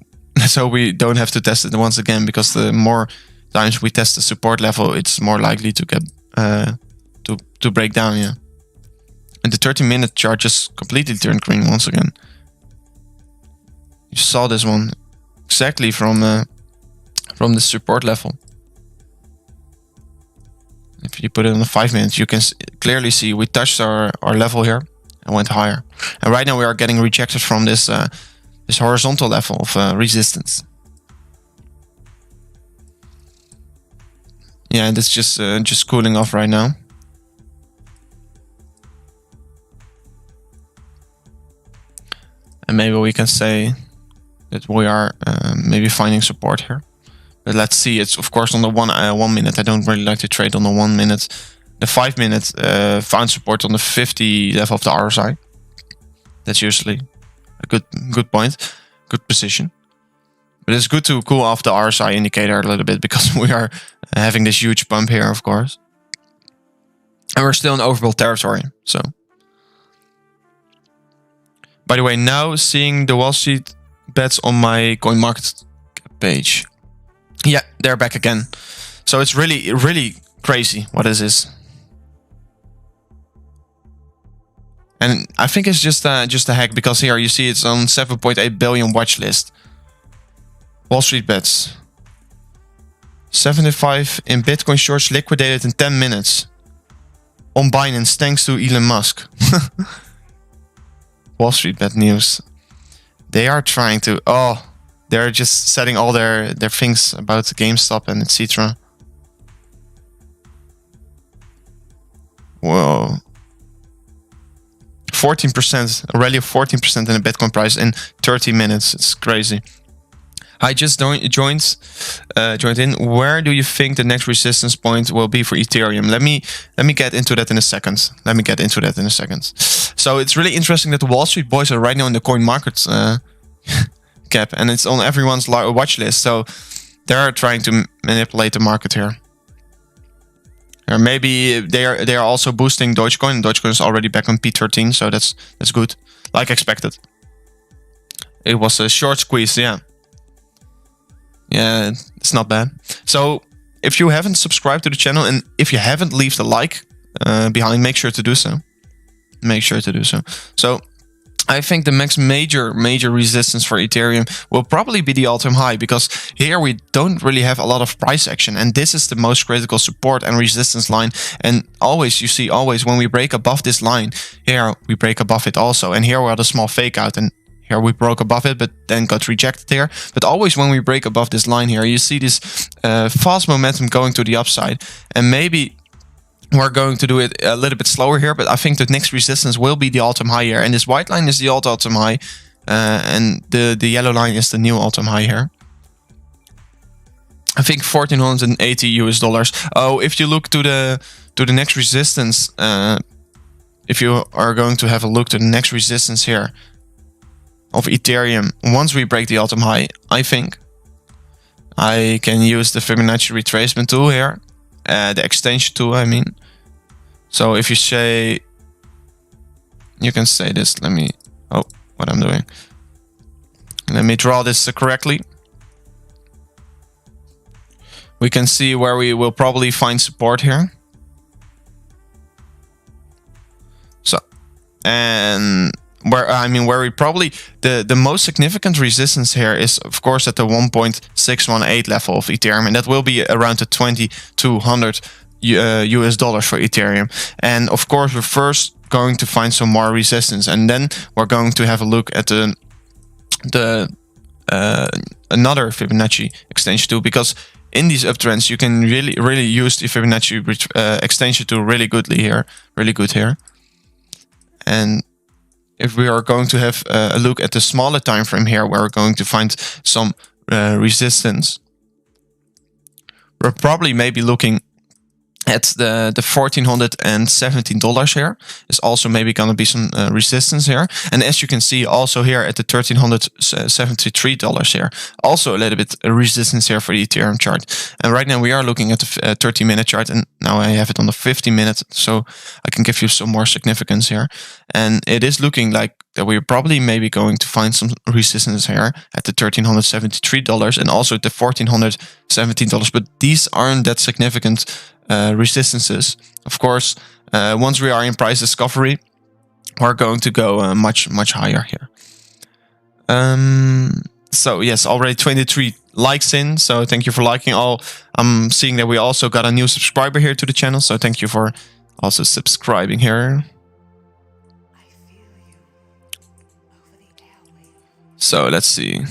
we don't have to test it once again, because the more times we test the support level, it's more likely to get to break down. Yeah. And the 30-minute chart just completely turned green once again. You saw this one exactly from the support level. If you put it on the 5 minutes, you can clearly see we touched our level here and went higher. And right now we are getting rejected from this this horizontal level of resistance. Yeah, and it's just cooling off right now. And maybe we can say that we are maybe finding support here. But let's see. It's of course on the 1 minute. I don't really like to trade on the 1 minute. The 5 minute found support on the 50 level of the RSI. That's usually a good point, good position. But it's good to cool off the RSI indicator a little bit, because we are having this huge pump here, of course. And we're still in overbought territory. So, by the way, now seeing the Wall Street bets on my CoinMarketCap page. Yeah, they're back again. So it's really crazy. What is this? And I think it's just a hack, because here you see it's on 7.8 billion watch list. Wall Street bets. 75 in Bitcoin shorts liquidated in 10 minutes. On Binance thanks to Elon Musk. Wall Street bet news. They are trying to... Oh, they're just setting all their things about GameStop and etc. Whoa. 14%, a rally of 14% in the Bitcoin price in 30 minutes. It's crazy. I just joined in. Where do you think the next resistance point will be for Ethereum? Let me get into that in a second. So it's really interesting that the Wall Street boys are right now in the CoinMarketCap, and it's on everyone's watch list. So they're trying to manipulate the market here. Or maybe they are also boosting Dogecoin. Dogecoin is already back on P13, so that's good, like expected. It was a short squeeze, yeah. Yeah, it's not bad. So if you haven't subscribed to the channel, and if you haven't left a like behind, make sure to do so. So I think the next major resistance for Ethereum will probably be the all-time high, because here we don't really have a lot of price action, and this is the most critical support and resistance line. And always you see when we break above this line, here we break above it also, and here we had a small fake out, and here we broke above it, but then got rejected here. But always when we break above this line here, you see this fast momentum going to the upside. And maybe we're going to do it a little bit slower here, but I think the next resistance will be the all-time high here. And this white line is the all-time high, and the yellow line is the new all-time high here. I think $1,480. Oh, if you look to the next resistance, if you are going to have a look to the next resistance here of Ethereum, once we break the all-time high, I think I can use the Fibonacci retracement tool here, the extension tool, I mean. So if you say, you can say this, let me, oh, what I'm doing. Let me draw this correctly. We can see where we will probably find support here. So, and where we probably, the most significant resistance here is, of course, at the 1.618 level of Ethereum, and that will be around the 2200 US dollars for Ethereum. And of course, we're first going to find some more resistance, and then we're going to have a look at another Fibonacci extension tool, because in these uptrends you can really use the Fibonacci extension tool really good here. And if we are going to have a look at the smaller time frame here, where we're going to find some resistance, we're probably maybe looking at the $1,417 here. Is also maybe gonna be some resistance here, and as you can see also here at the $1,373 here, also a little bit resistance here for the Ethereum chart. And right now we are looking at the 30-minute chart, and now I have it on the 50-minute, so I can give you some more significance here. And it is looking like that we're probably maybe going to find some resistance here at the $1,373 and also at the $1,417, but these aren't that significant resistances. Of course, once we are in price discovery, we're going to go much higher here. So yes, already 23 likes in, so thank you for liking all. I'm seeing that we also got a new subscriber here to the channel, so thank you for also subscribing here. So let's see.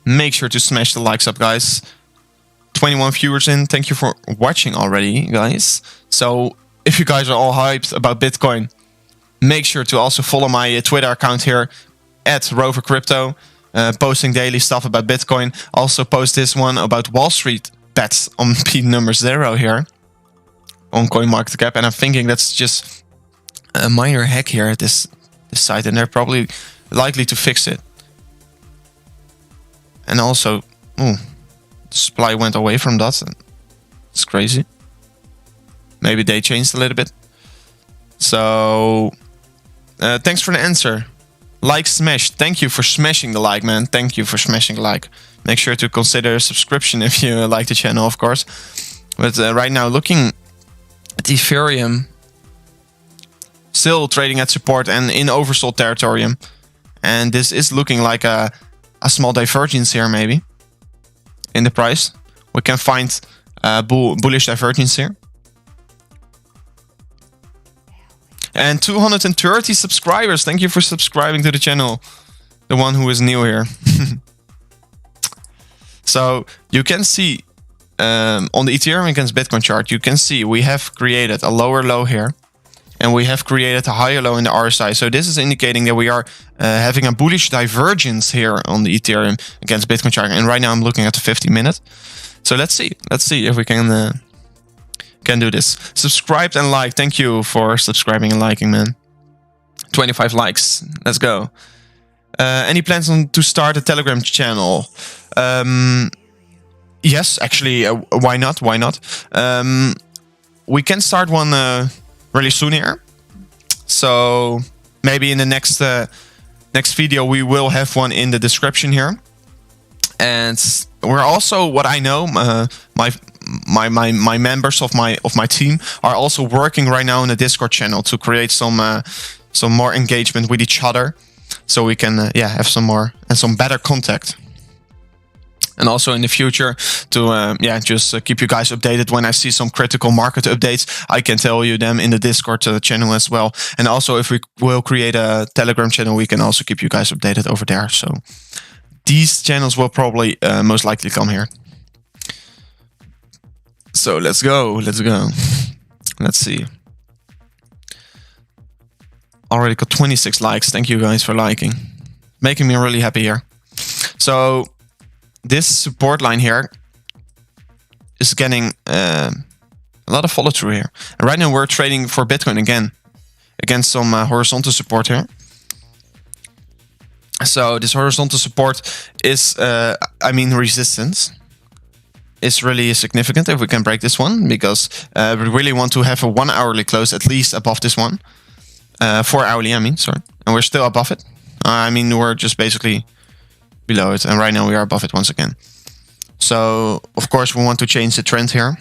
Make sure to smash the likes up, guys. 21 viewers in. Thank you for watching already, guys. So if you guys are all hyped about Bitcoin, make sure to also follow my Twitter account here at Rover Crypto, posting daily stuff about Bitcoin. Also post this one about Wall Street bets on P number 0 here on CoinMarketCap, and I'm thinking that's just a minor hack here at this site, and they're probably likely to fix it. And also, supply went away from that. It's crazy. Maybe they changed a little bit. So thanks for the answer. Like smash. Thank you for smashing the like, man. Thank you for smashing the like. Make sure to consider a subscription if you like the channel, of course. But right now, looking at Ethereum, still trading at support and in oversold territory. And this is looking like a small divergence here, maybe. In the price, we can find bullish divergence here. And 230 subscribers. Thank you for subscribing to the channel. The one who is new here. So you can see on the Ethereum against Bitcoin chart, you can see we have created a lower low here. And we have created a higher low in the RSI. So this is indicating that we are having a bullish divergence here on the Ethereum against Bitcoin chart. And right now I'm looking at the 50-minute. So let's see if we can do this. Subscribed and liked. Thank you for subscribing and liking, man. 25 likes. Let's go. Any plans to start a Telegram channel? Yes, actually, why not? Why not? We can start one really soon here. So maybe in the next video we will have one in the description here. And we're also, what I know, my members of my team are also working right now in the Discord channel to create some more engagement with each other, so we can have some more and some better contact. And also in the future to just keep you guys updated when I see some critical market updates. I can tell you them in the Discord channel as well. And also if we will create a Telegram channel, we can also keep you guys updated over there. So these channels will probably most likely come here. So let's go. Let's see. Already got 26 likes. Thank you guys for liking. Making me really happy here. So this support line here is getting a lot of follow through here. And right now we're trading for Bitcoin again against some horizontal support here. So this horizontal support is, resistance is really significant if we can break this one, because we really want to have a 1 hourly close at least above this one. 4 hourly, sorry. And we're still above it. We're just basically below it. And right now we are above it once again. So, of course, we want to change the trend here.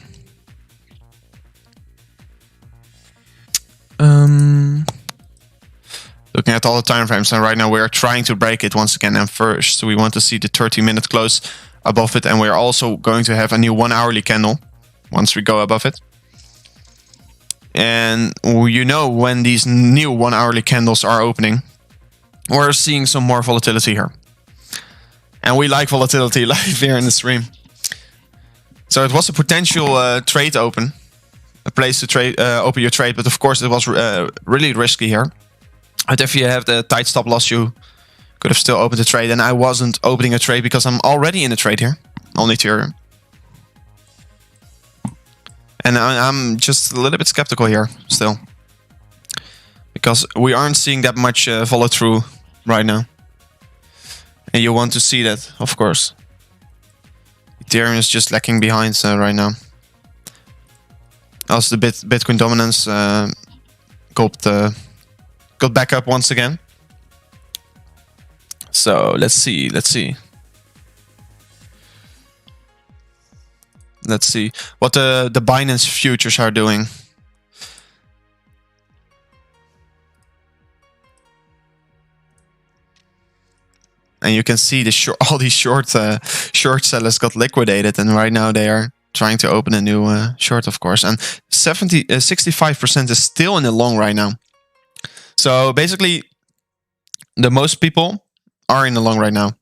Looking at all the time frames, and right now we are trying to break it once again. And first, we want to see the 30-minute close above it. And we are also going to have a new 1 hourly candle once we go above it. And you know, when these new 1 hourly candles are opening, we're seeing some more volatility here. And we like volatility live here in the stream. So it was a potential trade open. A place to trade, open your trade. But of course it was really risky here. But if you have the tight stop loss, you could have still opened the trade. And I wasn't opening a trade because I'm already in a trade here on Ethereum. And I'm just a little bit skeptical here still. Because we aren't seeing that much follow through right now. And you want to see that, of course. Ethereum is just lacking behind right now. Also, the Bitcoin dominance got back up once again. So let's see. Let's see what the Binance futures are doing. And you can see all these short sellers got liquidated, and right now they are trying to open a new short, of course. And 65% is still in the long right now. So basically, the most people are in the long right now.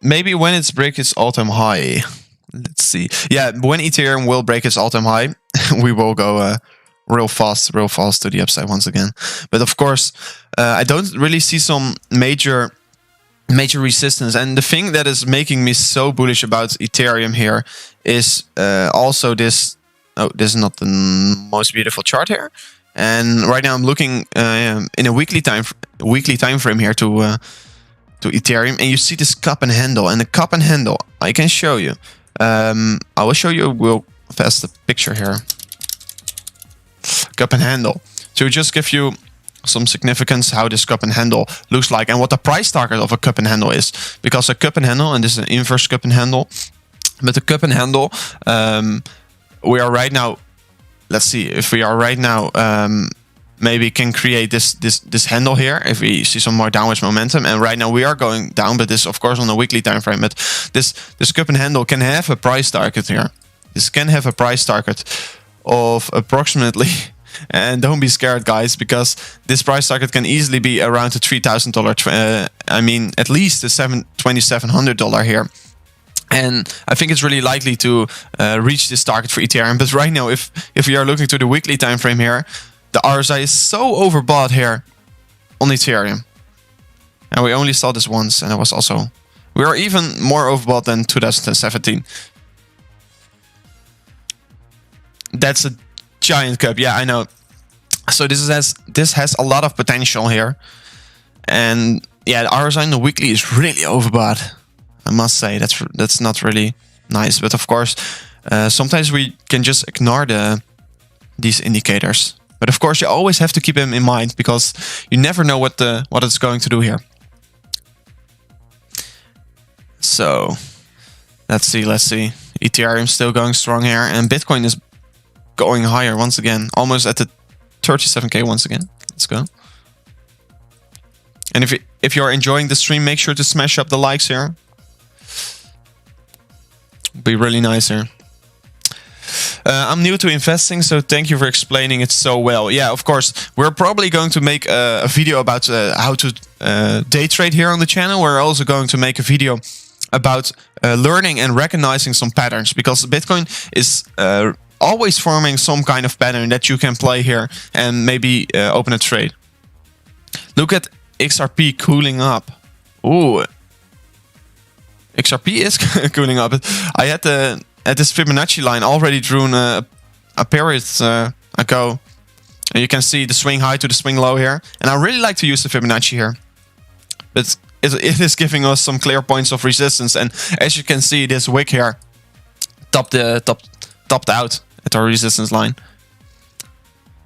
Maybe when it's break its all-time high. Let's see. Yeah, when Ethereum will break its all-time high, we will go real fast to the upside once again. But of course, I don't really see some major resistance. And the thing that is making me so bullish about Ethereum here is also this. Oh, this is not the most beautiful chart here. And right now I'm looking in a weekly time frame here to Ethereum, and you see this cup and handle. And the cup and handle, I can show you. I will show you real fast the picture here. Cup and handle. To just give you some significance how this cup and handle looks like and what the price target of a cup and handle is. Because a cup and handle, and this is an inverse cup and handle, but the cup and handle, we are right now. Let's see if we are right now. Maybe can create this handle here if we see some more downwards momentum. And right now we are going down, but this of course on a weekly time frame. But this cup and handle can have a price target here. This can have a price target of approximately, and don't be scared guys, because this price target can easily be around the $3,000. At least the $2,700 here. And I think it's really likely to reach this target for Ethereum. But right now, if we are looking to the weekly time frame here, the RSI is so overbought here on Ethereum. And we only saw this once, and it was also... We are even more overbought than 2017. That's a giant cup, yeah, I know. So this has a lot of potential here. And yeah, the RSI on the weekly is really overbought. I must say, that's not really nice. But of course, sometimes we can just ignore these indicators. But of course, you always have to keep them in mind, because you never know what it's going to do here. So let's see. Ethereum still going strong here, and Bitcoin is going higher once again, almost at the 37K once again. Let's go. And if you're enjoying the stream, make sure to smash up the likes here. Be really nice here. I'm new to investing, so thank you for explaining it so well. Yeah, of course, we're probably going to make a video about how to day trade here on the channel. We're also going to make a video about learning and recognizing some patterns, because Bitcoin is always forming some kind of pattern that you can play here and maybe open a trade. Look at XRP cooling up. Ooh. XRP is cooling up. I had this Fibonacci line already drawn a period ago. And you can see the swing high to the swing low here. And I really like to use the Fibonacci here. but it is giving us some clear points of resistance. And as you can see, this wick here topped out at our resistance line.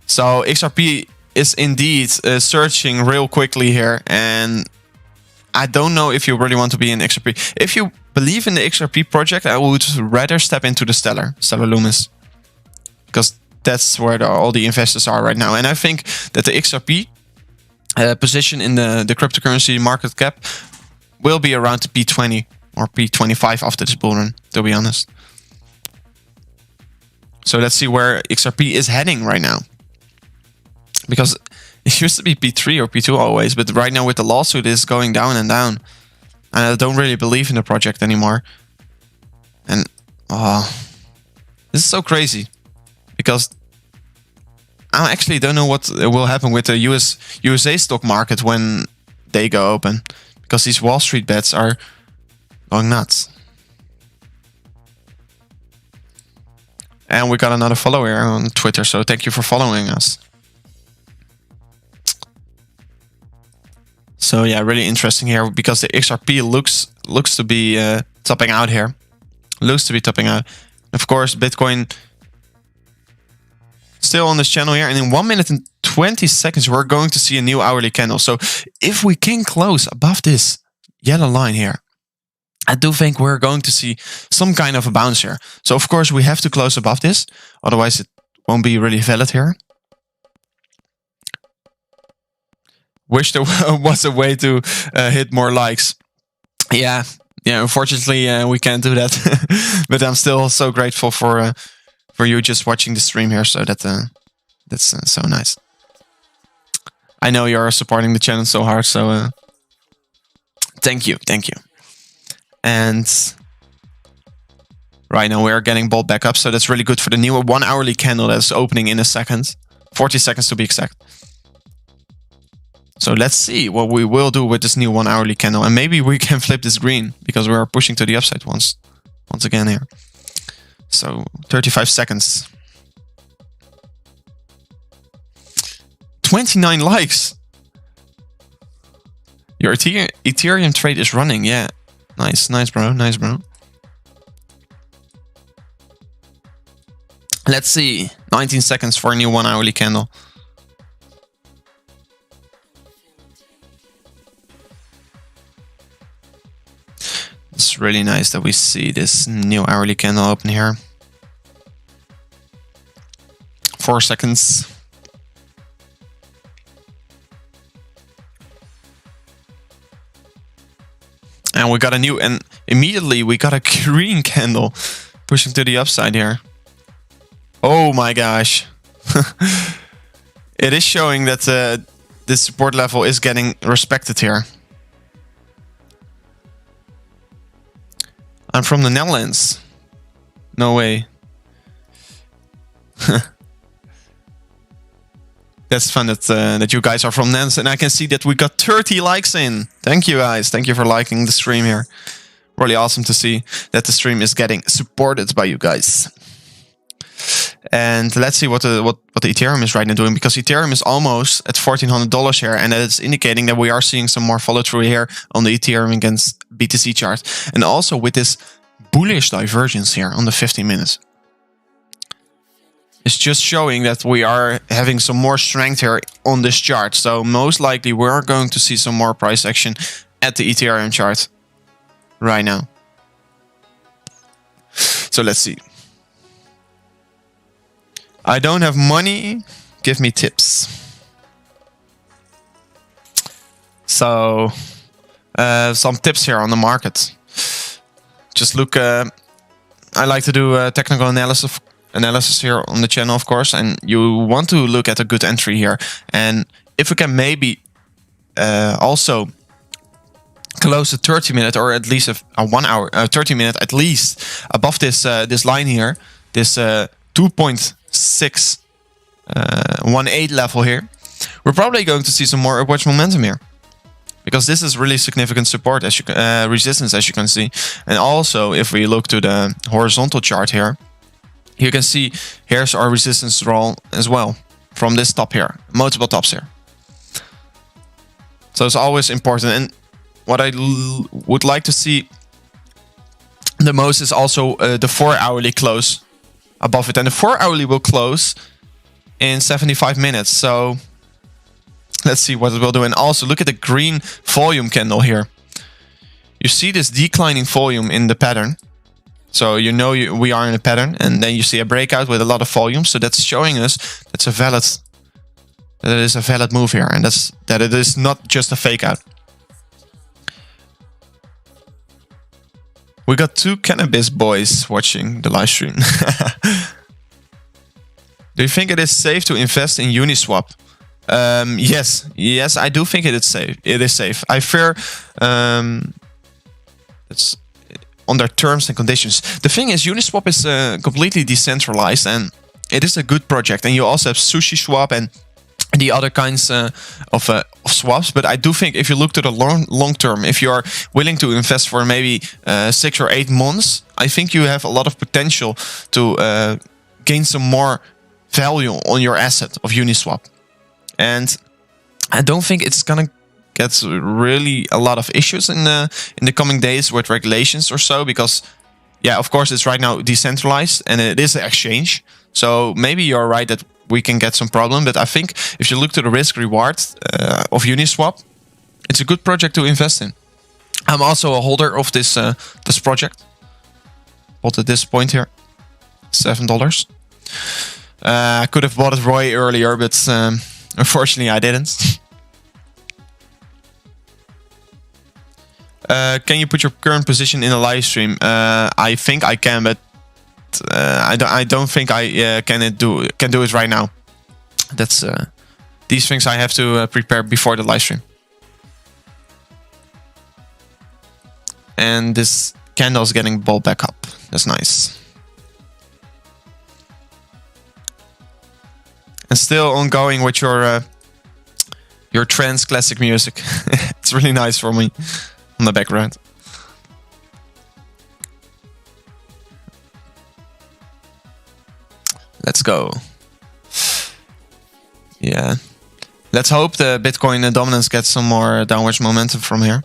So XRP is indeed searching real quickly here, and I don't know if you really want to be in XRP. If you believe in the XRP project, I would rather step into the Stellar Loomis, because that's where all the investors are right now. And I think that the XRP position in the cryptocurrency market cap will be around the P20 or P25 after this bull run, to be honest. So let's see where XRP is heading right now. Because it used to be P3 or P2 always, but right now with the lawsuit, it's going down and down. And I don't really believe in the project anymore. And this is so crazy, because I actually don't know what will happen with the USA stock market when they go open, because these Wall Street bets are going nuts. And we got another follower on Twitter, so thank you for following us. So yeah, really interesting here, because the XRP looks to be topping out here. Looks to be topping out. Of course, Bitcoin still on this channel here, and in 1 minute and 20 seconds we're going to see a new hourly candle. So if we can close above this yellow line here, I do think we're going to see some kind of a bounce here. So of course we have to close above this, otherwise it won't be really valid here. Wish there was a way to hit more likes. Yeah, unfortunately we can't do that. But I'm still so grateful for you just watching the stream here, so that's so nice. I know you're supporting the channel so hard, so thank you. And right now we're getting bought back up, so that's really good for the new 1 hourly candle that's opening in a second. 40 seconds to be exact. So let's see what we will do with this new 1 hourly candle, and maybe we can flip this green, because we are pushing to the upside once again here. So 35 seconds. 29 likes. Your Ethereum trade is running, yeah. Nice, bro. Let's see. 19 seconds for a new 1 hourly candle. It's really nice that we see this new hourly candle open here. 4 seconds. And we got a new, and immediately we got a green candle pushing to the upside here. Oh my gosh. It is showing that this support level is getting respected here. I'm from the Netherlands. No way. That's fun that you guys are from Netherlands, and I can see that we got 30 likes in. Thank you guys. Thank you for liking the stream here. Really awesome to see that the stream is getting supported by you guys. And let's see what the Ethereum is right now doing, because Ethereum is almost at $1,400 here, and that is indicating that we are seeing some more follow through here on the Ethereum against BTC chart, and also with this bullish divergence here on the 15 minutes. It's just showing that we are having some more strength here on this chart. So most likely we are going to see some more price action at the Ethereum chart right now. So let's see. I don't have money. Give me tips. So some tips here on the market. Just look. I like to do technical analysis here on the channel, of course, and you want to look at a good entry here. And if we can maybe also close a 30-minute or at least a 1 hour, 30-minute at least above this this line here, this 2.618 level here, we're probably going to see some more upwards momentum here, because this is really significant support, as you resistance, as you can see. And also, if we look to the horizontal chart here, you can see here's our resistance roll as well from this top here, multiple tops here. So it's always important. And what I would like to see the most is also the 4-hourly close above it. And the 4-hourly will close in 75 minutes. So let's see what it will do. And also look at the green volume candle here. You see this declining volume in the pattern. So you know we are in a pattern. And then you see a breakout with a lot of volume. So that's showing us that it is a valid move here. And that it is not just a fake out. We got 2 cannabis boys watching the live stream. Do you think it is safe to invest in Uniswap? Yes, I do think it is safe. It is safe. I fear it's under terms and conditions. The thing is, Uniswap is completely decentralized and it is a good project. And you also have SushiSwap and the other kinds of swaps. But I do think if you look to the long term, if you are willing to invest for maybe 6 or 8 months, I think you have a lot of potential to gain some more value on your asset of Uniswap. And I don't think it's gonna get really a lot of issues in the coming days with regulations or so, because yeah, of course it's right now decentralized and it is an exchange. So maybe you're right that we can get some problem, but I think if you look to the risk reward of Uniswap, it's a good project to invest in. I'm also a holder of this project. Bought at this point here, $7. I could have bought it way earlier, but unfortunately I didn't. Can you put your current position in a live stream? I think I can, but I don't think I can do it right now. That's these things I have to prepare before the live stream. And this candle is getting ball back up. That's nice. And still ongoing with your trance classic music. It's really nice for me on the background. Let's go. Yeah. Let's hope the Bitcoin dominance gets some more downwards momentum from here.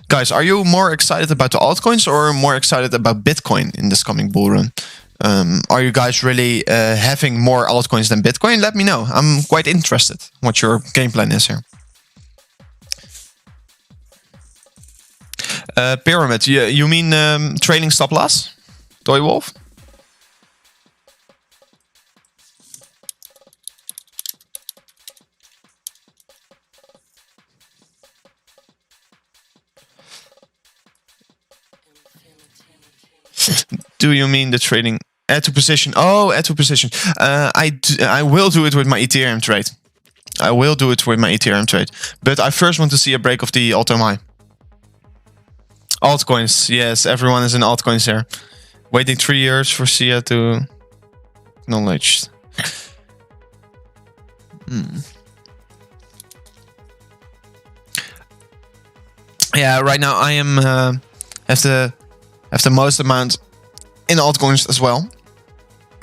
Guys, are you more excited about the altcoins or more excited about Bitcoin in this coming bull run? Are you guys really having more altcoins than Bitcoin? Let me know. I'm quite interested what your game plan is here. Pyramid, you mean trailing stop loss? Toy Wolf? Do you mean the trading add to position? Oh, add to position. I will do it with my Ethereum trade. I will do it with my Ethereum trade. But I first want to see a break of the all-time high. Altcoins. Yes, everyone is in altcoins here. Waiting 3 years for Sia to acknowledge. Yeah, right now I am have the most amount in altcoins as well,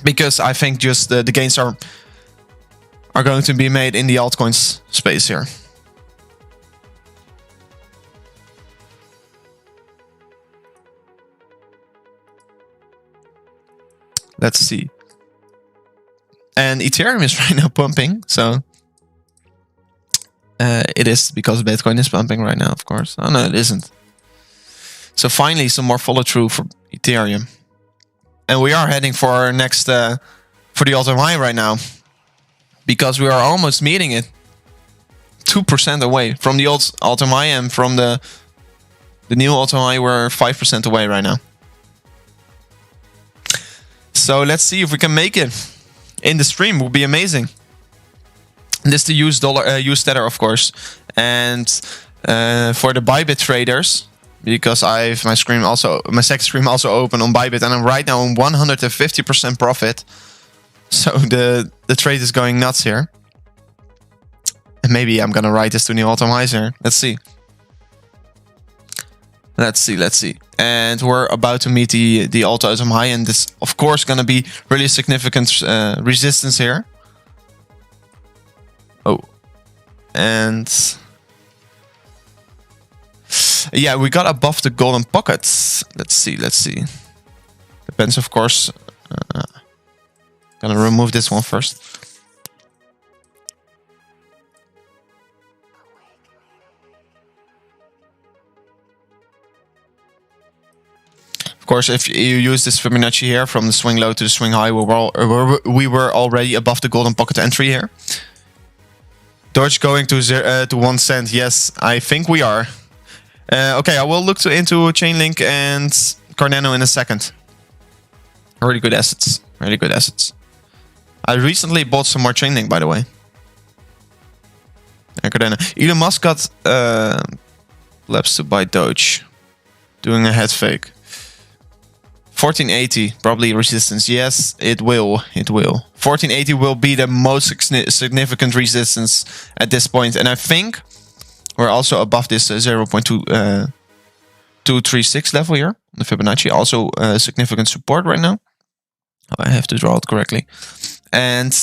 because I think just the gains are going to be made in the altcoins space here. Let's see. And Ethereum is right now pumping, so it is because Bitcoin is pumping right now, of course. Oh no, it isn't. So finally, some more follow through for Ethereum, and we are heading for our next for the all-time high right now, because we are almost meeting it. 2% away from the old all-time high, and from the new all-time high, we're 5% away right now. So let's see if we can make it in the stream. Would be amazing. This the use tether, of course, and for the Bybit traders, because I have my second screen also open on Bybit, and I'm right now on 150% profit. So the trade is going nuts here. And maybe I'm gonna ride this to new all-time highs here. Let's see. Let's see. And we're about to meet the all-time high, and this of course gonna be really significant resistance here. Oh, And yeah, we got above the golden pockets. Let's see. Depends, of course. Gonna remove this one first. Of course, if you use this Fibonacci here from the swing low to the swing high, we were already above the golden pocket entry here. Doge going to 1 cent. Yes, I think we are. Okay, I will look into Chainlink and Cardano in a second. Really good assets. Really good assets. I recently bought some more Chainlink, by the way. And Cardano. Elon Musk got labs to buy Doge. Doing a head fake. 1480, probably resistance. Yes, it will. It will. 1480 will be the most significant resistance at this point. And I think we're also above this 0.236 level here. The Fibonacci also significant support right now. I have to draw it correctly. And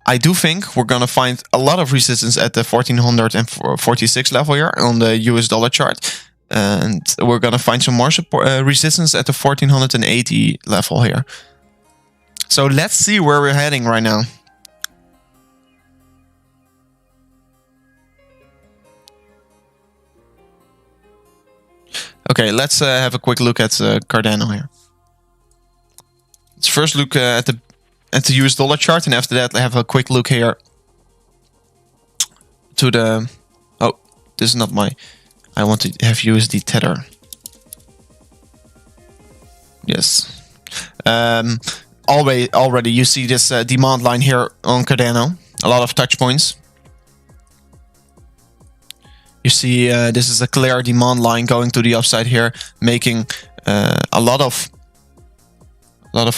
I do think we're going to find a lot of resistance at the 1446 level here on the US dollar chart. And we're going to find some more support, resistance at the 1480 level here. So let's see where we're heading right now. Okay, let's have a quick look at Cardano here. Let's first look at the US dollar chart, and after that, have a quick look here to the. Oh, this is not my. I want to have USD tether. Yes. Already you see this demand line here on Cardano. A lot of touch points. You see this is a clear demand line going to the upside here, making a lot of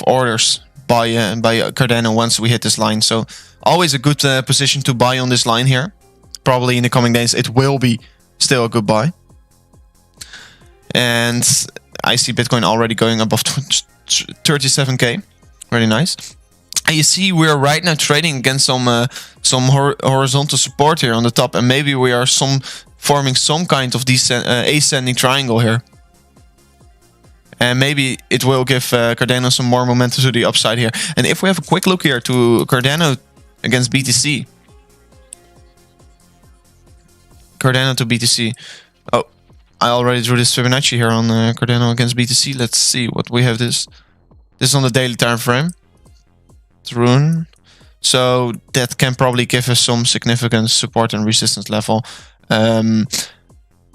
orders by Cardano once we hit this line. So always a good position to buy on this line here. Probably in the coming days it will be still a good buy. And I see Bitcoin already going above 37k. Really nice. And you see we're right now trading against some horizontal support here on the top, and maybe we are forming some kind of ascending triangle here. And maybe it will give Cardano some more momentum to the upside here. And if we have a quick look here to Cardano against BTC. Cardano to BTC. Oh, I already drew this Fibonacci here on Cardano against BTC. Let's see what we have this. This is on the daily time frame. Tron. So that can probably give us some significant support and resistance level.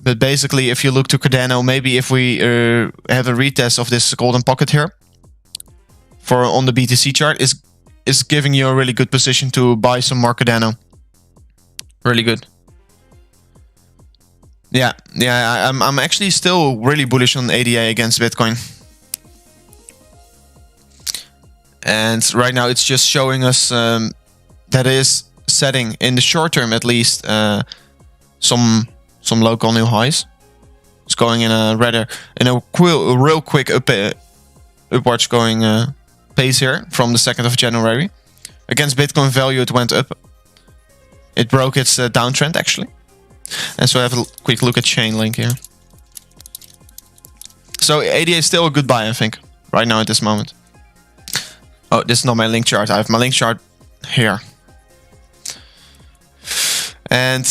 But basically, if you look to Cardano, maybe if we have a retest of this golden pocket here on the BTC chart, is giving you a really good position to buy some more Cardano. Really good. Yeah, I'm actually still really bullish on ADA against Bitcoin. And right now it's just showing us that it is setting, in the short term at least, some local new highs. It's going in a real quick upwards going pace here from the 2nd of January. Against Bitcoin value it went up. It broke its downtrend actually. And so I have a quick look at Chainlink here. So ADA is still a good buy, I think, right now at this moment. Oh, this is not my link chart. I have my link chart here. And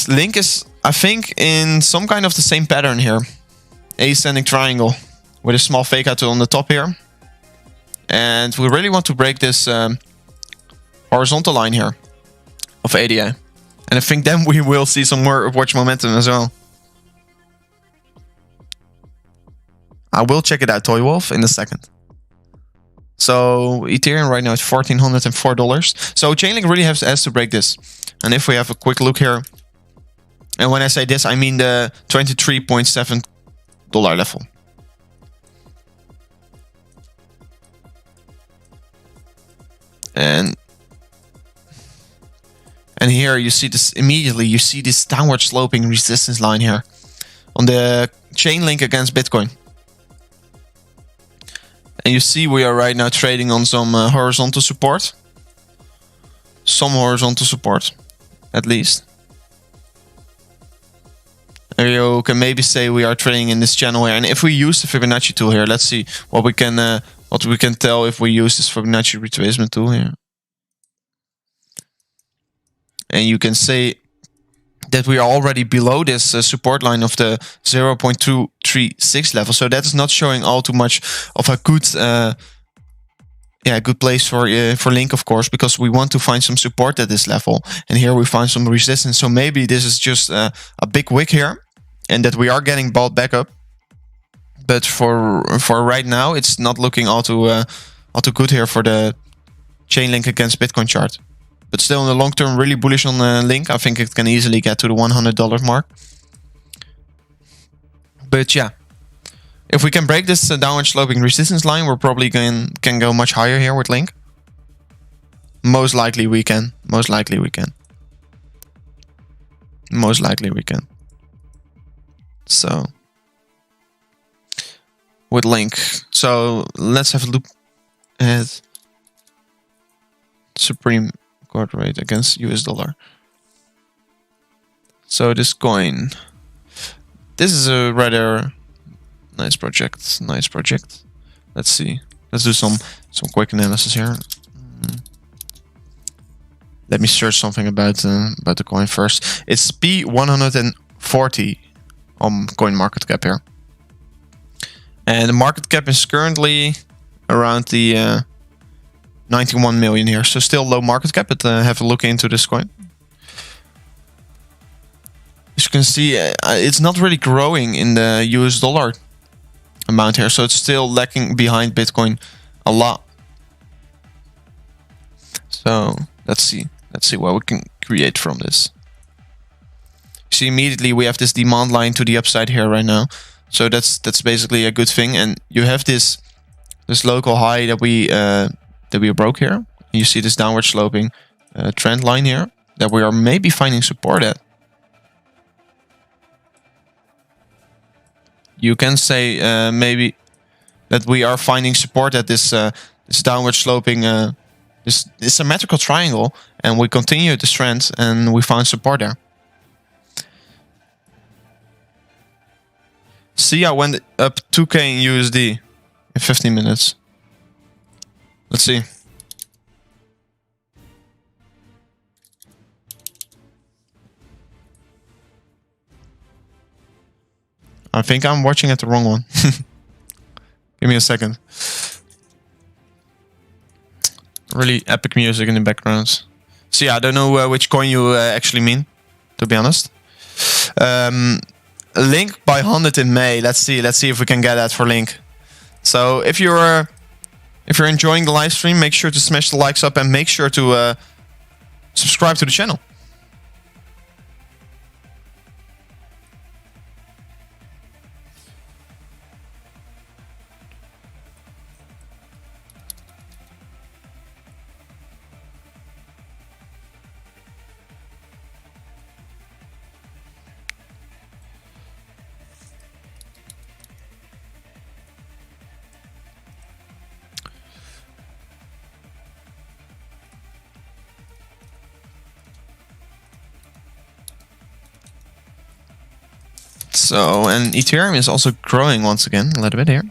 Link is, I think, in some kind of the same pattern here. Ascending triangle with a small fake out on the top here. And we really want to break this horizontal line here of ADA. And I think then we will see some more upwards momentum as well. I will check it out, Toy Wolf, in a second. So Ethereum right now is $1,404. So Chainlink really has to break this. And if we have a quick look here, and when I say this, I mean the $23.7 level. And here you see this immediately. You see this downward sloping resistance line here on the Chainlink against Bitcoin. And you see we are right now trading on some horizontal support. Some horizontal support, at least. You can maybe say we are trading in this channel here, and if we use the Fibonacci tool here, let's see what we can tell if we use this Fibonacci retracement tool here. And you can say that we are already below this support line of the 0.236 level. So that is not showing all too much of a good, good place for Link, of course, because we want to find some support at this level. And here we find some resistance. So maybe this is just a big wick here, and that we are getting bought back up. But for right now, it's not looking all too good here for the Chainlink against Bitcoin chart. But still in the long term, really bullish on Link. I think it can easily get to the $100 mark. But yeah, if we can break this downward sloping resistance line, we're probably can go much higher here with Link. Most likely we can. Most likely we can. Most likely we can. So with Link. So let's have a look at Supreme Court rate against US dollar. So this coin, this is a rather nice project. Nice project. Let's see. Let's do some quick analysis here. Let me search something about the coin first. It's P140 on coin market cap here, and the market cap is currently around the 91 million here, so still low market cap, but have a look into this coin. As you can see, it's not really growing in the US dollar amount here, so it's still lagging behind Bitcoin a lot. So let's see what we can create from this. See, immediately we have this demand line to the upside here right now, so that's basically a good thing. And you have this local high that we broke here. You see this downward sloping trend line here that we are maybe finding support at. You can say maybe that we are finding support at this downward sloping this symmetrical triangle, and we continue this trend and we found support there. See, I went up 2k in USD in 15 minutes. Let's see. I think I'm watching at the wrong one. Give me a second. Really epic music in the background. So yeah, I don't know which coin you actually mean, to be honest. Link by 100 in May. Let's see if we can get that for Link. So if you're enjoying the live stream, make sure to smash the likes up and make sure to subscribe to the channel. So, and Ethereum is also growing once again, a little bit here.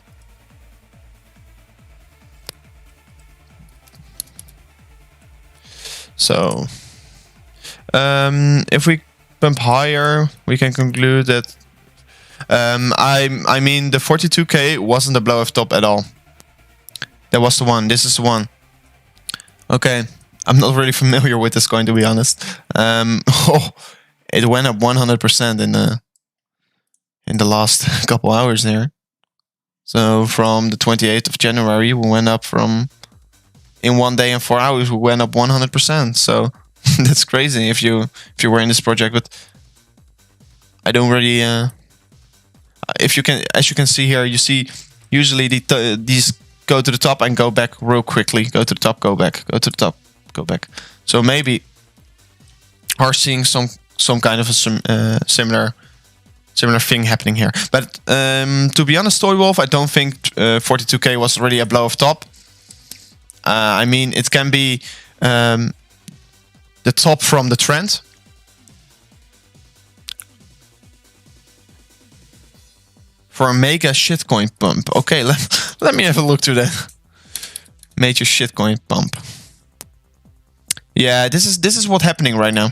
So, if we pump higher, we can conclude that, I mean, the 42k wasn't a blow off top at all. That was the one. This is the one. Okay, I'm not really familiar with this coin, to be honest. Oh, it went up 100% in the last couple hours there. So from the 28th of January, we went up in 1 day and 4 hours, we went up 100%. So that's crazy if you were in this project. But I don't really. If you can, as you can see here, you see usually these go to the top and go back real quickly. Go to the top, go back. Go to the top, go back. So maybe are seeing some kind of a similar thing happening here. But to be honest, Toy Wolf, I don't think 42k was really a blow off top. I mean, it can be the top from the trend. for a mega shitcoin pump. Okay, let me have a look to that. Major shitcoin pump. Yeah, this is what's happening right now.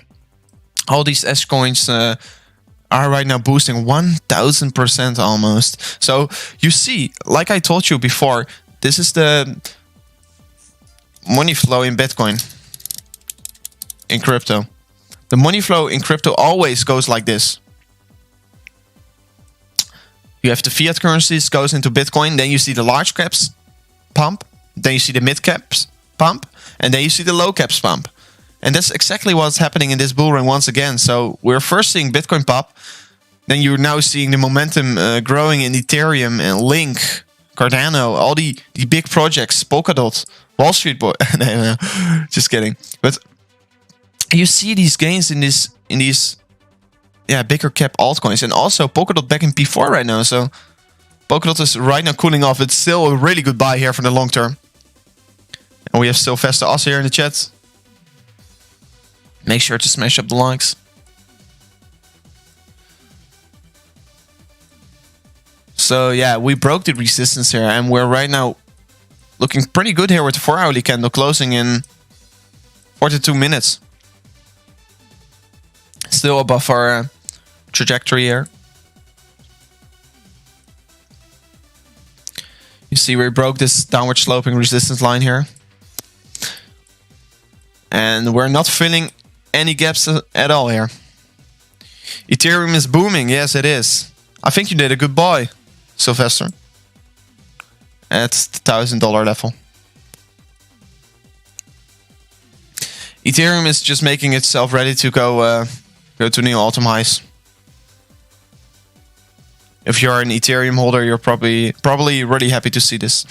All these S coins are right now boosting 1000% almost. So you see, like I told you before, this is the money flow in Bitcoin, in crypto. The money flow in crypto always goes like this. You have the fiat currencies goes into Bitcoin, then you see the large caps pump, then you see the mid caps pump, and then you see the low caps pump. And that's exactly what's happening in this bull run once again. So we're first seeing Bitcoin pop, then you're now seeing the momentum growing in Ethereum and Link, Cardano, all the big projects, Polkadot, Wall Street boy. No, just kidding. But you see these gains in these bigger cap altcoins, and also Polkadot back in P4 right now. So Polkadot is right now cooling off. It's still a really good buy here for the long term. And we have still Faster Us here in the chat. Make sure to smash up the likes. So yeah, we broke the resistance here, and we're right now looking pretty good here with the 4-hourly candle closing in 42 minutes. Still above our trajectory here. You see we broke this downward sloping resistance line here. And we're not filling any gaps at all here. Ethereum is booming. Yes, it is. I think you did a good buy, Sylvester. At the $1,000 level. Ethereum is just making itself ready to go to new all-time highs. If you're an Ethereum holder, you're probably really happy to see this.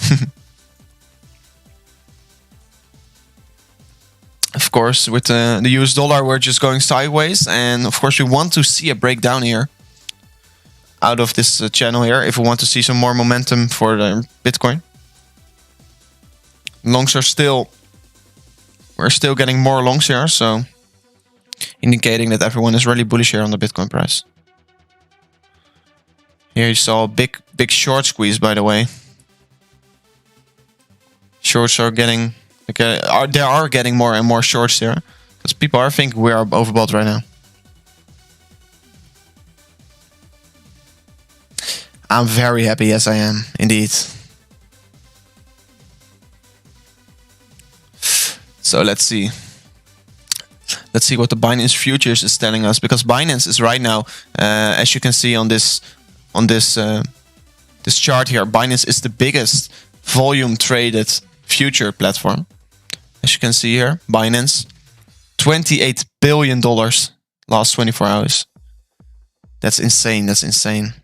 Of course, with the US dollar, we're just going sideways, and of course, we want to see a breakdown here out of this channel here if we want to see some more momentum for the Bitcoin. Longs are still, we're still getting more longs here, so indicating that everyone is really bullish here on the Bitcoin price. Here you saw a big short squeeze, by the way. Shorts are getting, they are getting more and more shorts here, because people are thinking we are overbought right now. I'm very happy, yes I am, indeed. So let's see. Let's see what the Binance futures is telling us, because Binance is right now, as you can see on this chart here, Binance is the biggest volume traded future platform. As you can see here, Binance, $28 billion last 24 hours. That's insane. That's insane.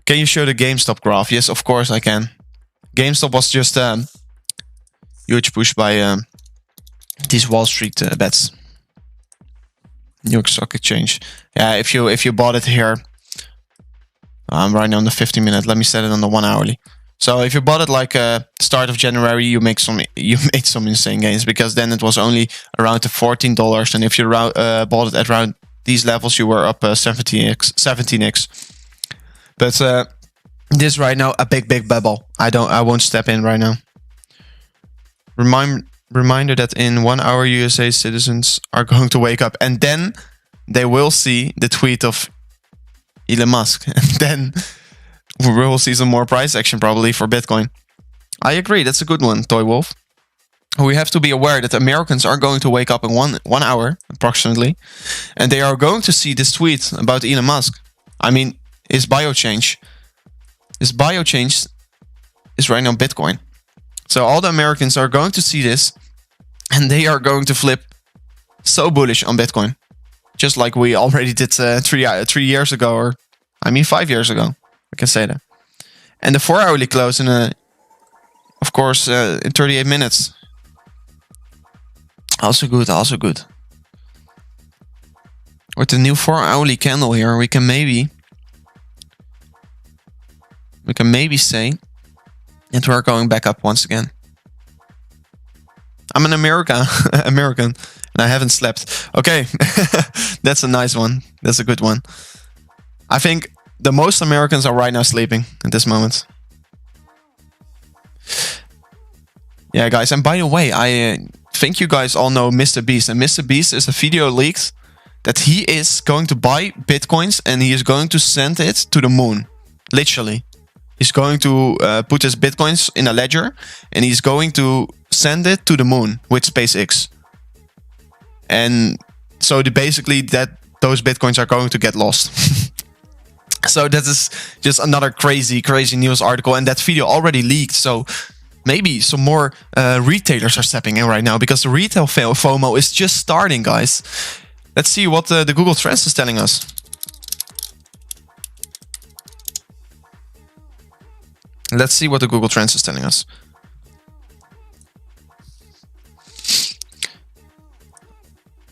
Can you show the GameStop graph? Yes, of course I can. GameStop was just huge push by these Wall Street bets. New York Stock Exchange. Yeah, if you bought it here, I'm right now on the 50-minute. Let me set it on the 1-hourly. So if you bought it like start of January, you made some insane gains, because then it was only around the $14, and if you bought it at around these levels, you were up 17x. But this right now a big bubble. I won't step in right now. Reminder that in 1 hour USA citizens are going to wake up, and then they will see the tweet of Elon Musk, and then we will see some more price action probably for Bitcoin. I agree, that's a good one, Toy Wolf. We have to be aware that Americans are going to wake up in one hour approximately, and they are going to see this tweet about Elon Musk. I mean, his bio change is right now Bitcoin. So all the Americans are going to see this, and they are going to flip so bullish on Bitcoin, just like we already did 3 years ago, or I mean 5 years ago. I can say that. And the 4-hourly close in of course, in 38 minutes. Also good, also good. With the new 4-hourly candle here, we can maybe say that we're going back up once again. I'm an American, and I haven't slept. Okay, that's a nice one. That's a good one. I think the most Americans are right now sleeping at this moment. Yeah, guys. And by the way, I think you guys all know Mr. Beast. And Mr. Beast is a video leaked that he is going to buy Bitcoins and he is going to send it to the moon. Literally. He's going to put his Bitcoins in a ledger and he's going to send it to the moon with SpaceX. And so basically those Bitcoins are going to get lost. So that is just another crazy news article. And that video already leaked. So maybe some more retailers are stepping in right now because the retail FOMO is just starting, guys. Let's see what the Google Trends is telling us. Let's see what the Google Trends is telling us.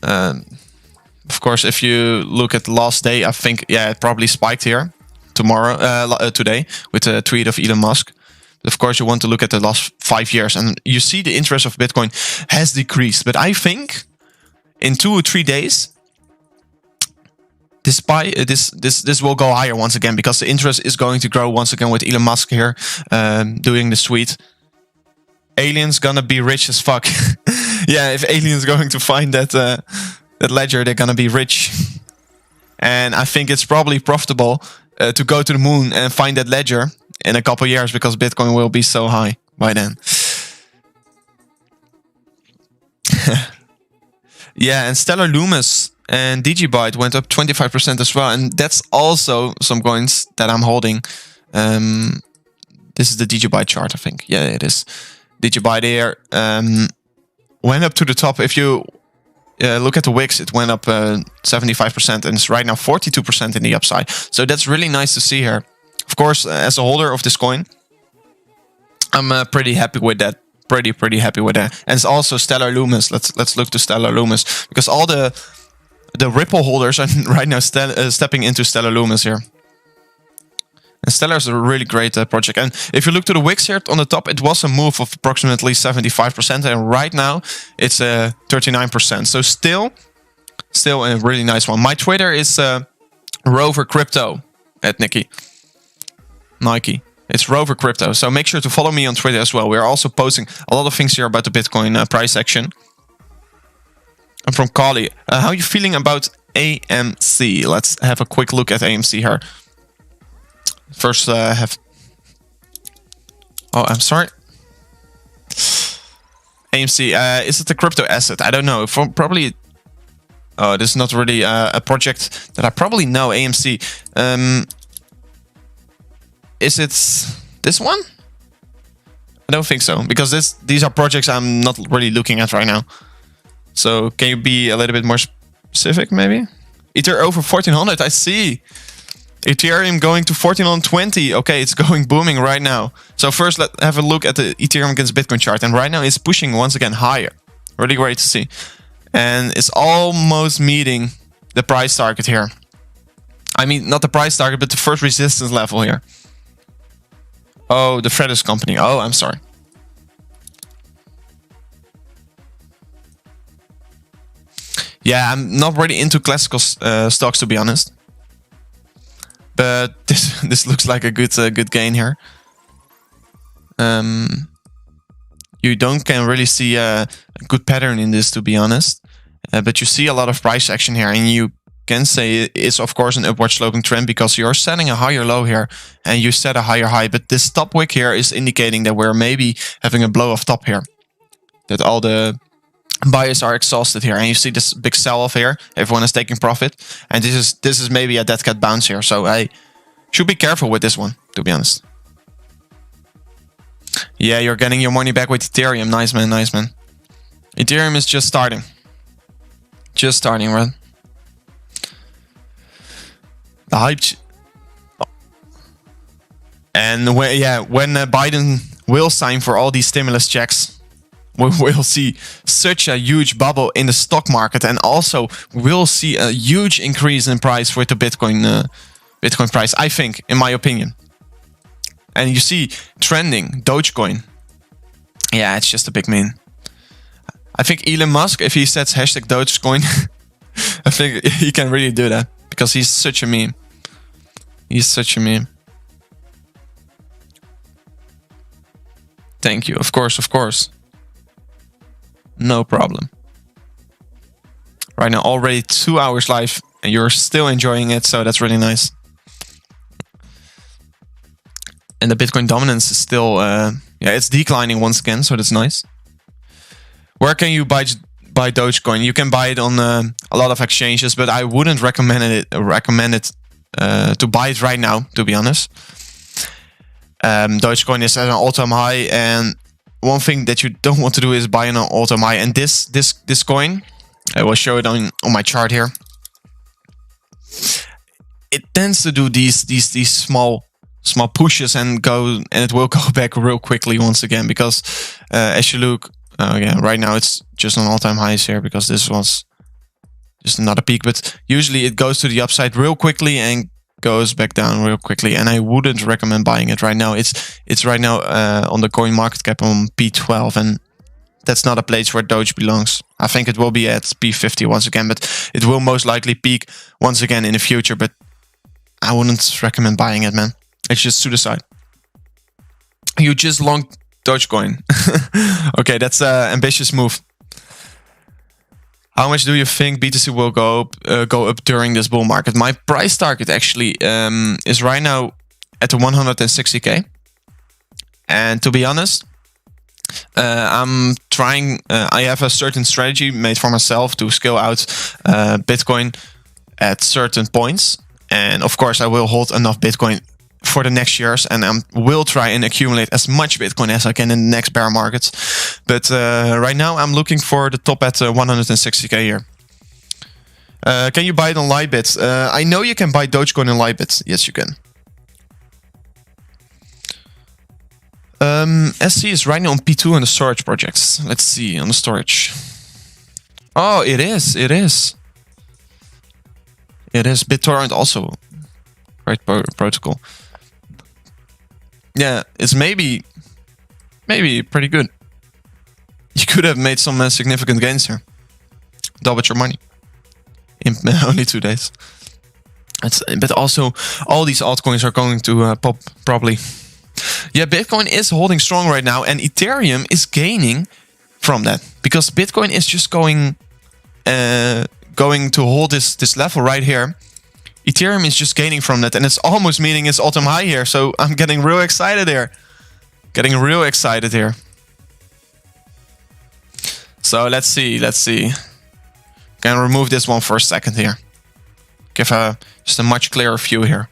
Of course, if you look at the last day, I think, yeah, it probably spiked here today with a tweet of Elon Musk. Of course, you want to look at the last 5 years and you see the interest of Bitcoin has decreased. But I think in 2 or 3 days, this will go higher once again because the interest is going to grow once again with Elon Musk here doing this tweet. Aliens gonna be rich as fuck. Yeah, if aliens going to find that ledger, they're gonna be rich. And I think it's probably profitable to go to the moon and find that ledger in a couple years because Bitcoin will be so high by then. Yeah, and Stellar Loomis and Digibyte went up 25% as well. And that's also some coins that I'm holding. This is the Digibyte chart, I think. Yeah, it is. Digibyte here went up to the top. If you look at the wicks, it went up 75% and it's right now 42% in the upside. So that's really nice to see here. Of course, as a holder of this coin, I'm pretty happy with that. Pretty happy with that. And it's also Stellar Loomis. Let's look to Stellar Loomis because all the Ripple holders are right now stepping into Stellar Loomis here. And Stellar is a really great project. And if you look to the wicks here on the top, it was a move of approximately 75%. And right now, it's 39%. So still a really nice one. My Twitter is Rover Crypto at Nike. It's Rover Crypto. So make sure to follow me on Twitter as well. We're also posting a lot of things here about the Bitcoin price action. I'm from Kali. How are you feeling about AMC? Let's have a quick look at AMC here. First, have... Oh, I'm sorry. AMC, is it a crypto asset? I don't know. Probably... Oh, this is not really a project that I probably know, AMC. Is it this one? I don't think so, because these are projects I'm not really looking at right now. So can you be a little bit more specific, maybe? Ether over 1400, I see. Ethereum going to 1420. Okay, it's going booming right now. So first, let's have a look at the Ethereum against Bitcoin chart. And right now, it's pushing once again higher. Really great to see. And it's almost meeting the price target here. I mean, not the price target, but the first resistance level here. Oh, the Fredis company. Oh, I'm sorry. Yeah, I'm not really into classical stocks, to be honest. But this looks like a good gain here. You can really see a good pattern in this, to be honest. But you see a lot of price action here, and you can say it's of course an upward sloping trend because you're setting a higher low here and you set a higher high. But this top wick here is indicating that we're maybe having a blow off top here. That all the buyers are exhausted here, and you see this big sell-off here. Everyone is taking profit, and this is maybe a dead cat bounce here. So I should be careful with this one, to be honest. Yeah, you're getting your money back with Ethereum. Nice man, nice man. Ethereum is just starting. Just starting, right? The hype. And when Biden will sign for all these stimulus checks, we'll see such a huge bubble in the stock market, and also we'll see a huge increase in price with the Bitcoin price, I think, in my opinion. And you see trending Dogecoin. Yeah, it's just a big meme. I think Elon Musk, if he sets hashtag Dogecoin, I think he can really do that because he's such a meme. He's such a meme. Thank you. Of course, of course. No problem. Right now, already 2 hours live, and you're still enjoying it, so that's really nice. And the Bitcoin dominance is still, it's declining once again, so that's nice. Where can you buy Dogecoin? You can buy it on a lot of exchanges, but I wouldn't recommend it to buy it right now, to be honest. Dogecoin is at an all-time high, and one thing that you don't want to do is buy an all-time high. And this coin, I will show it on my chart here. It tends to do these small pushes and it will go back real quickly once again, because as you look, right now it's just on all-time highs here because this was just another peak. But usually it goes to the upside real quickly and goes back down real quickly, and I wouldn't recommend buying it right now. It's right now on the coin market cap on P12, and that's not a place where Doge belongs. I think it will be at P50 once again, but it will most likely peak once again in the future. But I wouldn't recommend buying it, man. It's just suicide. You just long Dogecoin. Okay, that's an ambitious move. How much do you think BTC will go up during this bull market? My price target actually is right now at the 160k. And to be honest, I'm trying. I have a certain strategy made for myself to scale out Bitcoin at certain points, and of course, I will hold enough Bitcoin for the next years, and I will try and accumulate as much Bitcoin as I can in the next bear markets. But right now, I'm looking for the top at 160k here. Can you buy it on Lightbit? I know you can buy Dogecoin on Lightbit. Yes, you can. SC is right now on P2 on the storage projects. Let's see on the storage. Oh, it is. It is. It is. BitTorrent also. Right protocol. Yeah, it's maybe pretty good. You could have made some significant gains here. Doubled your money in only 2 days. But also, all these altcoins are going to pop probably. Yeah, Bitcoin is holding strong right now, and Ethereum is gaining from that because Bitcoin is just going to hold this level right here. Ethereum is just gaining from that, and it's almost meeting its all-time high here. So I'm getting real excited here. So let's see. Can remove this one for a second here. Give just a much clearer view here.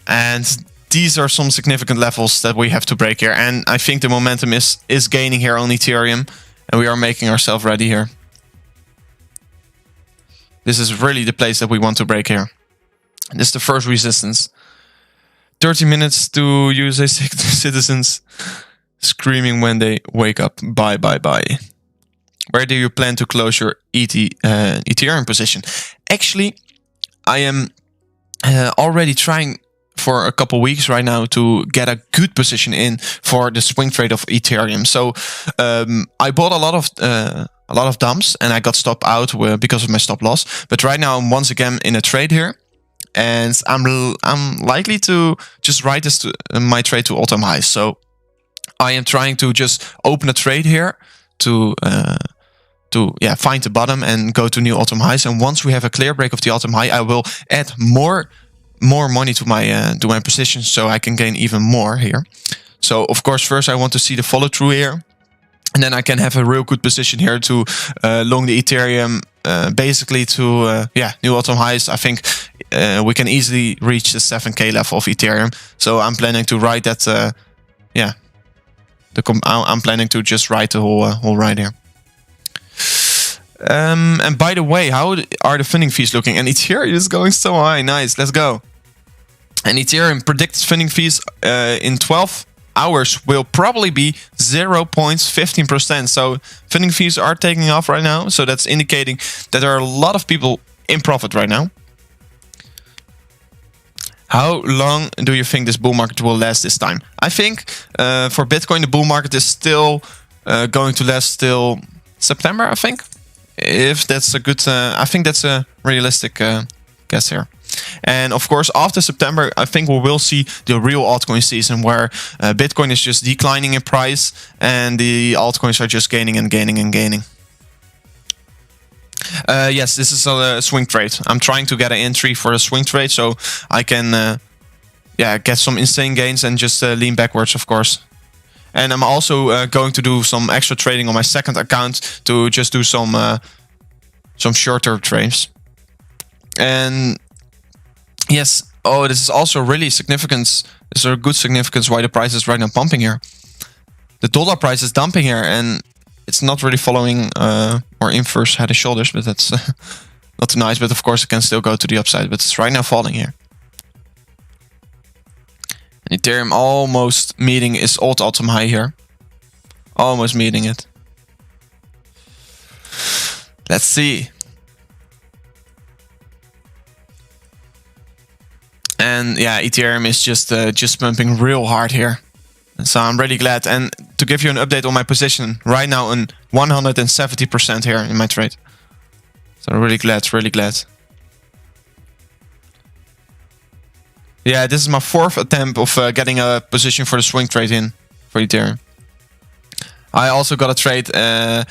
And these are some significant levels that we have to break here. And I think the momentum is gaining here on Ethereum, and we are making ourselves ready here. This is really the place that we want to break here. This is the first resistance. 30 minutes to USA citizens screaming when they wake up. Bye, bye, bye. Where do you plan to close your Ethereum position? Actually, I am already trying for a couple weeks right now to get a good position in for the swing trade of Ethereum. So I bought a lot of dumps, and I got stopped out because of my stop loss. But right now I'm once again in a trade here, and I'm likely to just ride my trade to all-time highs. So I am trying to just open a trade here to find the bottom and go to new all-time highs. And once we have a clear break of the all-time high, I will add more money to my position, so I can gain even more here. So of course, first I want to see the follow through here, and then I can have a real good position here to long the Ethereum, basically to new all-time highs. I think we can easily reach the 7k level of Ethereum. So I'm planning to ride that. I'm planning to just ride the whole ride here. And by the way, how are the funding fees looking? And Ethereum is going so high. Nice, let's go. And Ethereum predicts funding fees in 12 hours will probably be 0.15%. So funding fees are taking off right now. So that's indicating that there are a lot of people in profit right now. How long do you think this bull market will last this time? I think for Bitcoin, the bull market is still going to last till September, I think. if that's a good, I think that's a realistic guess here. And of course, after September, I think we will see the real altcoin season where Bitcoin is just declining in price and the altcoins are just gaining and gaining and gaining. Yes, this is a swing trade. I'm trying to get an entry for a swing trade so I can get some insane gains and just lean backwards, of course. And I'm also going to do some extra trading on my second account to just do some shorter trades. And yes, this is also really significant. There's a good significance why the price is right now pumping here. The dollar price is dumping here, and it's not really following or inverse head and shoulders, but that's not too nice. But of course, it can still go to the upside, but it's right now falling here. And Ethereum almost meeting its all-time high here. Almost meeting it. Let's see. And yeah, Ethereum is just pumping real hard here. So I'm really glad. And to give you an update on my position, right now on 170% here in my trade. So really glad, really glad. Yeah, this is my fourth attempt of getting a position for the swing trade in for Ethereum. I also got a trade. I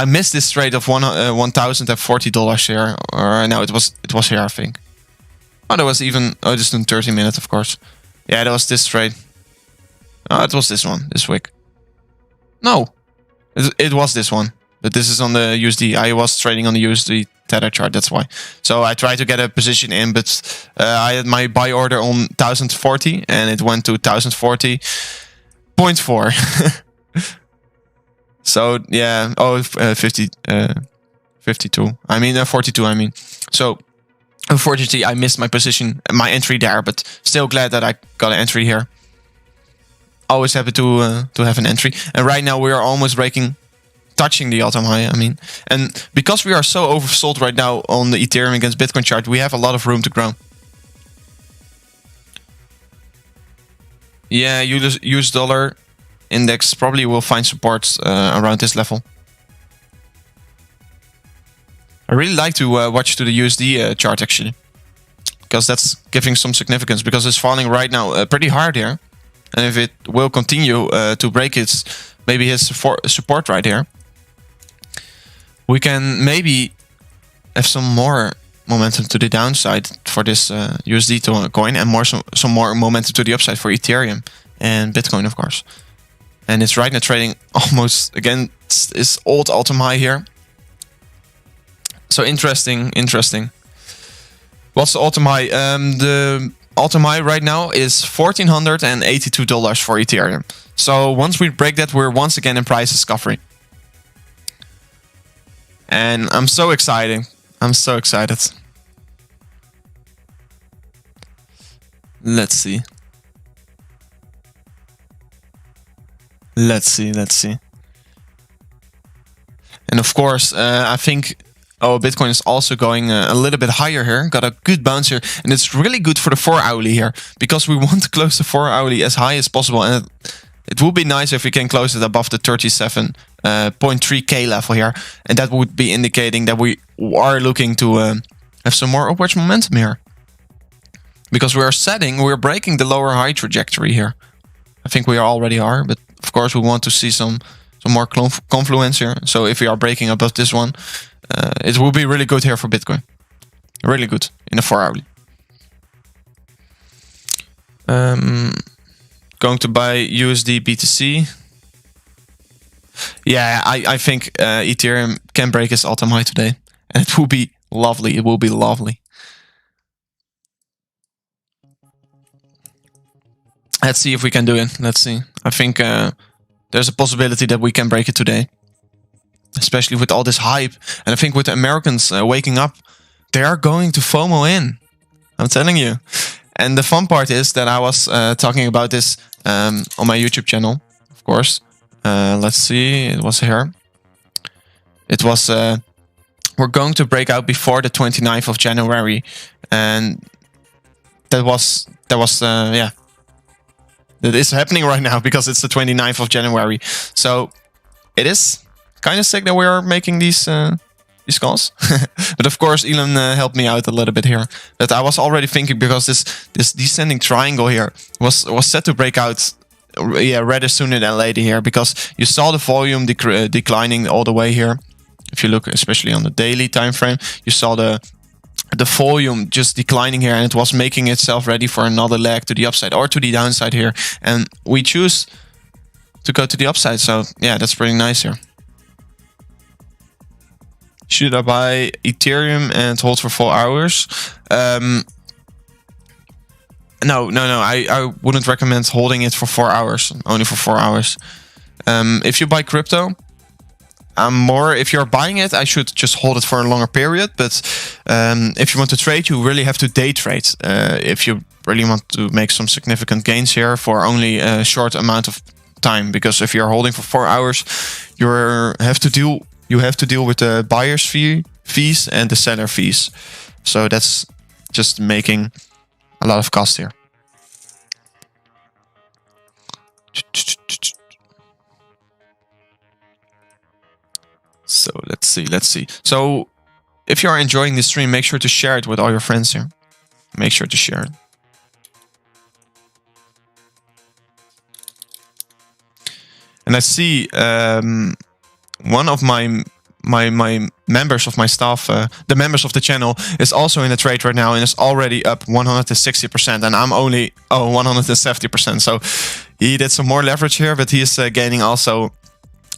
missed this trade of $1,040 here, or no, it was here, I think. Oh, there was even just in 30 minutes, of course. Yeah, there was this trade. Oh, it was this one this week. No, it was this one, but this is on the USD. I was trading on the USD tether chart, that's why. So I tried to get a position in, but I had my buy order on 1040 and it went to 1040.4. So yeah, 52. I mean 42. I mean, so unfortunately I missed my position, my entry there, but still glad that I got an entry here. Always happy to have an entry, and right now we are almost touching the all-time high. I mean, and because we are so oversold right now on the Ethereum against Bitcoin chart, we have a lot of room to grow. Yeah, US dollar index probably will find support around this level. I really like to watch to the USD chart actually, because that's giving some significance, because it's falling right now pretty hard here. And if it will continue to break its support right here, we can maybe have some more momentum to the downside for this USD coin, and some more momentum to the upside for Ethereum and Bitcoin, of course. And it's right now trading almost against its old all-time high here. So interesting. What's the all-time high? The all-time high right now is $1,482 for Ethereum. So once we break that, we're once again in price discovery. And I'm so excited. Let's see. And of course, I think Bitcoin is also going a little bit higher here. Got a good bounce here. And it's really good for the 4-hourly here, because we want to close the 4-hourly as high as possible. And it would be nice if we can close it above the 37.3k level here. And that would be indicating that we are looking to have some more upwards momentum here. Because we're breaking the lower high trajectory here. I think we already are, but of course we want to see some more confluence here. So if we are breaking above this one, it will be really good here for Bitcoin. Really good in the 4-hourly. Going to buy USD BTC. Yeah, I think Ethereum can break its all-time high today. And it will be lovely. It will be lovely. Let's see if we can do it. Let's see. I think there's a possibility that we can break it today. Especially with all this hype. And I think with the Americans waking up, they are going to FOMO in. I'm telling you. And the fun part is that I was talking about this on my YouTube channel, of course. Let's see. It was here. It was... we're going to break out before the 29th of January. And that was yeah. That is happening right now because it's the 29th of January. So it is kind of sick that we are making these these calls. But of course, Elon helped me out a little bit here. But I was already thinking, because this descending triangle here was set to break out, yeah, rather sooner than later here, because you saw the volume declining all the way here. If you look especially on the daily time frame, you saw the volume just declining here, and it was making itself ready for another leg to the upside or to the downside here. And we choose to go to the upside. So yeah, that's pretty nice here. Should I buy Ethereum and hold for 4 hours? No. I wouldn't recommend holding it for 4 hours. Only for 4 hours. If you buy crypto, if you're buying it, I should just hold it for a longer period. But if you want to trade, you really have to day trade. If you really want to make some significant gains here for only a short amount of time, because if you're holding for 4 hours, you have to deal with the buyer's fees and the seller fees. So that's just making a lot of cost here. So let's see. So if you are enjoying this stream, make sure to share it with all your friends here. Make sure to share it. And I see one of my members of my staff, the members of the channel, is also in a trade right now and is already up 160%, and I'm only 170%. So he did some more leverage here, but he is gaining also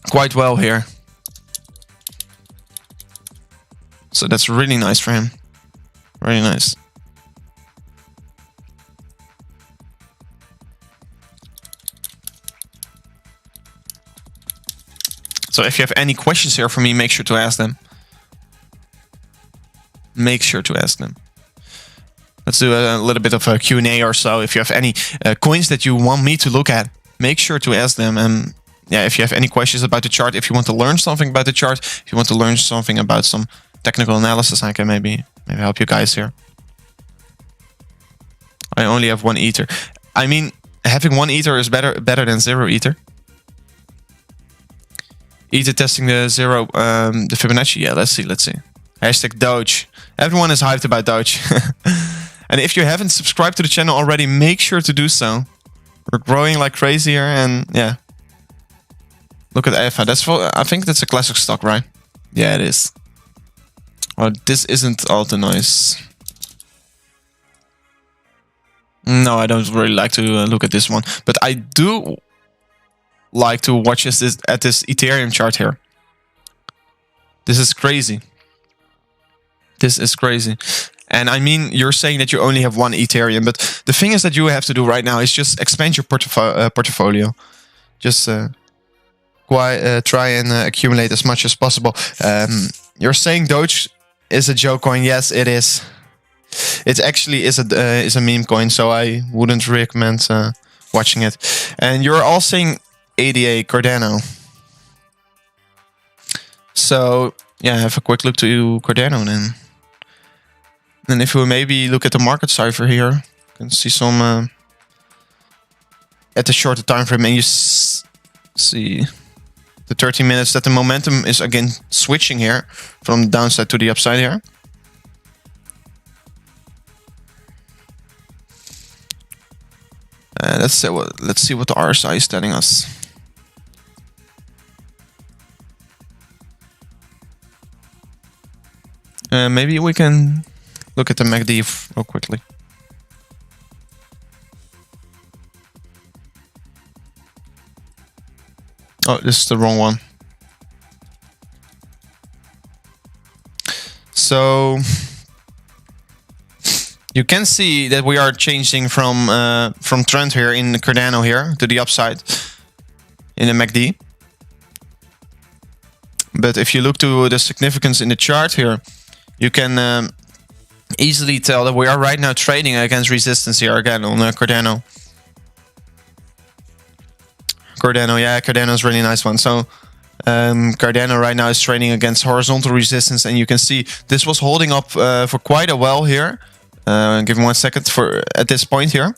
quite well here. So that's really nice for him. Really nice. So if you have any questions here for me, make sure to ask them. Make sure to ask them. Let's do a little bit of a Q&A or so. If you have any coins that you want me to look at, make sure to ask them. And yeah, if you have any questions about the chart, if you want to learn something about the chart, if you want to learn something about some technical analysis, I can maybe help you guys here. I only have 1 ether. I mean, having 1 ether is better than 0 ether. Ether testing the the Fibonacci. Yeah, let's see. Hashtag Doge. Everyone is hyped about Doge. And if you haven't subscribed to the channel already, make sure to do so. We're growing like crazy here, and yeah. Look at Alpha. I think that's a classic stock, right? Yeah, it is. Oh, this isn't all nice. No, I don't really like to look at this one, but I do like to watch this Ethereum chart here. This is crazy. This is crazy. And I mean, you're saying that you only have 1 Ethereum, but the thing is that you have to do right now is just expand your portfolio. Just try and accumulate as much as possible. You're saying Doge is a joke coin. Yes, it is. It actually is a meme coin, so I wouldn't recommend watching it. And you're all saying ADA Cardano. So yeah, have a quick look to Cardano then. And if we maybe look at the market cipher here, you can see some at the shorter time frame, and you see the 30 minutes that the momentum is again switching here from the downside to the upside here. Let's see what the RSI is telling us. Maybe we can look at the MACD real quickly. Oh, this is the wrong one. So you can see that we are changing from trend here in the Cardano here to the upside in the MACD. But if you look to the significance in the chart here, you can easily tell that we are right now trading against resistance here again on Cardano. Yeah, Cardano is a really nice one. So Cardano right now is trading against horizontal resistance, and you can see this was holding up for quite a while here. Give me 1 second at this point here.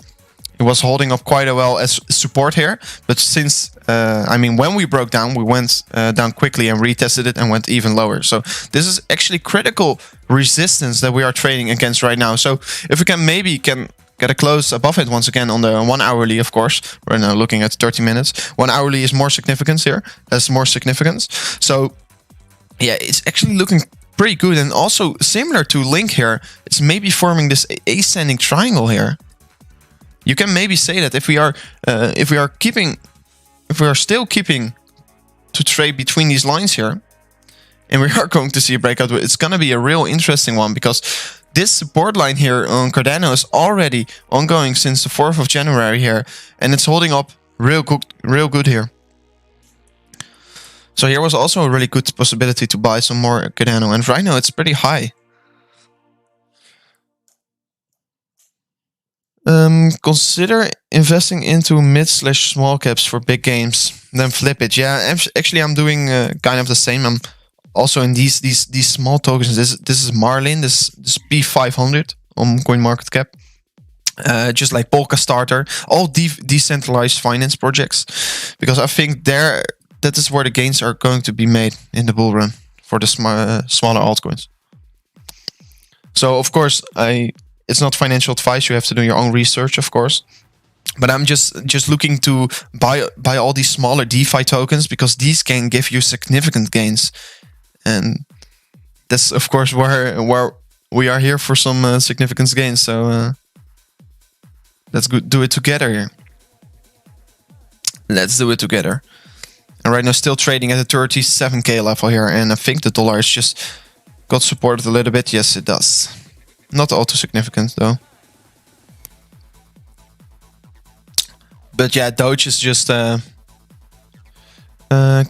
It was holding up quite well as support here, but since I mean, when we broke down, we went down quickly and retested it and went even lower. So this is actually critical resistance that we are trading against right now. So if we can maybe get a close above it once again on the 1 hourly, of course. We're now looking at 30 minutes. 1 hourly is more significance here. Has more significance. So yeah, it's actually looking pretty good. And also similar to Link here, it's maybe forming this ascending triangle here. You can maybe say that if we are still keeping to trade between these lines here, and we are going to see a breakout, it's going to be a real interesting one, because this support line here on Cardano is already ongoing since the 4th of January here, and it's holding up real good here. So here was also a really good possibility to buy some more Cardano, and right now it's pretty high. Consider investing into mid/small caps for big games, then flip it. Yeah, actually I'm doing kind of the same. I'm also in these small tokens. This is Marlin, this P500 on CoinMarketCap. Just like Polka Starter, all decentralized finance projects, because I think that is where the gains are going to be made in the bull run for the smaller altcoins. So of course, it's not financial advice. You have to do your own research, of course. But I'm just looking to buy all these smaller DeFi tokens, because these can give you significant gains, and that's of course where we are here for some significant gains. So let's do it together here. Let's do it together. And right now, still trading at the 37k level here, and I think the dollar is just got supported a little bit. Yes, it does. Not all too significant though. But yeah, Doge is just a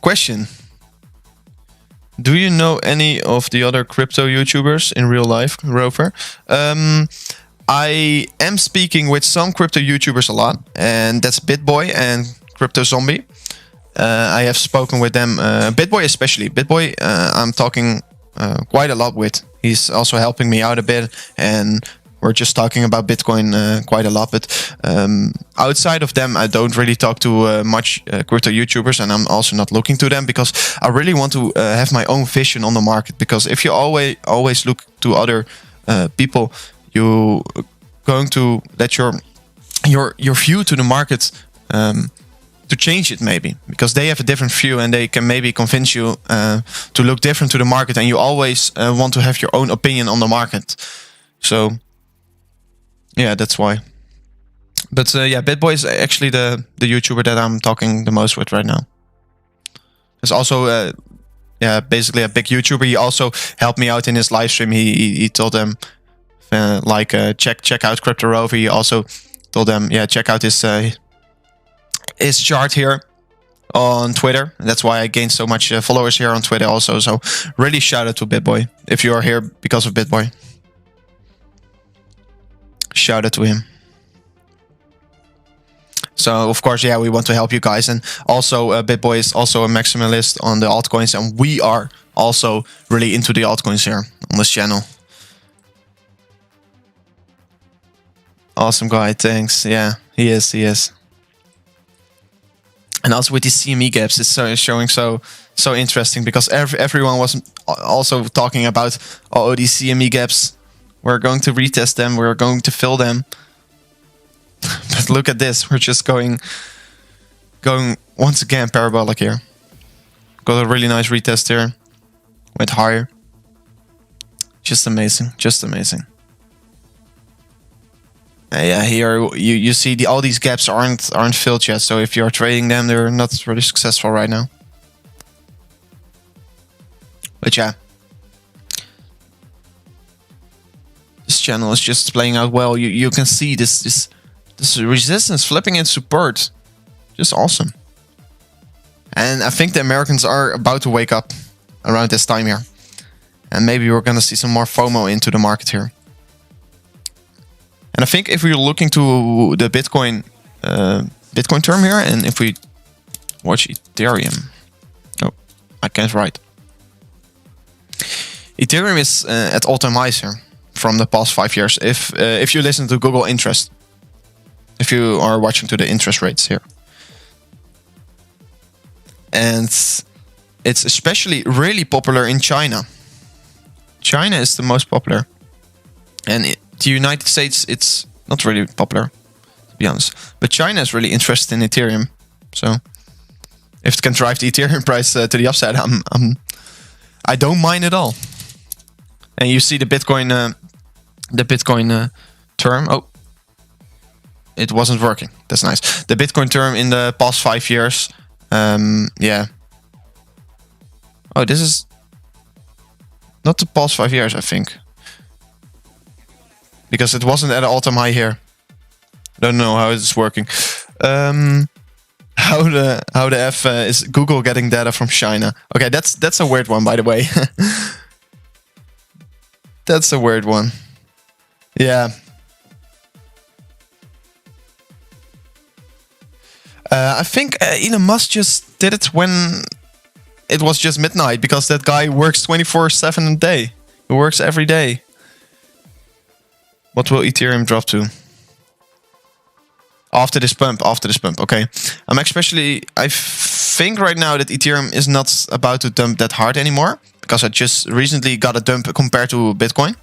question. Do you know any of the other crypto YouTubers in real life, Rover? I am speaking with some crypto YouTubers a lot, and that's BitBoy and Crypto Zombie. I have spoken with them, BitBoy especially. BitBoy, I'm talking quite a lot with. He's also helping me out a bit, and we're just talking about Bitcoin quite a lot. But outside of them, I don't really talk to much crypto YouTubers, and I'm also not looking to them, because I really want to have my own vision on the market. Because if you always look to other people, you going to let your view to the market to change it, maybe, because they have a different view and they can maybe convince you to look different to the market, and you always want to have your own opinion on the market. So yeah, that's why. But yeah, BitBoy is actually the YouTuber that I'm talking the most with right now. There's also yeah, basically a big YouTuber. He also helped me out in his live stream. He told them check out Crypto Rover. He also told them, yeah, check out his chart here on Twitter. And that's why I gained so much followers here on Twitter also. So really shout out to BitBoy if you are here because of BitBoy. Shout out to him. So of course, yeah, we want to help you guys, and also BitBoy is also a maximalist on the altcoins, and we are also really into the altcoins here on this channel. Awesome guy, thanks. Yeah, he is. And also with these CME gaps, it's showing so interesting, because everyone was also talking about, oh, these CME gaps, we're going to retest them, we're going to fill them. But look at this, we're just going once again parabolic here. Got a really nice retest here, went higher. Just amazing, just amazing. Yeah, here you see all these gaps aren't filled yet. So if you're trading them, they're not really successful right now. But yeah, this channel is just playing out well. You can see this resistance flipping into support, just awesome. And I think the Americans are about to wake up around this time here, and maybe we're gonna see some more FOMO into the market here. And I think if we're looking to the Bitcoin term here, and if we watch Ethereum, oh, I can't write. Ethereum is at all-time highs here from the past 5 years. If you listen to Google interest, if you are watching to the interest rates here. And it's especially really popular in China. China is the most popular. And the United States, it's not really popular, to be honest. But China is really interested in Ethereum. So if it can drive the Ethereum price to the upside, I don't mind at all. And you see the Bitcoin term. Oh, it wasn't working. That's nice. The Bitcoin term in the past 5 years. Yeah. Oh, this is not the past 5 years, I think. Because it wasn't at an all-time high here. Don't know how it's working. How the F is Google getting data from China? Okay, that's a weird one, by the way. That's a weird one. Yeah. I think Elon Musk just did it when it was just midnight, because that guy works 24/7 a day. He works every day. What will Ethereum drop to? After this pump, okay. I think right now that Ethereum is not about to dump that hard anymore, because I just recently got a dump compared to Bitcoin.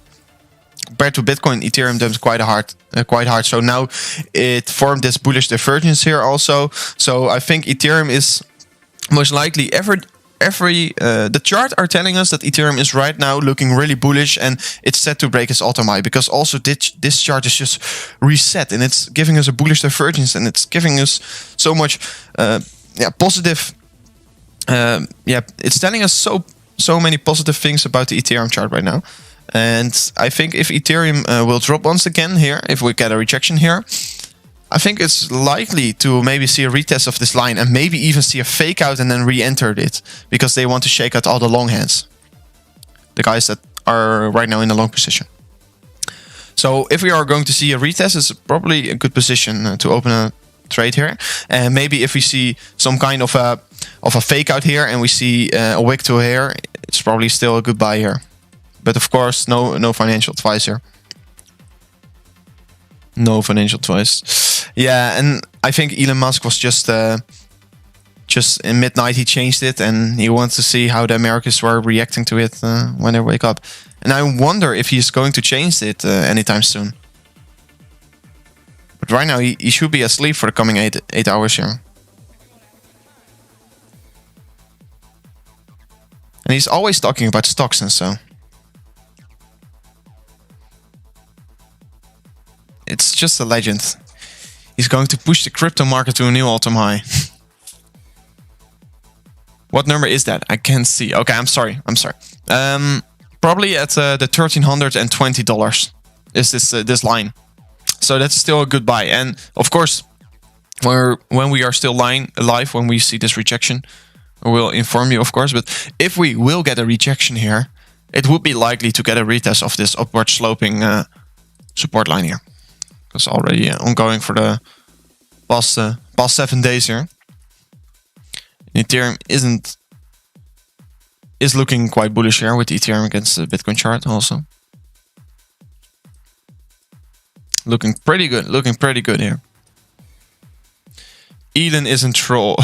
Compared to Bitcoin, Ethereum dumps quite hard. So now it formed this bullish divergence here also. So I think Ethereum is most likely the chart are telling us that Ethereum is right now looking really bullish, and it's set to break its all-time high, because also this chart is just reset, and it's giving us a bullish divergence, and it's giving us so much positive. It's telling us so many positive things about the Ethereum chart right now. And I think if Ethereum will drop once again here, if we get a rejection here, I think it's likely to maybe see a retest of this line, and maybe even see a fake out and then re-enter it, because they want to shake out all the long hands, the guys that are right now in the long position. So if we are going to see a retest, it's probably a good position to open a trade here. And maybe if we see some kind of a fake out here, and we see a wick to here, it's probably still a good buy here. But of course, no financial advice here. No financial advice. Yeah, and I think Elon Musk was just in midnight he changed it, and he wants to see how the Americans were reacting to it when they wake up. And I wonder if he's going to change it anytime soon. But right now he should be asleep for the coming 8 hours here. And he's always talking about stocks and so. It's just a legend. He's going to push the crypto market to a new all-time high. What number is that? I can't see. Okay, I'm sorry. Probably at the $1,320 is this line. So that's still a good buy. And of course, when we are still alive, when we see this rejection, we'll inform you, of course. But if we will get a rejection here, it would be likely to get a retest of this upward sloping support line here. It's already ongoing for the past 7 days here. Ethereum is looking quite bullish here with Ethereum against the Bitcoin chart also. Looking pretty good here. Elon isn't troll.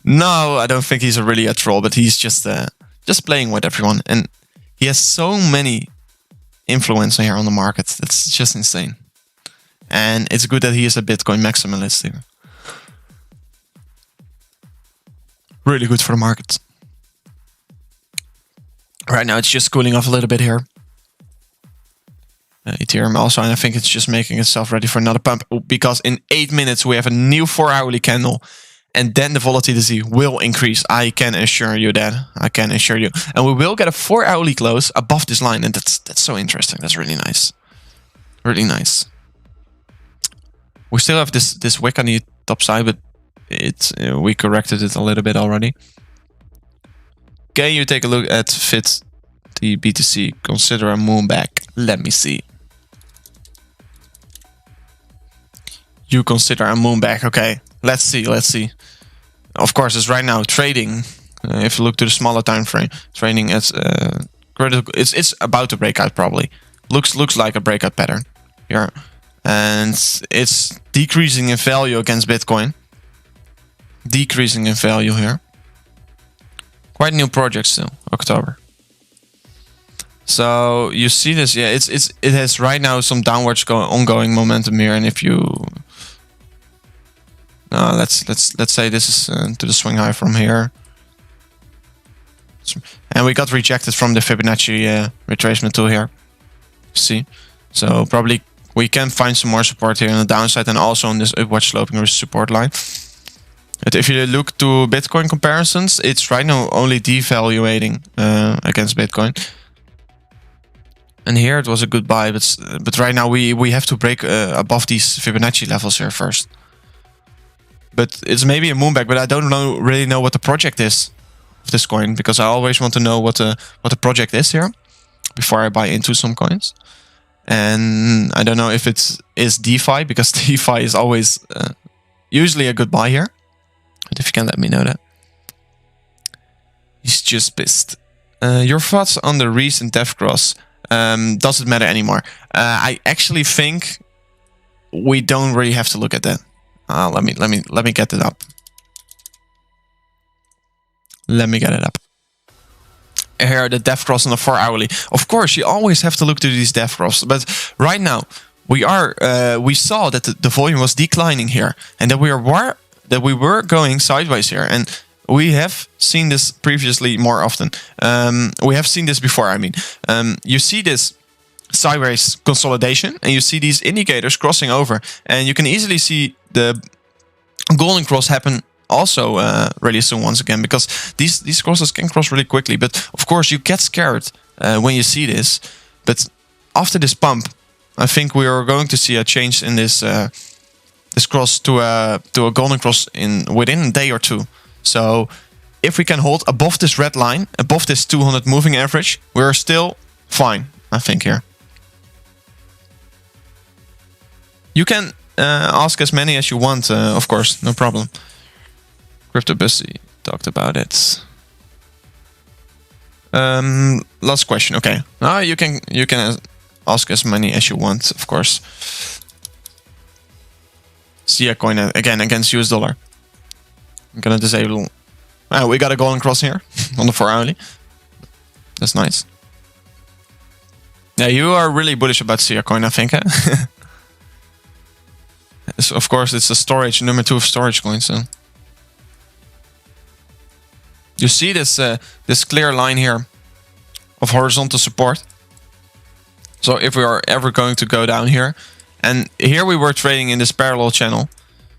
No, I don't think he's really a troll, but he's just playing with everyone, and he has so many influence here on the market. That's just insane. And it's good that he is a Bitcoin maximalist here. Really good for the market. Right now it's just cooling off a little bit here. Ethereum also, and I think it's just making itself ready for another pump, because in 8 minutes we have a new 4-hourly candle, and then the volatility will increase. I can assure you that. And we will get a 4-hourly close above this line, and that's so interesting. That's really nice. Really nice. We still have this wick on the top side, but we corrected it a little bit already. Can you take a look at FIT, the BTC? Consider a moon back. Let me see. You consider a moon back. Okay, let's see. Of course, it's right now trading. If you look to the smaller time frame, trading at critical. It's about to break out probably. Looks like a breakout pattern here. and it's decreasing in value against Bitcoin. Decreasing in value here. Quite new project still, October. So you see this, yeah, it has right now some downwards ongoing momentum here, and if you let's say this is to the swing high from here, and we got rejected from the Fibonacci retracement tool here. See, so probably we can find some more support here on the downside and also on this upward sloping support line. But if you look to Bitcoin comparisons, it's right now only devaluating against Bitcoin. And here it was a good buy, but right now we have to break above these Fibonacci levels here first. But it's maybe a moonback, but I don't really know what the project is of this coin, because I always want to know what the project is here before I buy into some coins. And I don't know if it is DeFi, because DeFi is always usually a good buy here. But if you can let me know that. He's just pissed. Your thoughts on the recent death cross? Does it matter anymore? I actually think we don't really have to look at that. Let me get it up. Let me get it up. Here, the death cross on the 4 hourly. Of course, you always have to look to these death crosses. But right now, we saw that the volume was declining here, and that we were going sideways here. And we have seen this previously more often. We have seen this before, I mean. You see this sideways consolidation, and you see these indicators crossing over. And you can easily see the golden cross happen also really soon once again, because these crosses can cross really quickly. But of course, you get scared when you see this. But after this pump, I think we are going to see a change in this this cross to a golden cross within a day or two. So if we can hold above this red line, above this 200 moving average, we're still fine, I think, here. You can ask as many as you want, of course, no problem. Crypto Busy talked about it. Last question, okay. You can ask as many as you want, of course. SIA coin again against US dollar. I'm gonna disable. We got a golden cross here on the 4 hourly. That's nice. Yeah, you are really bullish about SIA coin, I think. Of course, it's a storage, number 2 of storage coins. So you see this clear line here of horizontal support. So if we are ever going to go down here, and here we were trading in this parallel channel.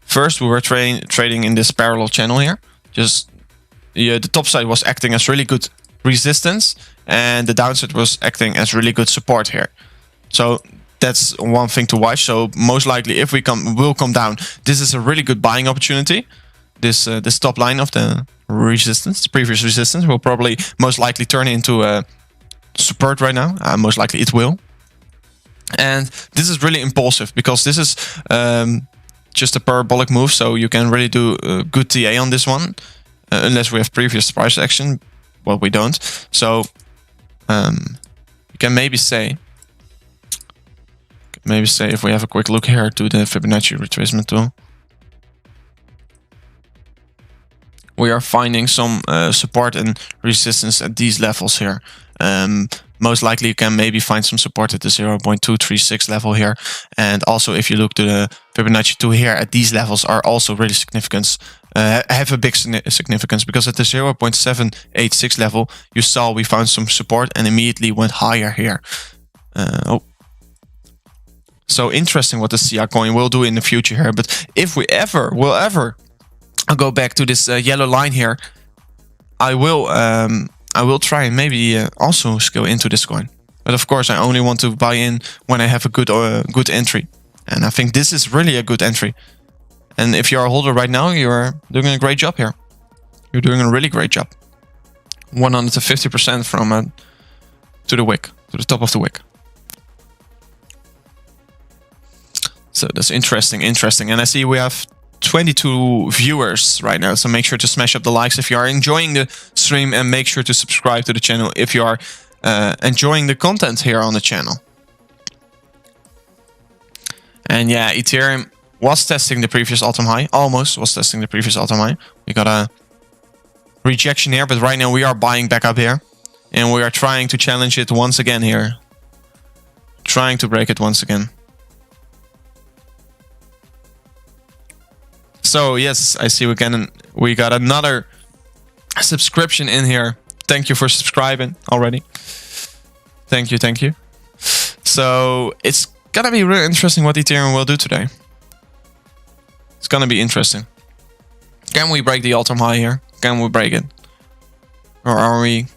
First, we were trading in this parallel channel here. Just the top side was acting as really good resistance, and the downside was acting as really good support here. So that's one thing to watch. So most likely, if we will come down, this is a really good buying opportunity. This top line of the resistance, previous resistance, will probably most likely turn into a support right now. Most likely it will. And this is really impulsive, because this is just a parabolic move, so you can really do a good TA on this one, unless we have previous price action. Well, we don't. So you can maybe say if we have a quick look here to the Fibonacci retracement tool, we are finding some support and resistance at these levels here. Most likely you can maybe find some support at the 0.236 level here. And also if you look to the Fibonacci tool here, at these levels are also really significant. Have a big significance, because at the 0.786 level, you saw we found some support and immediately went higher here. So interesting what the SIA coin will do in the future here. But if we will ever go back to this yellow line here, I will try and maybe also scale into this coin. But of course, I only want to buy in when I have a good entry. And I think this is really a good entry. And if you're a holder right now, you're doing a great job here. You're doing a really great job. 150% from to the wick, to the top of the wick. So that's interesting. And I see we have 22 viewers right now, so make sure to smash up the likes if you are enjoying the stream, and make sure to subscribe to the channel if you are enjoying the content here on the channel. And yeah, Ethereum was testing the previous all-time high. Almost was testing the previous all-time high. We got a rejection here, but right now we are buying back up here. And we are trying to challenge it once again here. Trying to break it once again. So yes, I see we got another subscription in here. Thank you for subscribing already. Thank you, thank you. So it's gonna be really interesting what Ethereum will do today. It's gonna be interesting. Can we break the all-time high here? Can we break it? Or are we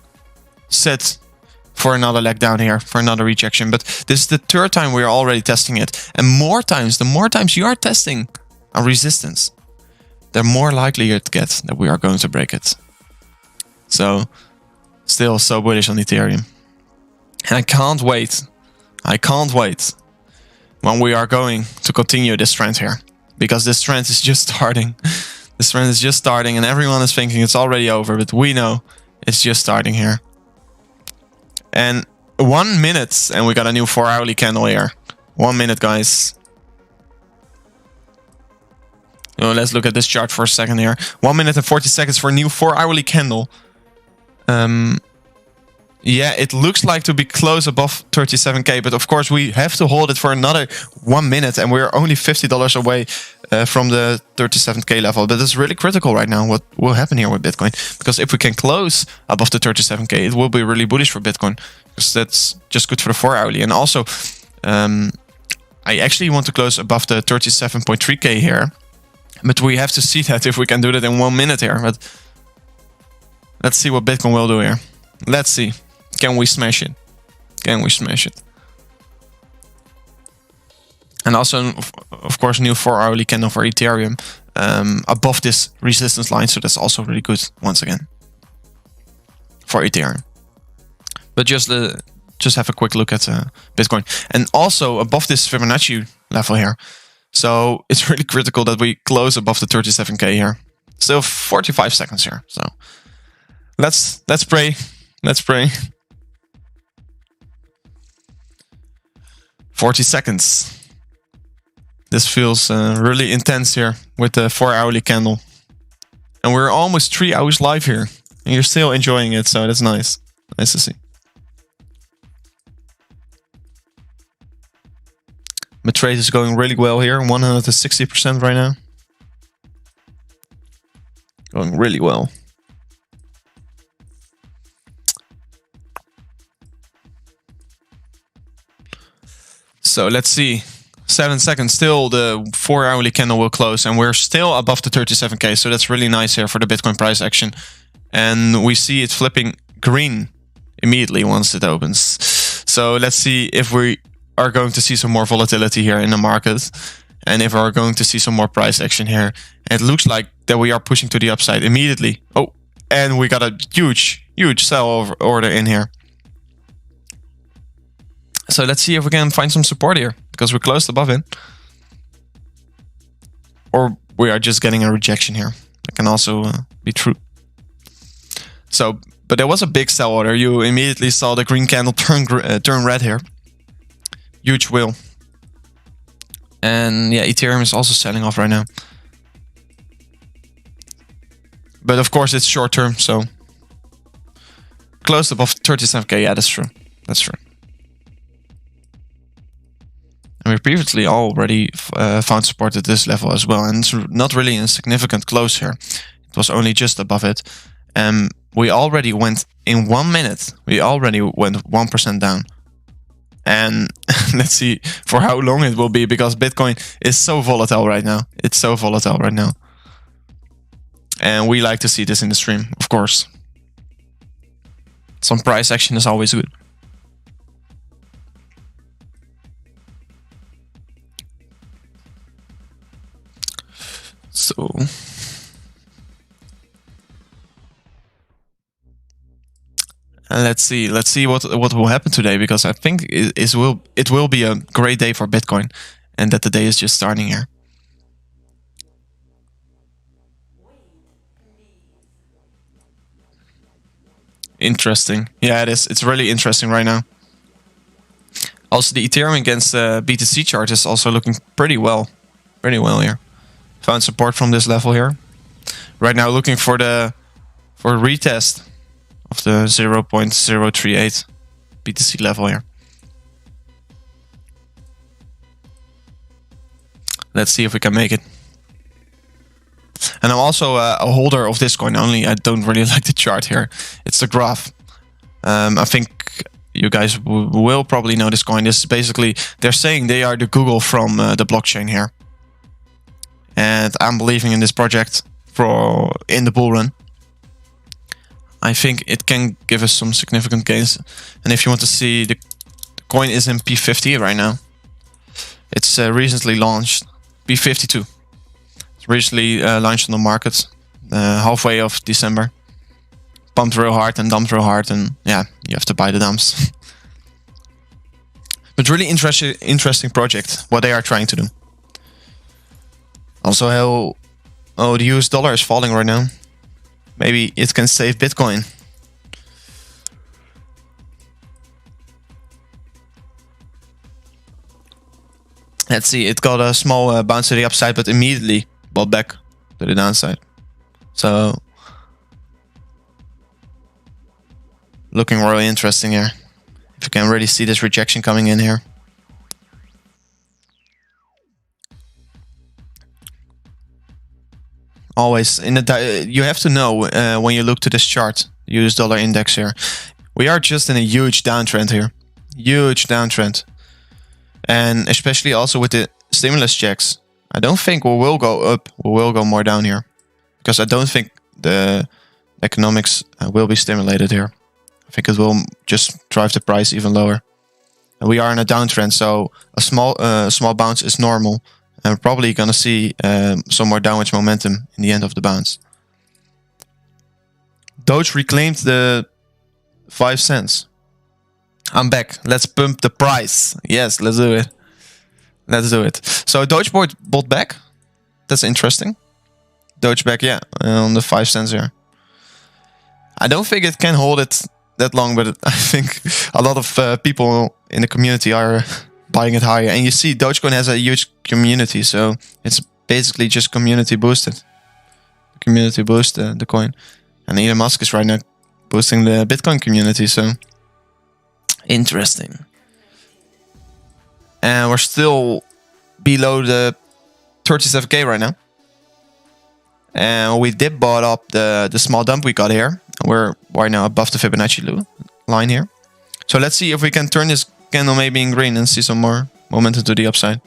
set for another leg down here, for another rejection? But this is the third time we are already testing it. And the more times you are testing a resistance, the more likely it gets that we are going to break it. So, still so bullish on Ethereum. And I can't wait when we are going to continue this trend here. Because this trend is just starting. This trend is just starting and everyone is thinking it's already over. But we know it's just starting here. And 1 minute and we got a new 4-hourly candle here. 1 minute, guys. Oh, let's look at this chart for a second here. 1 minute and 40 seconds for a new 4-hourly candle. Yeah, it looks like to be close above 37k, but of course we have to hold it for another 1 minute, and we're only $50 away from the 37k level. But it's really critical right now what will happen here with Bitcoin, because if we can close above the 37k, it will be really bullish for Bitcoin, because that's just good for the 4-hourly. And also, I actually want to close above the 37.3k here, but we have to see that if we can do that in 1 minute here. But let's see what Bitcoin will do here. Let's see. Can we smash it? Can we smash it? And also, of course, new 4-hourly candle for Ethereum above this resistance line. So that's also really good once again for Ethereum. But just have a quick look at Bitcoin. And also above this Fibonacci level here. So it's really critical that we close above the 37k here. Still 45 seconds here. So let's pray. Let's pray. 40 seconds. This feels really intense here with the 4-hourly candle. And we're almost 3 hours live here. And you're still enjoying it, so that's nice. Nice to see. My trade is going really well here. 160% right now. Going really well. So let's see. 7 seconds. Still the 4-hourly candle will close. And we're still above the 37k. So that's really nice here for the Bitcoin price action. And we see it flipping green immediately once it opens. So let's see if we are going to see some more volatility here in the market. And if we're going to see some more price action here. And it looks like that we are pushing to the upside immediately. Oh, and we got a huge sell order in here. So let's see if we can find some support here, because we're close above it. Or we are just getting a rejection here. That can also be true. So, but there was a big sell order. You immediately saw the green candle turn red here. Huge wheel. And yeah, Ethereum is also selling off right now. But of course it's short term, so close above 37k. Yeah, that's true. That's true. And we previously already found support at this level as well. And it's not really a significant close here. It was only just above it. And we already went in 1 minute. We already went 1% down. And let's see for how long it will be, because Bitcoin is so volatile right now. It's so volatile right now. And we like to see this in the stream, of course. Some price action is always good. So and let's see what will happen today, because I think it will be a great day for Bitcoin, and that the day is just starting here. Interesting. Yeah, it is. It's really interesting right now. Also, the Ethereum against BTC chart is also looking pretty well here. Found support from this level here. Right now, looking for a retest of the 0.038 BTC level here. Let's see if we can make it. And I'm also a holder of this coin, only I don't really like the chart here. It's the graph. I think you guys will probably know this coin. This is basically, they're saying they are the Google from the blockchain here. And I'm believing in this project in the bull run. I think it can give us some significant gains. And if you want to see, the coin is in P50 right now. It's recently launched. P52. It's recently launched on the market. Halfway of December. Pumped real hard and dumped real hard. And yeah, you have to buy the dumps. But really interesting project. What they are trying to do. Also how the US dollar is falling right now. Maybe it can save Bitcoin. Let's see, it got a small bounce to the upside, but immediately bought back to the downside. So, looking really interesting here. If you can really see this rejection coming in here. Always in the you have to know when you look to this chart, US dollar index here. We are just in a huge downtrend here, huge downtrend, and especially also with the stimulus checks. I don't think we will go up. We will go more down here, because I don't think the economics will be stimulated here. I think it will just drive the price even lower. And we are in a downtrend, so a small bounce is normal. And we're probably going to see some more downwards momentum in the end of the bounce. Doge reclaimed the 5 cents. I'm back. Let's pump the price. Yes, let's do it. Let's do it. So Doge bought back. That's interesting. Doge back, yeah, on the 5 cents here. I don't think it can hold it that long, but I think a lot of people in the community are buying it higher. And you see Dogecoin has a huge community, so it's basically just community boosted. Community boost the coin. And Elon Musk is right now boosting the Bitcoin community, so interesting. And we're still below the 37k right now. And we did bought up the small dump we got here. We're right now above the Fibonacci line here. So let's see if we can turn this candle maybe in green and see some more momentum to the upside.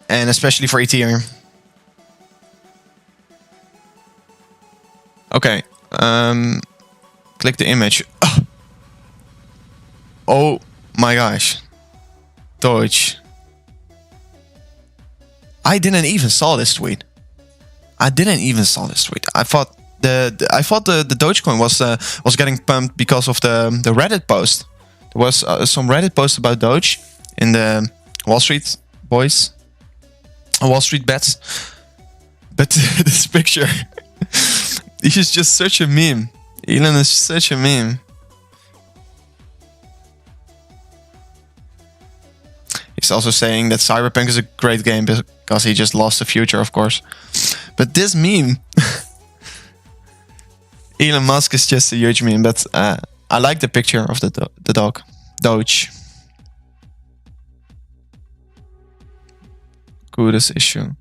And especially for Ethereum. Okay. Click the image. Oh my gosh. Doge. I didn't even saw this tweet. I didn't even saw this tweet. I thought the Dogecoin was getting pumped because of the Reddit post. There was some Reddit post about Doge in the Wall Street boys, Wall Street bets. But this picture, this is just such a meme. Elon is such a meme. He's also saying that Cyberpunk is a great game because he just lost the future, of course. But this meme, Elon Musk is just a huge meme. But I like the picture of the dog, Doge. Kudos issue.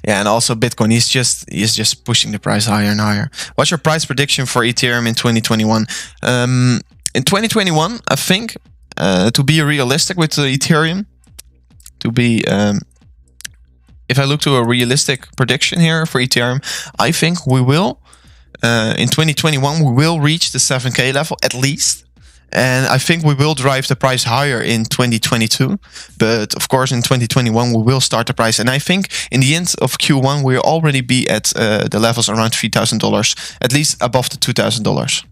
Yeah, and also Bitcoin. He's just pushing the price higher and higher. What's your price prediction for Ethereum in 2021? In 2021, I think to be realistic with Ethereum, to be if I look to a realistic prediction here for Ethereum, I think we will in 2021 we will reach the 7k level at least. And I think we will drive the price higher in 2022. But of course, in 2021, we will start the price. And I think in the end of Q1, we'll already be at the levels around $3,000, at least above the $2,000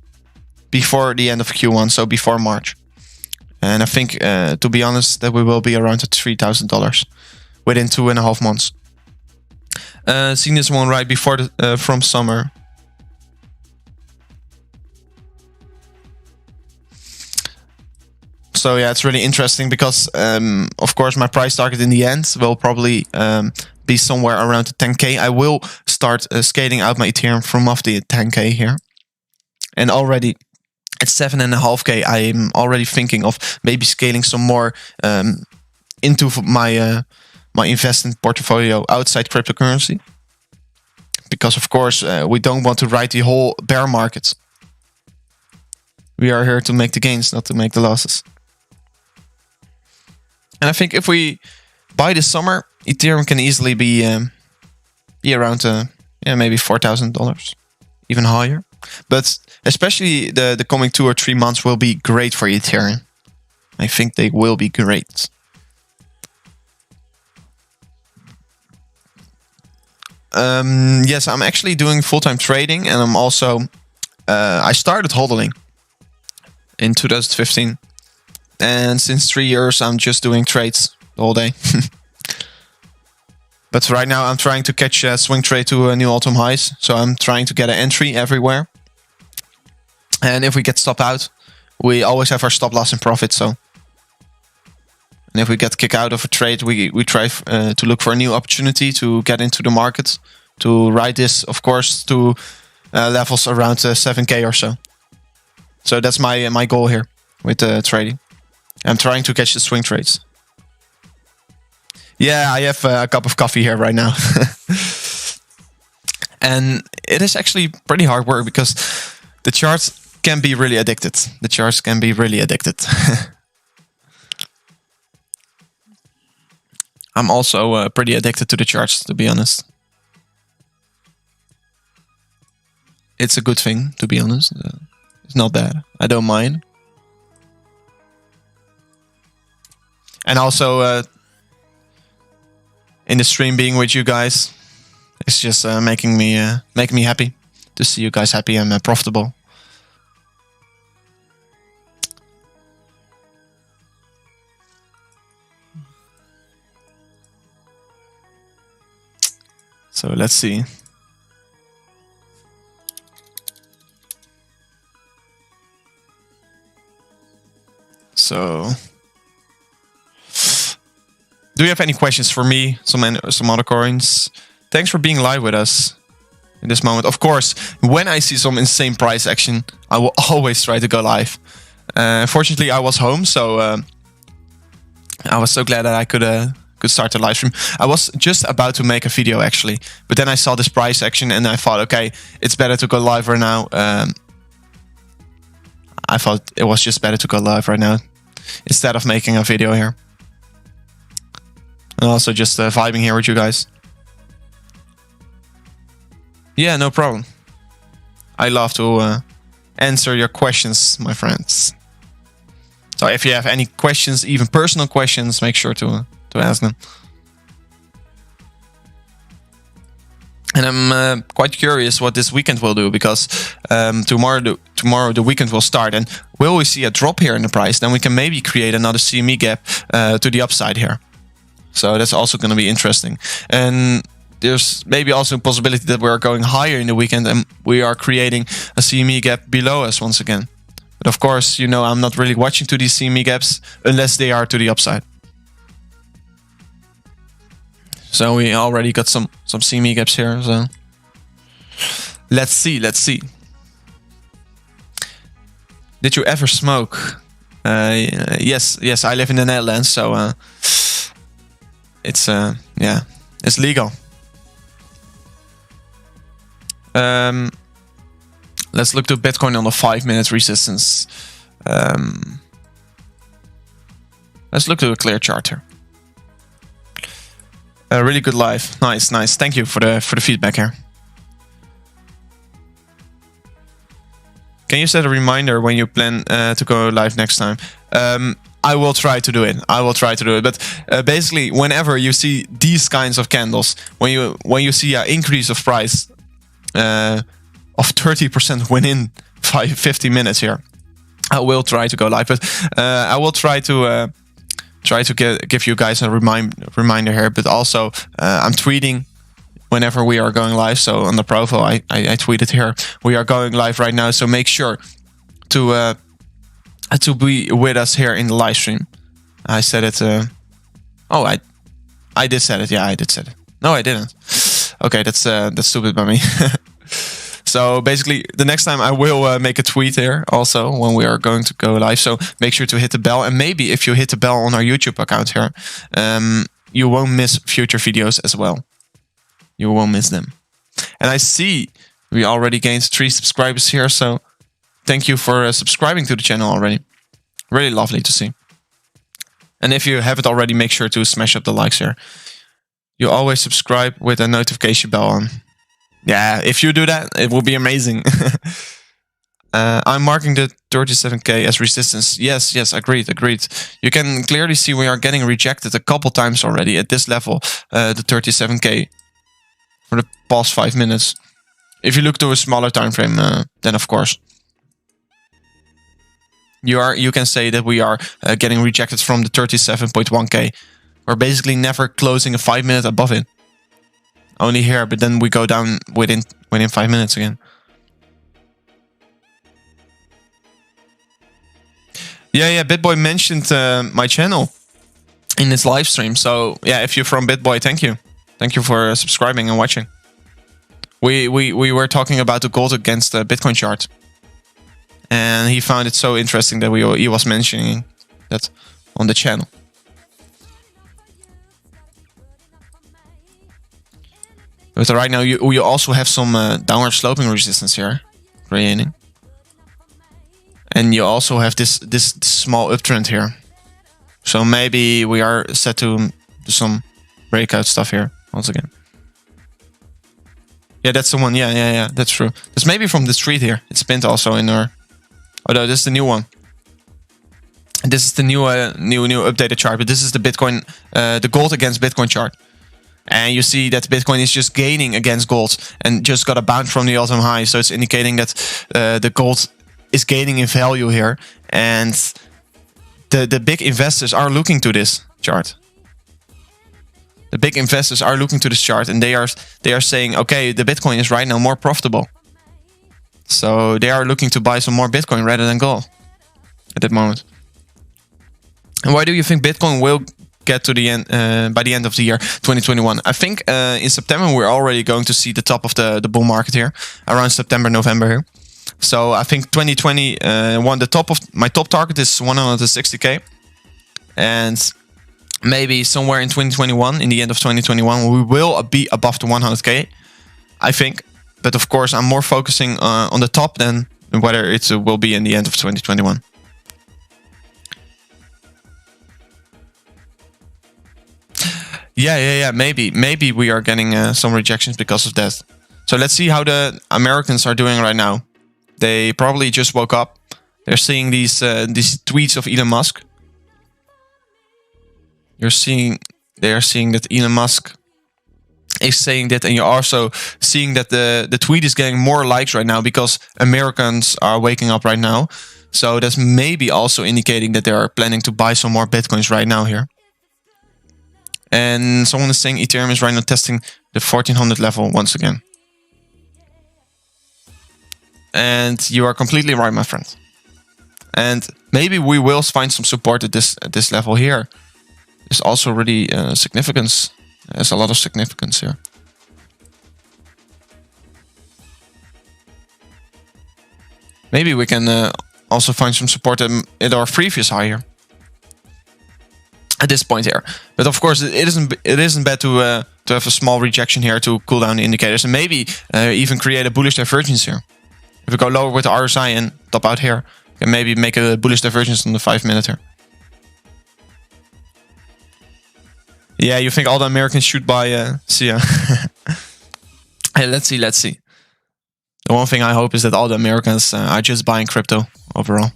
before the end of Q1, so before March. And I think, to be honest, that we will be around the $3,000 within 2.5 months. Seen this one right before from summer. So yeah, it's really interesting because, of course, my price target in the end will probably be somewhere around the 10k. I will start scaling out my Ethereum from off the 10k here. And already at 7.5k, I'm already thinking of maybe scaling some more into my my investment portfolio outside cryptocurrency. Because of course, we don't want to ride the whole bear market. We are here to make the gains, not to make the losses. And I think if we buy this summer, Ethereum can easily be around maybe $4,000, even higher. But especially the coming 2 or 3 months will be great for Ethereum. I think they will be great. Yes, I'm actually doing full-time trading, and I'm also I started hodling in 2015, and since 3 years I'm just doing trades all day. But right now I'm trying to catch a swing trade to a new all-time highs, so I'm trying to get an entry everywhere. And if we get stopped out, we always have our stop loss and profit. So, and if we get kicked out of a trade, we try to look for a new opportunity to get into the market, to ride this, of course, to levels around 7k or so. So that's my goal here with trading. I'm trying to catch the swing trades. Yeah, I have a cup of coffee here right now. And it is actually pretty hard work because the charts can be really addicted. The charts can be really addicted. I'm also pretty addicted to the charts, to be honest. It's a good thing, to be honest. It's not bad. I don't mind. And also, in the stream being with you guys, it's just making me happy to see you guys happy and profitable. So let's see. So, do you have any questions for me? Some other coins? Thanks for being live with us in this moment. Of course, when I see some insane price action, I will always try to go live. Fortunately, I was home, so I was so glad that I could start the live stream. I was just about to make a video actually, but then I saw this price action and I thought, okay, it's better to go live right now. I thought it was just better to go live right now instead of making a video here. And also just vibing here with you guys. Yeah, no problem. I love to answer your questions, my friends. So if you have any questions, even personal questions, make sure to ask them. And I'm quite curious what this weekend will do, because tomorrow the weekend will start, and will we see a drop here in the price? Then we can maybe create another CME gap to the upside here. So that's also going to be interesting. And there's maybe also a possibility that we are going higher in the weekend and we are creating a CME gap below us once again. But of course, you know, I'm not really watching to these CME gaps unless they are to the upside. So we already got some CME gaps here. So let's see. Did you ever smoke? Yes. I live in the Netherlands, so it's it's legal. Let's look to Bitcoin on the 5-minute resistance. Let's look to a clear chart here. A really good live. Nice. Thank you for the feedback here. Can you set a reminder when you plan to go live next time? I will try to do it. But basically, whenever you see these kinds of candles, when you see an increase of price of 30% within 50 minutes here, I will try to go live. But I will try to give you guys a reminder here. But also, I'm tweeting whenever we are going live. So on the profile, I tweeted here, we are going live right now. So make sure to to be with us here in the live stream. I said it. Oh, I did say it. Yeah, I did say it. No, I didn't. Okay, that's stupid by me. So basically, the next time I will make a tweet here also when we are going to go live. So make sure to hit the bell. And maybe if you hit the bell on our YouTube account here, you won't miss future videos as well. You won't miss them. And I see we already gained 3 subscribers here. So thank you for subscribing to the channel already. Really lovely to see. And if you haven't already, make sure to smash up the likes here. You always subscribe with a notification bell on. Yeah, if you do that, it will be amazing. I'm marking the 37k as resistance. Yes, agreed. You can clearly see we are getting rejected a couple times already at this level, the 37k, for the past 5 minutes. If you look to a smaller time frame, then of course, you can say that we are getting rejected from the 37.1k. We're basically never closing a 5 minute above it. Only here, but then we go down within 5 minutes again. Yeah, BitBoy mentioned my channel in his live stream. So yeah, if you're from BitBoy, thank you. Thank you for subscribing and watching. We were talking about the gold against the Bitcoin chart. And he found it so interesting that he was mentioning that on the channel. But right now, you also have some downward sloping resistance here, creating. And you also have this small uptrend here. So maybe we are set to do some breakout stuff here once again. Yeah, that's the one. Yeah, that's true. That's maybe from the street here. It's pinned also in our... Oh no, this is the new one. This is the new updated chart. But this is the Bitcoin, the gold against Bitcoin chart. And you see that Bitcoin is just gaining against gold and just got a bounce from the all-time high. So it's indicating that the gold is gaining in value here. And the big investors are looking to this chart. The big investors are looking to this chart and they are saying, okay, the Bitcoin is right now more profitable. So they are looking to buy some more Bitcoin rather than gold at that moment. And why do you think Bitcoin will get to the end by the end of the year 2021? I think in September we're already going to see the top of the bull market here, around September, November here. So I think 2021, my top target is 160k, and maybe somewhere in 2021, in the end of 2021, we will be above the 100k, I think. But of course, I'm more focusing on the top than whether it will be in the end of 2021. Yeah. Maybe we are getting some rejections because of that. So let's see how the Americans are doing right now. They probably just woke up. They're seeing these tweets of Elon Musk. They are seeing that Elon Musk is saying that, and you're also seeing that the tweet is getting more likes right now because Americans are waking up right now. So that's maybe also indicating that they are planning to buy some more Bitcoins right now here. And someone is saying Ethereum is right now testing the 1400 level once again. And you are completely right, my friend. And maybe we will find some support at this level here. There's also really significance. There's a lot of significance here. Maybe we can also find some support at our previous high here. At this point here, but of course it isn't bad to have a small rejection here to cool down the indicators and maybe even create a bullish divergence here. If we go lower with the RSI and top out here, we can maybe make a bullish divergence on the 5 minute here. Yeah, you think all the Americans should buy SIA? Hey, let's see. The one thing I hope is that all the Americans are just buying crypto overall,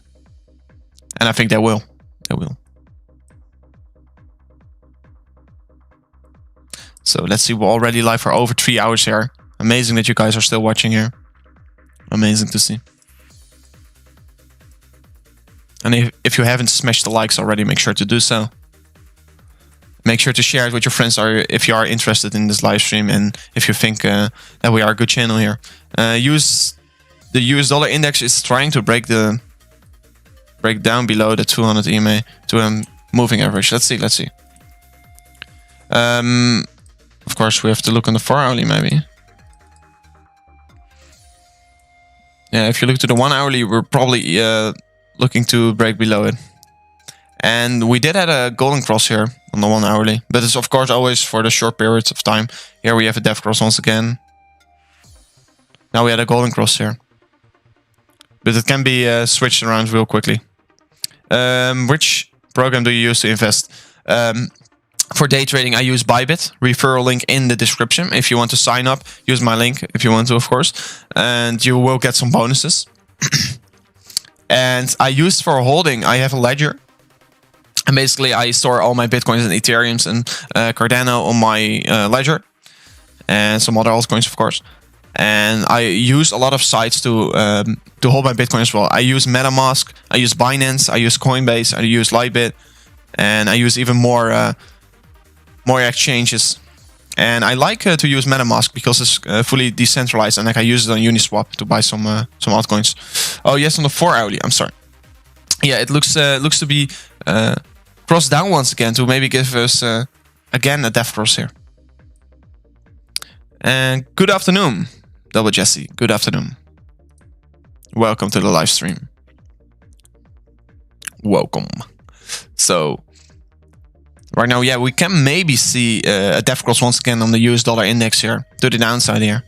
and I think they will. So let's see, we're already live for over 3 hours here. Amazing that you guys are still watching here. Amazing to see. And if you haven't smashed the likes already, make sure to do so. Make sure to share it with your friends if you are interested in this live stream and if you think that we are a good channel here. The US dollar index is trying to break the break down below the 200 EMA to a moving average. Let's see. Of course, we have to look on the 4 hourly maybe. Yeah, if you look to the 1 hourly, we're probably looking to break below it. And we did have a golden cross here on the 1 hourly, but it's of course always for the short periods of time. Here we have a death cross once again. Now we had a golden cross here, but it can be switched around real quickly. Which program do you use to invest? For day trading, I use Bybit. Referral link in the description. If you want to sign up, use my link if you want to, of course, and you will get some bonuses. And I use for holding, I have a ledger. And basically, I store all my Bitcoins and Ethereums and Cardano on my ledger. And some other altcoins, of course. And I use a lot of sites to hold my Bitcoin as well. I use MetaMask, I use Binance, I use Coinbase, I use Lightbit. And I use even more exchanges. And I like to use MetaMask because it's fully decentralized. And like I use it on Uniswap to buy some altcoins. Oh, yes, on the 4 hourly. I'm sorry. Yeah, it looks to be crossed down once again to maybe give us again a death cross here. And good afternoon, Double Jesse. Good afternoon. Welcome to the live stream. Welcome. So right now, yeah, we can maybe see a death cross once again on the US dollar index here to the downside here.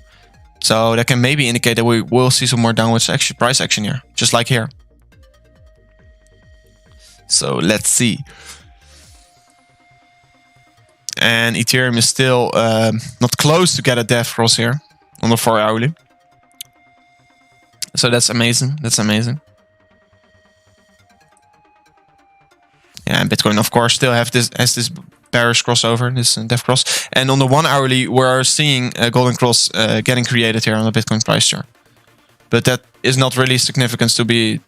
So that can maybe indicate that we will see some more downwards price action here, just like here. So let's see. And Ethereum is still not close to get a death cross here on the 4 hourly. So that's amazing. That's amazing. Yeah, and Bitcoin, of course, still has this bearish crossover, this death cross. And on the 1 hourly, we're seeing a golden cross getting created here on the Bitcoin price chart. But that is not really significant to be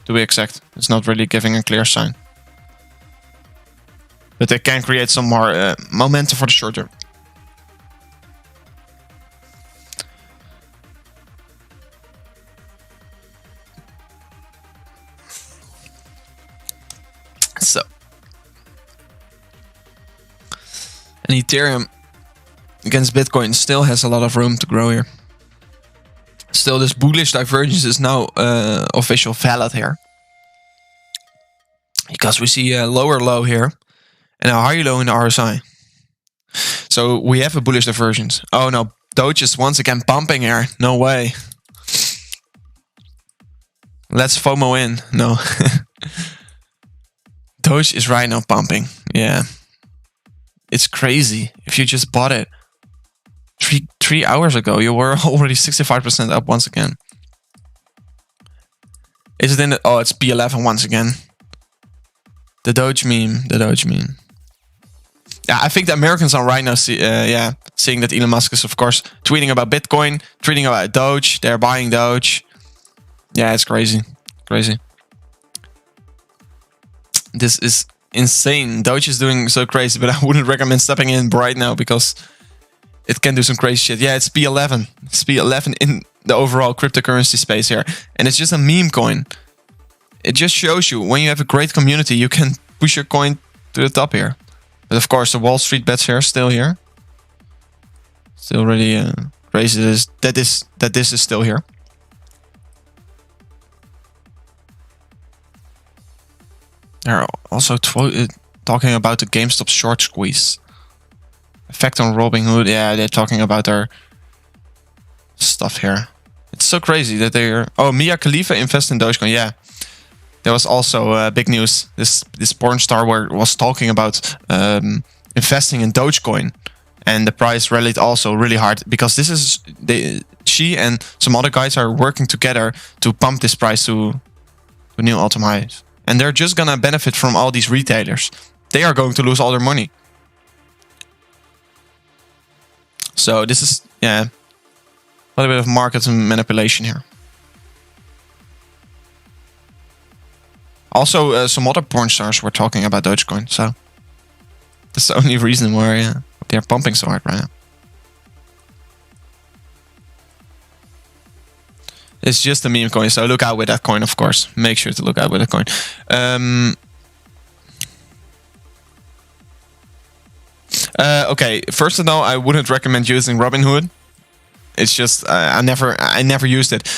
exact. It's not really giving a clear sign. But they can create some more momentum for the short term. So, and Ethereum against Bitcoin still has a lot of room to grow here. Still, this bullish divergence is now official valid here. Because we see a lower low here and a higher low in the RSI. So we have a bullish divergence. Oh no, Doge is once again pumping here. No way. Let's FOMO in. No. Doge is right now pumping. Yeah. It's crazy. If you just bought it 3 hours ago, you were already 65% up once again. Is it in the... Oh, it's B11 once again. The Doge meme. The Doge meme. Yeah, I think the Americans are right now seeing that Elon Musk is, of course, tweeting about Bitcoin, tweeting about Doge. They're buying Doge. Yeah, it's crazy. Crazy. This is insane. Doge is doing so crazy, but I wouldn't recommend stepping in right now because it can do some crazy shit. Yeah, it's P11. It's P11 in the overall cryptocurrency space here. And it's just a meme coin. It just shows you when you have a great community, you can push your coin to the top here. But of course, the Wall Street bets here still here. Still really crazy that this is still here. They're also talking about the GameStop short squeeze. Effect on Robinhood. Yeah, they're talking about their stuff here. It's so crazy that they're... Oh, Mia Khalifa invests in Dogecoin. Yeah. There was also big news. This porn star was talking about investing in Dogecoin. And the price rallied also really hard. Because this is... she and some other guys are working together to pump this price to new all-time highs. And they're just gonna benefit from all these retailers. They are going to lose all their money. So this is, yeah, a little bit of market manipulation here. Also, some other porn stars were talking about Dogecoin. So that's the only reason why they're pumping so hard right now. It's just a meme coin, so look out with that coin, of course. Make sure to look out with that coin. Okay, first of all, I wouldn't recommend using Robinhood. It's just I never used it.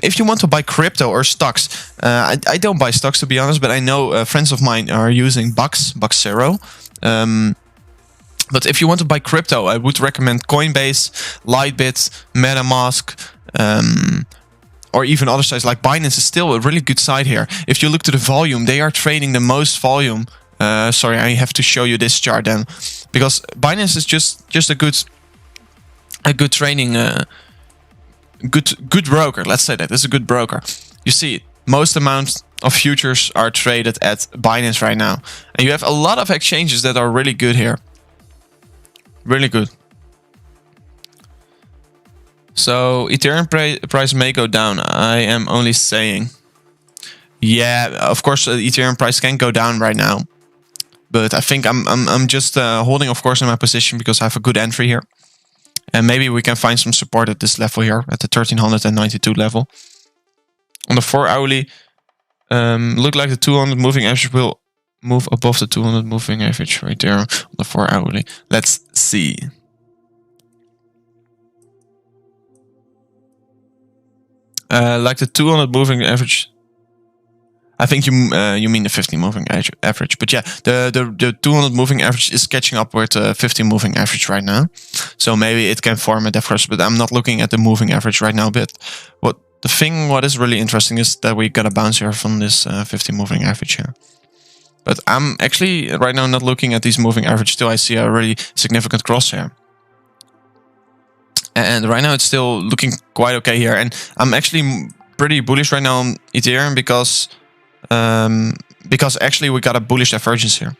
If you want to buy crypto or stocks, I don't buy stocks, to be honest, but I know friends of mine are using Bucks Zero. But if you want to buy crypto, I would recommend Coinbase, Lightbit, MetaMask, or even other sites like Binance is still a really good site here. If you look to the volume, they are trading the most volume. Sorry, I have to show you this chart then, because Binance is just a good trading, good broker. Let's say that it's a good broker. You see, most amount of futures are traded at Binance right now, and you have a lot of exchanges that are really good here. Really good. So Ethereum price may go down. I am only saying. Yeah, of course, Ethereum price can go down right now, but I think I'm just holding, of course, in my position because I have a good entry here, and maybe we can find some support at this level here at the 1392 level. On the 4 hourly, look like the 200 moving average will move above the 200 moving average right there on the 4 hourly. Let's see. Like the 200 moving average. I think you mean the 50 moving average, but yeah, the 200 moving average is catching up with the 50 moving average right now. So maybe it can form a divergence, but I'm not looking at the moving average right now. But what is really interesting is that we got a bounce here from this 50 moving average here. But I'm actually right now not looking at these moving average till I see a really significant cross here. And right now it's still looking quite okay here. And I'm actually pretty bullish right now on Ethereum because actually we got a bullish divergence here.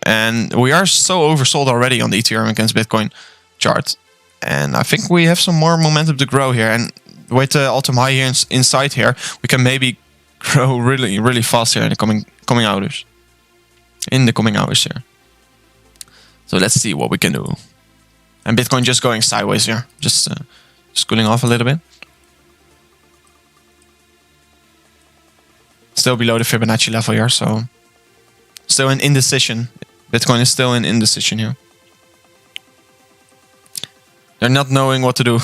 And we are so oversold already on the Ethereum against Bitcoin chart. And I think we have some more momentum to grow here. And with the all-time high here inside here, we can maybe grow really, really fast here in the coming hours. In the coming hours here. So let's see what we can do. And Bitcoin just going sideways here, just cooling off a little bit. Still below the Fibonacci level here, so still in indecision. Bitcoin is still in indecision here. They're not knowing what to do.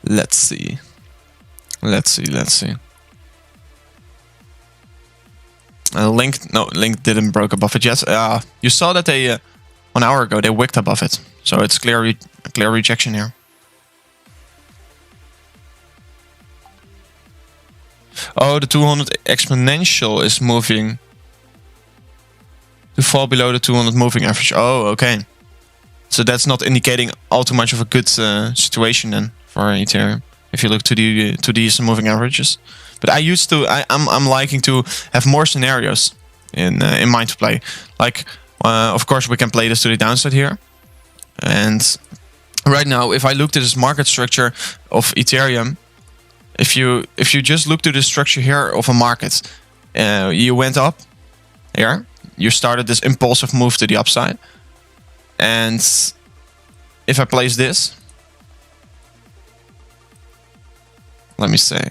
Let's see. Link didn't broke above it yet. You saw that they 1 hour ago they wicked above it, so it's clear rejection here. Oh, the 200 exponential is moving to fall below the 200 moving average. Oh, okay. So that's not indicating all too much of a good situation then for Ethereum. If you look to these moving averages, but I'm liking to have more scenarios in mind to play. Like, of course, we can play this to the downside here. And right now, if I looked at this market structure of Ethereum, if you just look to the structure here of a market, you went up here, you started this impulsive move to the upside, and if I place this, let me say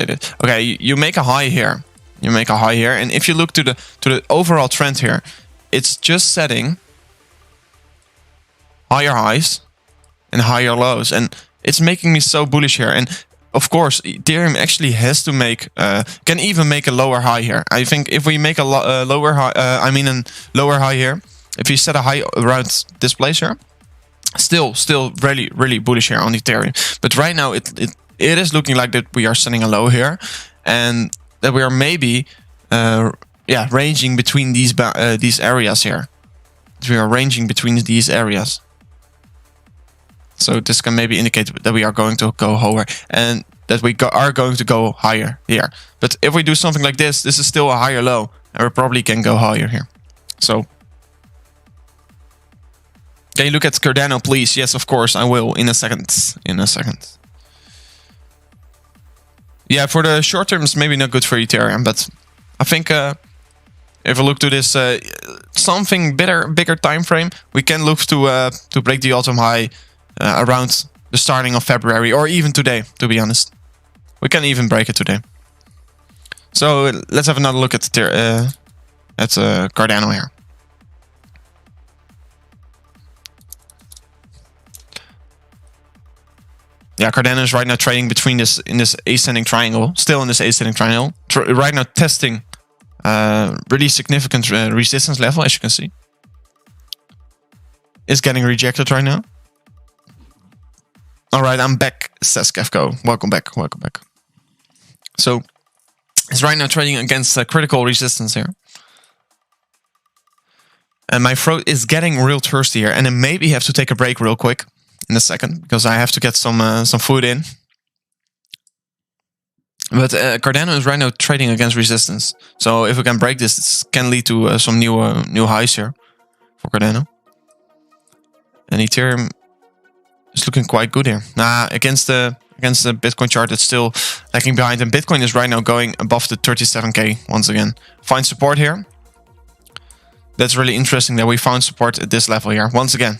that. Okay, you make a high here. You make a high here, and if you look to the overall trend here, it's just setting higher highs and higher lows, and it's making me so bullish here. And of course, Ethereum actually has to make can even make a lower high here. I think if we make a lower high, a lower high here, if you set a high around this place here, still really bullish here on Ethereum. But right now it is looking like that we are setting a low here, and that we are maybe ranging between these areas here. We are ranging between these areas. So this can maybe indicate that we are going to go lower and that we are going to go higher here. But if we do something like this, this is still a higher low, and we probably can go higher here. So can you look at Cardano, please? Yes, of course, I will in a second. Yeah, for the short term, it's maybe not good for Ethereum, but I think if we look to this something bigger time frame, we can look to break the all-time high around the starting of February, or even today. To be honest, we can even break it today. So let's have another look at Cardano here. Yeah, Cardano is right now trading between this ascending triangle, still in this ascending triangle. Right now testing really significant resistance level, as you can see. Is getting rejected right now. All right, I'm back, says Kefko. Welcome back, welcome back. So it's right now trading against critical resistance here. And my throat is getting real thirsty here, and I maybe have to take a break real quick in a second because I have to get some food in. But Cardano is right now trading against resistance. So if we can break this, it can lead to some new highs here for Cardano. And Ethereum is looking quite good here. Against the Bitcoin chart, it's still lagging behind. And Bitcoin is right now going above the 37K once again. Find support here. That's really interesting that we found support at this level here once again.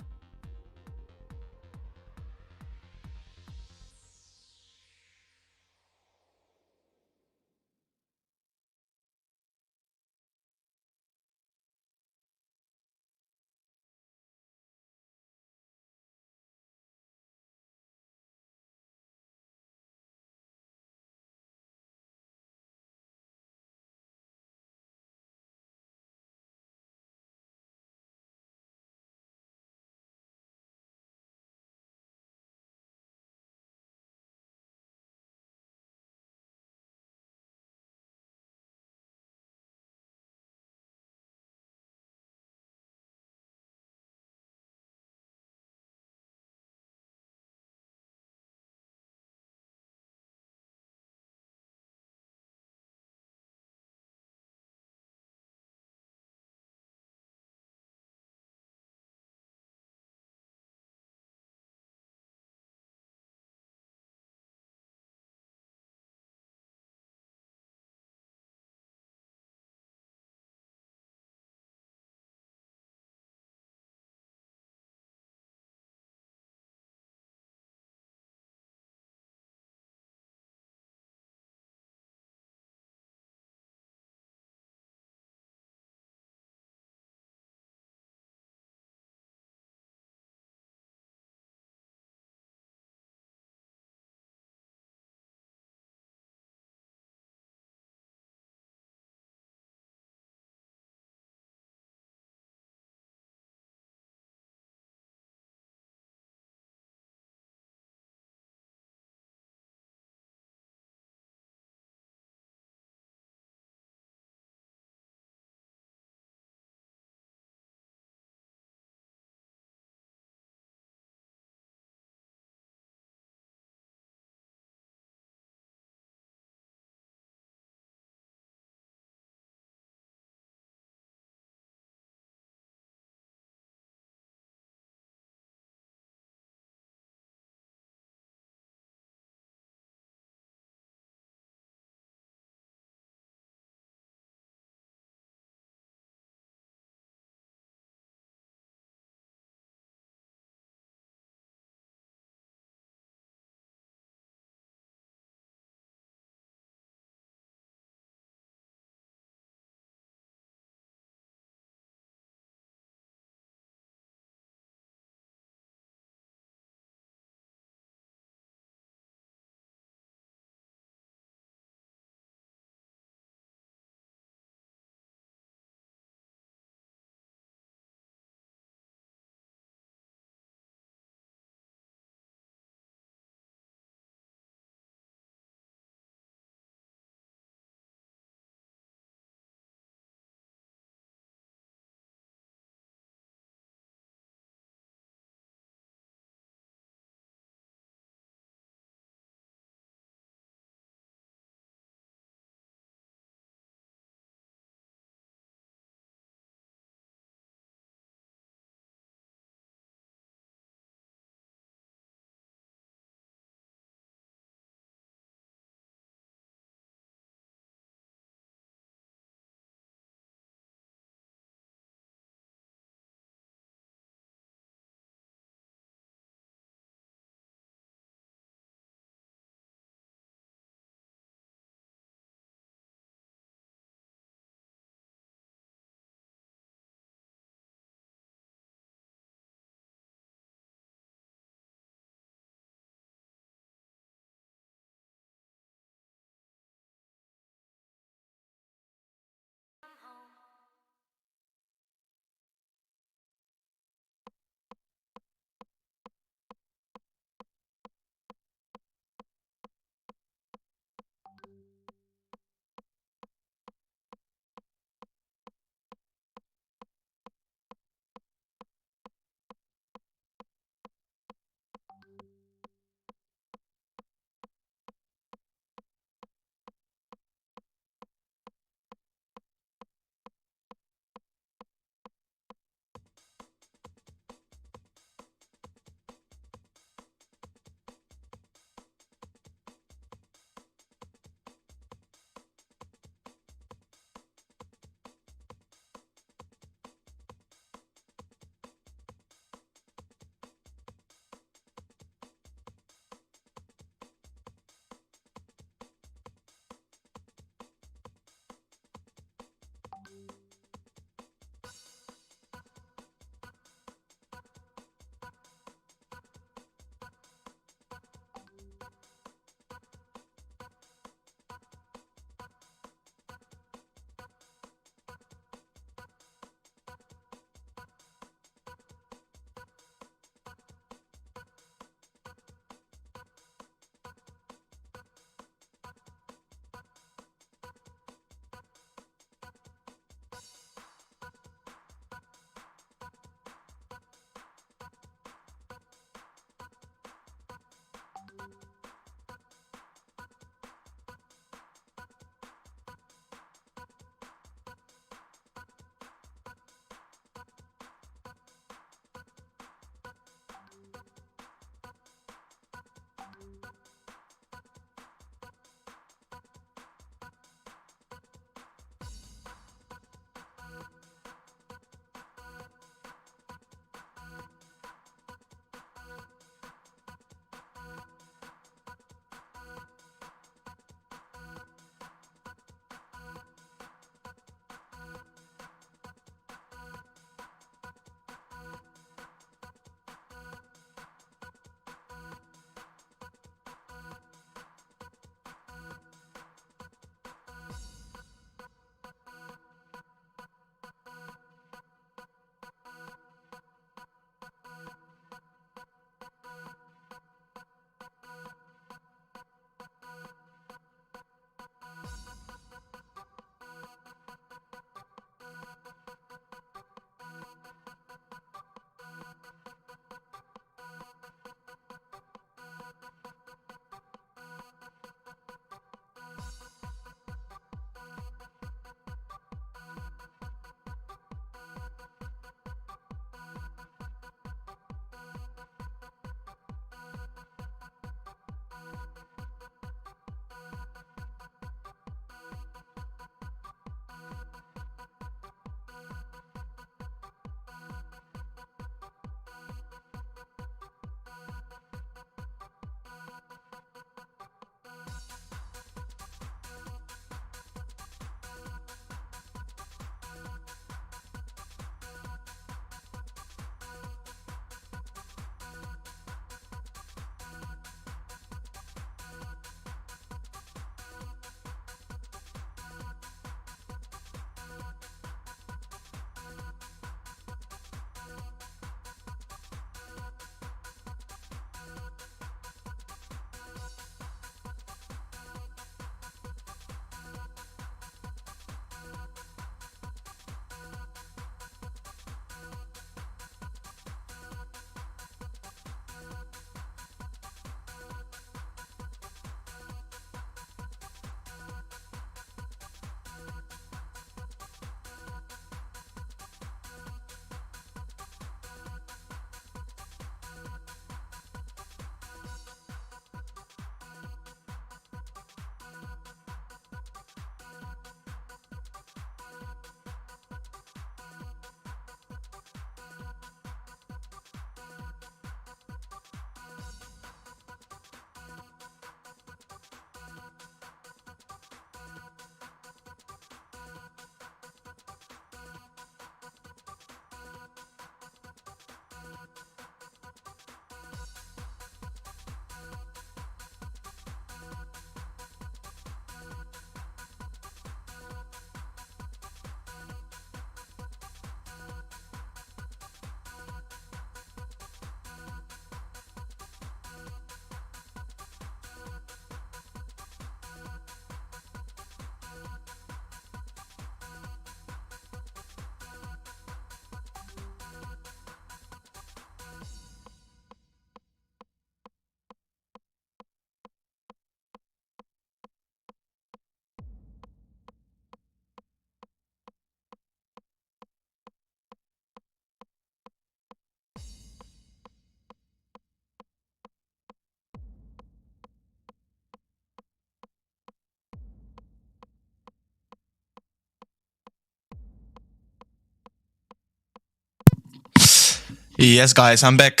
Yes, guys, I'm back.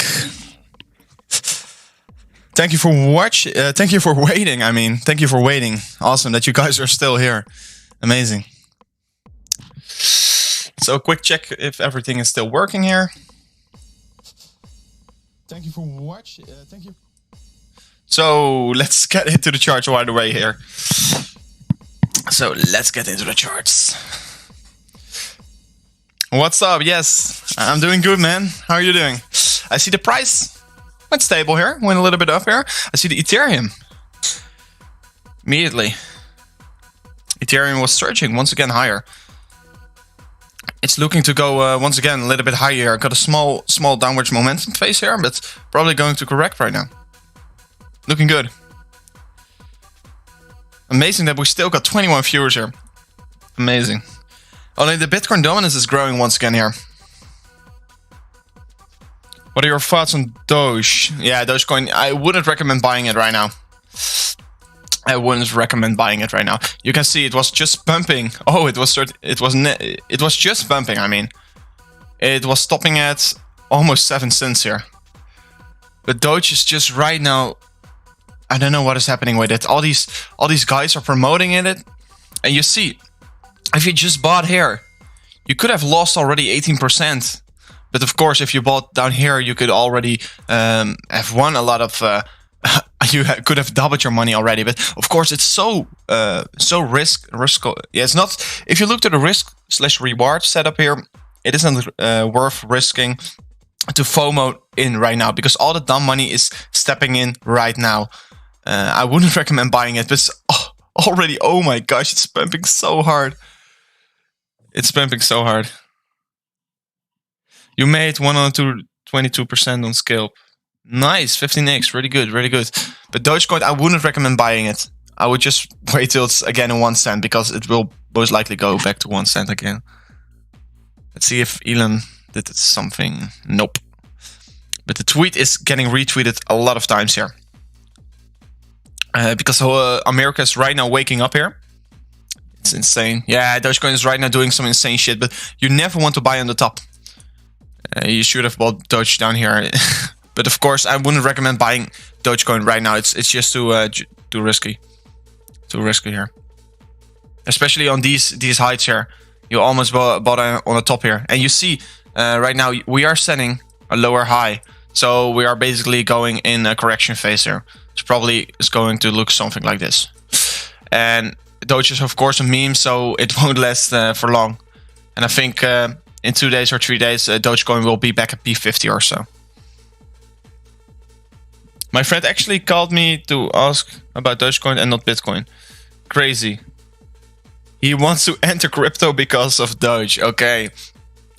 Thank you for thank you for waiting. I mean, thank you for waiting. Awesome that you guys are still here. Amazing. So a quick check if everything is still working here. Thank you for watching. Thank you. So let's get into the charts right away here. So let's get into the charts. What's up? Yes, I'm doing good, man. How are you doing? I see the price went stable here, went a little bit up here. I see the Ethereum. Immediately, Ethereum was surging once again higher. It's looking to go once again a little bit higher. Got a small downwards momentum phase here, but probably going to correct right now. Looking good. Amazing that we still got 21 viewers here. Amazing. Only the Bitcoin dominance is growing once again here. What are your thoughts on Doge? Yeah, Dogecoin, I wouldn't recommend buying it right now. I wouldn't recommend buying it right now. You can see it was just pumping. Oh, it was just pumping, I mean. It was stopping at almost 7 cents here. But Doge is just right now, I don't know what is happening with it. All these guys are promoting it, and you see, if you just bought here, you could have lost already 18%. But of course, if you bought down here, you could already have won a lot of. You could have doubled your money already. But of course, it's so risk. Yeah, it's not. If you look at the risk/reward setup here, it isn't worth risking to FOMO in right now, because all the dumb money is stepping in right now. I wouldn't recommend buying it, but it's already, oh my gosh, it's pumping so hard. It's pumping so hard. You made 122% on scalp. Nice, 15x, really good, really good. But Dogecoin, I wouldn't recommend buying it. I would just wait till it's again in 1 cent, because it will most likely go back to 1 cent again. Let's see if Elon did something. Nope. But the tweet is getting retweeted a lot of times here. Because America is right now waking up here. It's insane. Yeah, Dogecoin is right now doing some insane shit, but you never want to buy on the top. You should have bought Doge down here. But of course, I wouldn't recommend buying Dogecoin right now. It's just too risky. Too risky here. Especially on these heights here. You almost bought on the top here. And you see, right now, we are setting a lower high. So we are basically going in a correction phase here. It's probably is going to look something like this. And Doge is of course a meme, so it won't last for long. And I think in 2 days or 3 days, Dogecoin will be back at P50 or so. My friend actually called me to ask about Dogecoin and not Bitcoin. Crazy. He wants to enter crypto because of Doge. Okay.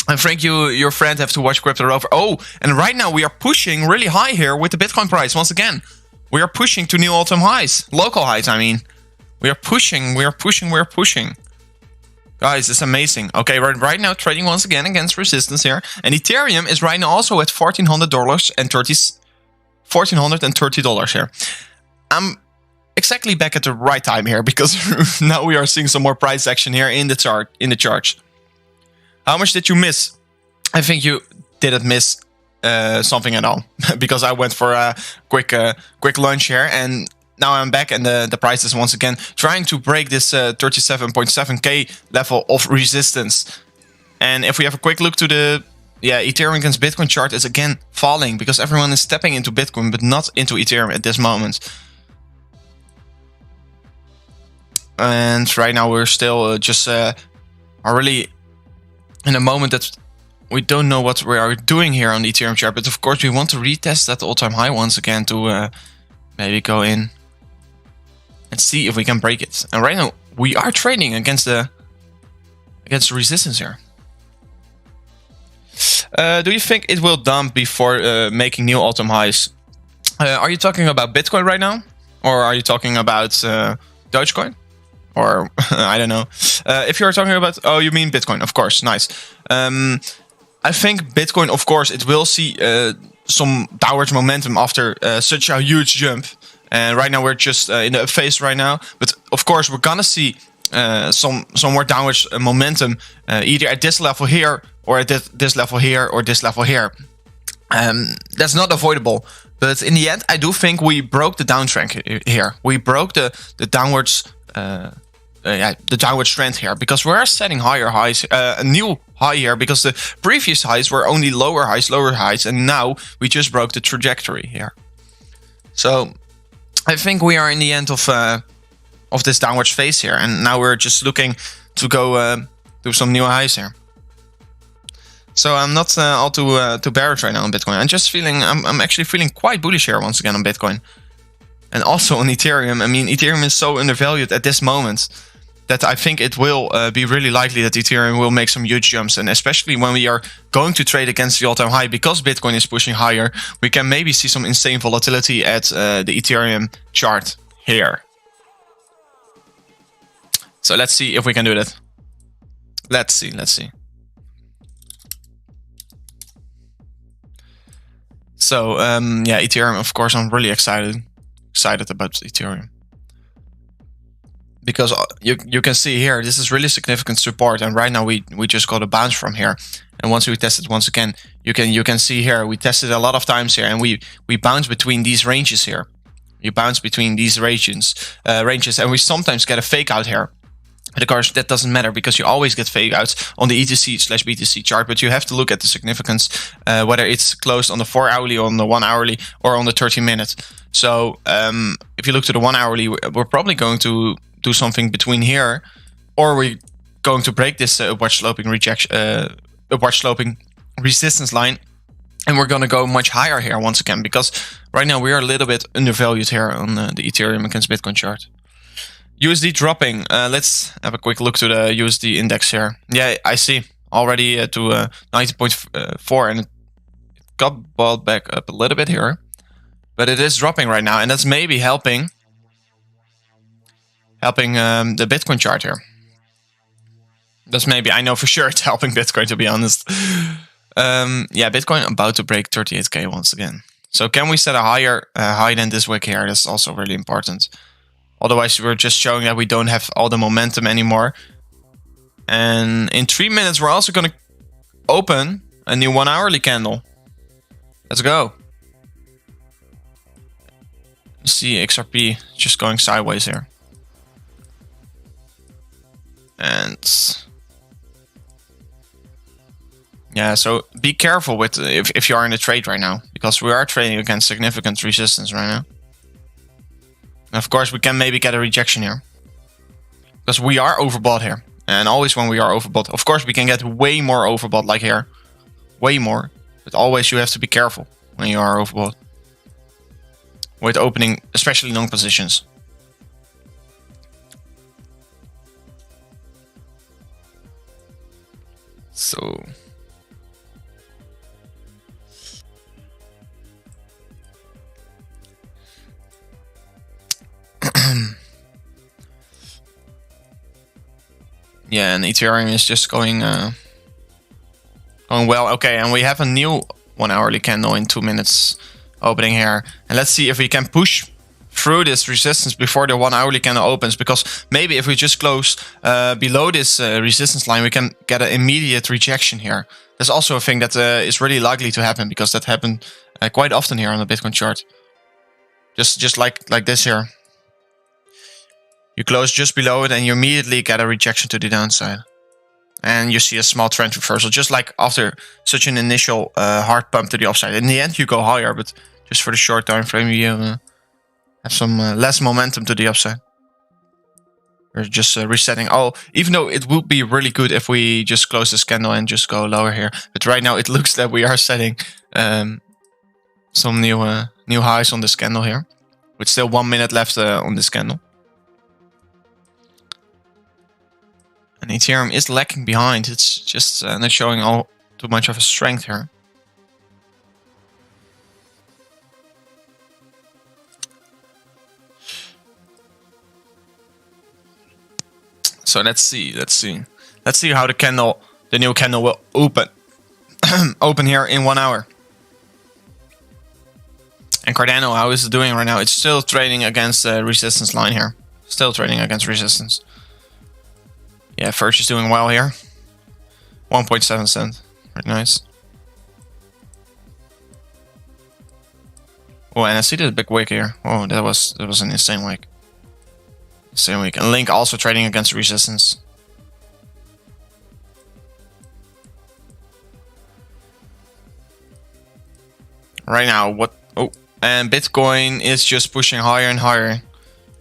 And Frank, your friend have to watch Crypto over. Oh, and right now we are pushing really high here with the Bitcoin price. Once again, we are pushing to new all-time highs. Local highs, I mean. We are pushing. Guys, it's amazing. Okay, right now trading once again against resistance here. And Ethereum is right now also at $1,430 here. I'm exactly back at the right time here, because now we are seeing some more price action here in the charts. How much did you miss? I think you didn't miss something at all, because I went for a quick lunch here, and now I'm back, and the price is once again trying to break this 37.7k level of resistance. And if we have a quick look to the Ethereum against Bitcoin chart, is again falling, because everyone is stepping into Bitcoin but not into Ethereum at this moment. And right now we're still are really in a moment that we don't know what we are doing here on the Ethereum chart. But of course we want to retest that all-time high once again to maybe go in and see if we can break it. And right now we are trading against the resistance here. Do you think it will dump before making new all-time highs? Are you talking about Bitcoin right now? Or are you talking about Dogecoin? Or I don't know. If you're talking about, oh, you mean Bitcoin, of course, nice. I think Bitcoin, of course, it will see some downwards momentum after such a huge jump. And right now we're just in the up phase right now. But of course we're gonna see some more downwards momentum either at this level here, or at this level here, or this level here. That's not avoidable. But in the end, I do think we broke the downtrend here. We broke the downwards. The downward trend here, because we're setting higher highs, a new high here because the previous highs were only lower highs, and now we just broke the trajectory here. So I think we are in the end of this downwards phase here, and now we're just looking to go do some new highs here. So I'm not all too bearish right now on Bitcoin. I'm actually feeling quite bullish here once again on Bitcoin. And also on Ethereum. I mean, Ethereum is so undervalued at this moment that I think it will be really likely that Ethereum will make some huge jumps. And especially when we are going to trade against the all-time high, because Bitcoin is pushing higher, we can maybe see some insane volatility at the Ethereum chart here. So let's see if we can do that. Let's see. So yeah, Ethereum, of course, I'm really excited about Ethereum. Because you can see here, this is really significant support, and right now we just got a bounce from here. And once we test it once again, you can see here, we tested a lot of times here, and we bounce between these ranges here. You bounce between these ranges, and we sometimes get a fake out here. But of course, that doesn't matter because you always get fake outs on the ETC/BTC chart, but you have to look at the significance, whether it's closed on the 4 hourly, on the 1 hourly, or on the 30 minute. So if you look to the 1 hourly, we're probably going to do something between here, or we're going to break this upward sloping resistance line, and we're going to go much higher here once again, because right now we are a little bit undervalued here on the Ethereum against Bitcoin chart. USD dropping. Let's have a quick look to the USD index here. Yeah, I see already to 90.4, and it got bought back up a little bit here, but it is dropping right now, and that's maybe helping the Bitcoin chart here. That's maybe, I know for sure it's helping Bitcoin, to be honest. Yeah, Bitcoin about to break 38k once again. So can we set a higher high than this wick here? That's also really important. Otherwise, we're just showing that we don't have all the momentum anymore. And in 3 minutes, we're also going to open a new 1 hourly candle. Let's go. See XRP just going sideways here. And yeah, so be careful with if you are in a trade right now, because we are trading against significant resistance right now. And of course, we can maybe get a rejection here, because we are overbought here. And always when we are overbought, of course, we can get way more overbought, like here, way more. But always you have to be careful when you are overbought with opening, especially long positions. So yeah, and Ethereum is just going well. Okay, and we have a new 1 hourly candle in 2 minutes opening here, and let's see if we can push through this resistance before the 1 hourly candle opens, because maybe if we just close below this resistance line, we can get an immediate rejection here. That's also a thing that is really likely to happen, because that happened quite often here on the Bitcoin chart. Just like this here. You close just below it and you immediately get a rejection to the downside. And you see a small trend reversal, just like after such an initial hard pump to the upside. In the end, you go higher, but just for the short time frame, you have some less momentum to the upside. We're just resetting. Oh, even though it would be really good if we just close this candle and just go lower here. But right now, it looks that we are setting some new highs on this candle here, with still 1 minute left on this candle. And Ethereum is lagging behind. It's just not showing all too much of a strength here. So let's see how the new candle will open open here in 1 hour. And Cardano, how is it doing right now? It's still trading against the resistance line here. Still trading against resistance. Yeah, Verge is doing well here. 1.7 cent. Very nice. Oh, and I see the big wick here. Oh, that was an insane wick. Insane wick. And Link also trading against resistance. right now. What? Oh, and Bitcoin is just pushing higher and higher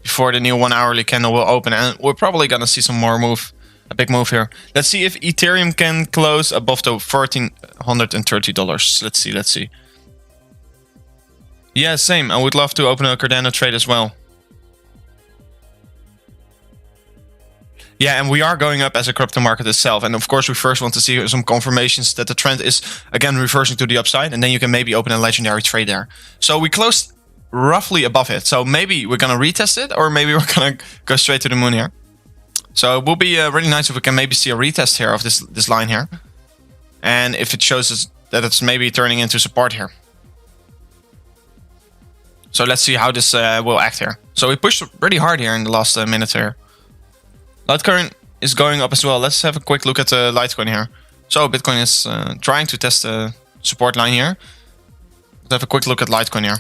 before the new 1 hourly candle will open, and we're probably gonna see some more move, a big move here. Let's see if Ethereum can close above the $1,430. Let's see. Yeah, same. I would love to open a Cardano trade as well. Yeah, and we are going up as a crypto market itself. And of course, we first want to see some confirmations that the trend is again reversing to the upside. And then you can maybe open a legendary trade there. So we closed roughly above it. So maybe we're going to retest it, or maybe we're going to go straight to the moon here. So it will be really nice if we can maybe see a retest here of this line here. And if it shows us that it's maybe turning into support here. So let's see how this will act here. So we pushed pretty hard here in the last minute here. Litecoin is going up as well. Let's have a quick look at the Litecoin here. So Bitcoin is trying to test the support line here. Let's have a quick look at Litecoin here.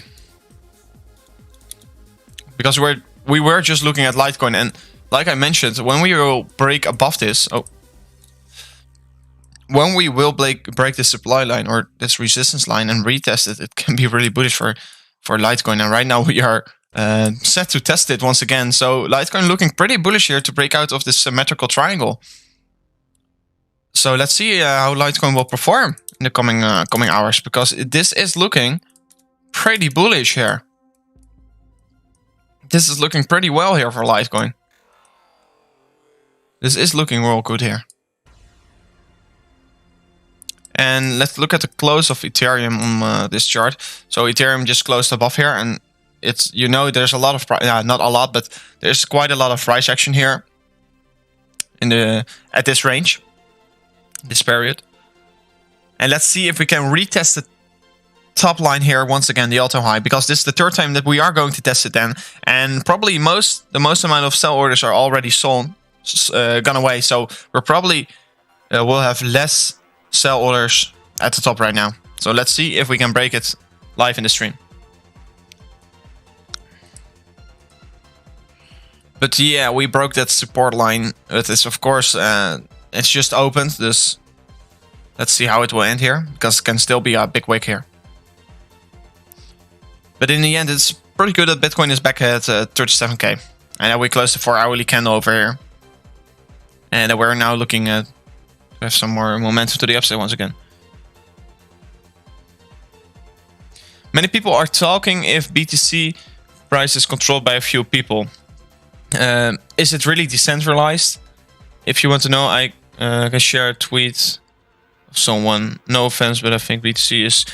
Because we were just looking at Litecoin, and like I mentioned, when we will break above this, when we will break this supply line or this resistance line and retest it, it can be really bullish for Litecoin. And right now we are set to test it once again. So Litecoin looking pretty bullish here to break out of this symmetrical triangle. So let's see how Litecoin will perform in the coming hours, because this is looking pretty bullish here. This is looking pretty well here for Litecoin. This is looking real good here. And let's look at the close of Ethereum on this chart. So Ethereum just closed above here, and it's, you know, there's a lot of not a lot, but there's quite a lot of price action here in at this range, this period. And let's see if we can retest the top line here once again, the all-time high, because this is the third time that we are going to test it then, and probably the most amount of sell orders are already gone away. So we're probably will have less sell orders at the top right now. So let's see if we can break it live in the stream. But yeah, we broke that support line. It is, of course, it's just opened. This, let's see how it will end here, because it can still be a big wick here. But in the end, it's pretty good that Bitcoin is back at 37k. And we closed the 4 hourly candle over here. And we're now looking at have some more momentum to the upside once again. Many people are talking if BTC price is controlled by a few people. Is it really decentralized? If you want to know, I can share a tweet of someone. No offense, but I think BTC is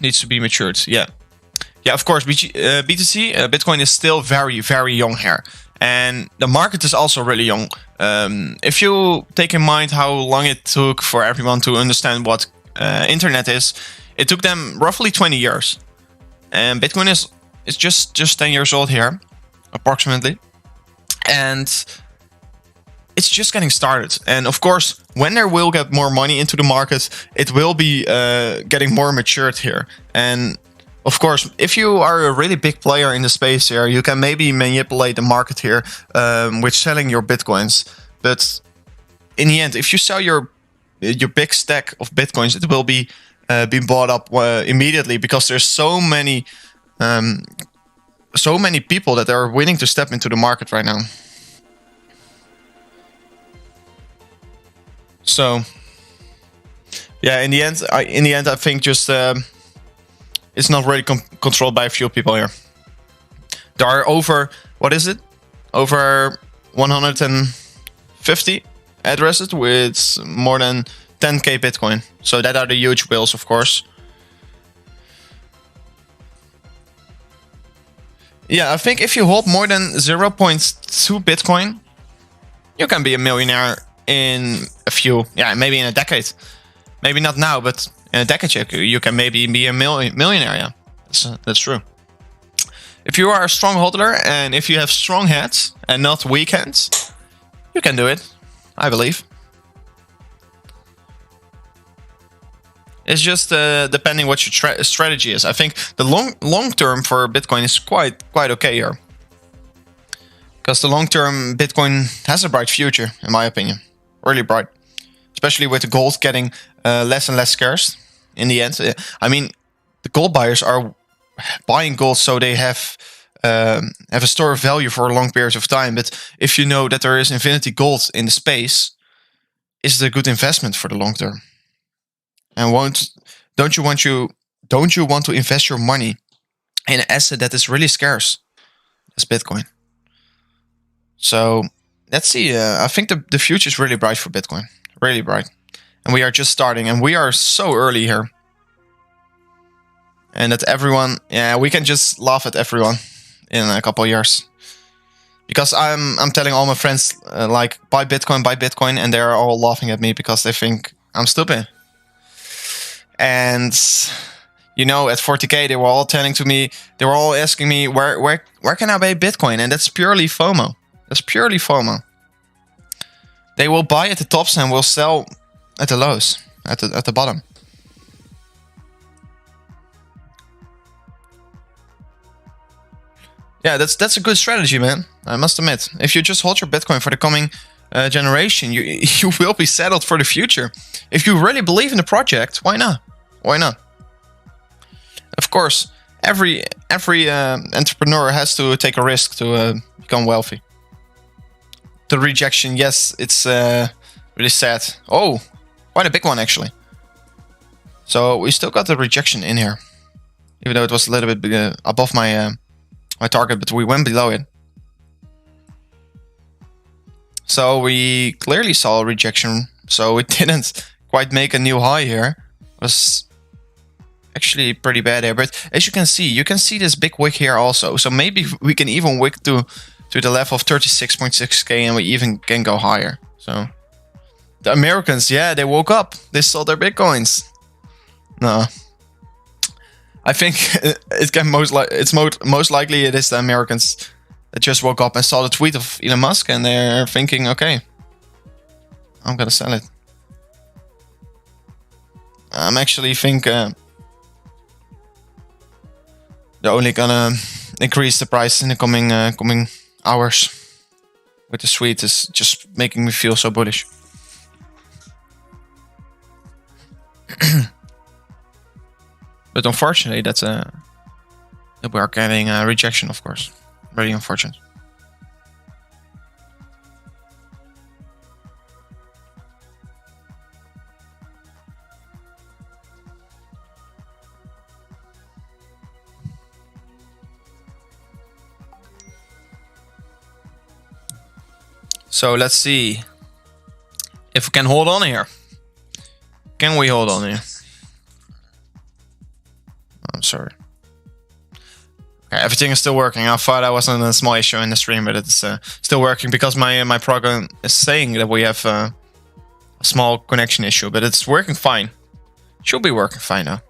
needs to be matured. Yeah, of course. BTC, Bitcoin is still very, very young here, and the market is also really young. If you take in mind how long it took for everyone to understand what internet is, it took them roughly 20 years, and Bitcoin is just 10 years old here, approximately, and it's just getting started. And of course, when there will get more money into the market, it will be getting more matured here. And of course, if you are a really big player in the space here, you can maybe manipulate the market here with selling your Bitcoins. But in the end, if you sell your big stack of Bitcoins, it will be bought up immediately, because there's so many people that are willing to step into the market right now. So yeah, in the end, I think just it's not really controlled by a few people here. There are over, what is it? Over 150 addresses with more than 10k Bitcoin. So that are the huge whales, of course. Yeah, I think if you hold more than 0.2 Bitcoin, you can be a millionaire in maybe in a decade. Maybe not now, but in a decade you can maybe be a millionaire. Yeah, that's true. If you are a strong holder and if you have strong hands and not weak hands, you can do it, I believe. It's just depending what your strategy is. I think the long term for Bitcoin is quite okay here, because the long term Bitcoin has a bright future, in my opinion, really bright, especially with the gold getting less and less scarce in the end. I mean, the gold buyers are buying gold so they have a store of value for a long period of time. But if you know that there is infinity gold in the space, is it a good investment for the long term? And don't you want to invest your money in an asset that is really scarce as Bitcoin? So let's see. I think the future is really bright for Bitcoin, really bright, and we are just starting, and we are so early here. And that everyone, we can just laugh at everyone in a couple of years, because I'm telling all my friends like buy Bitcoin, and they're all laughing at me because they think I'm stupid. And you know, at 40K, they were all telling to me, they were all asking me where can I buy Bitcoin, and that's purely FOMO. That's purely FOMO. They will buy at the tops and will sell at the lows, at the bottom. Yeah, that's a good strategy, man. I must admit. If you just hold your Bitcoin for the coming generation, you will be settled for the future. If you really believe in the project, why not? Why not? Of course, every entrepreneur has to take a risk to become wealthy. The rejection, yes, it's really sad. Oh, quite a big one actually. So we still got the rejection in here, even though it was a little bit above my my target, but we went below it. So we clearly saw a rejection. So it didn't quite make a new high here. It was actually pretty bad here. But as you can see this big wick here also. So maybe we can even wick to the level of 36.6k, and we even can go higher. So the Americans, yeah, they woke up. They sold their Bitcoins. No. I think it's most likely it is the Americans that just woke up and saw the tweet of Elon Musk, and they're thinking, okay, I'm gonna sell it. I'm actually think they're only gonna increase the price in the coming hours. With the tweet is just making me feel so bullish. But unfortunately, that we are getting a rejection, of course. Very unfortunate. So let's see if we can hold on here. Can we hold on here? I'm sorry. Okay, everything is still working. I thought I was on a small issue in the stream, but it's still working because my program is saying that we have a small connection issue, but it's working fine. Should be working fine now.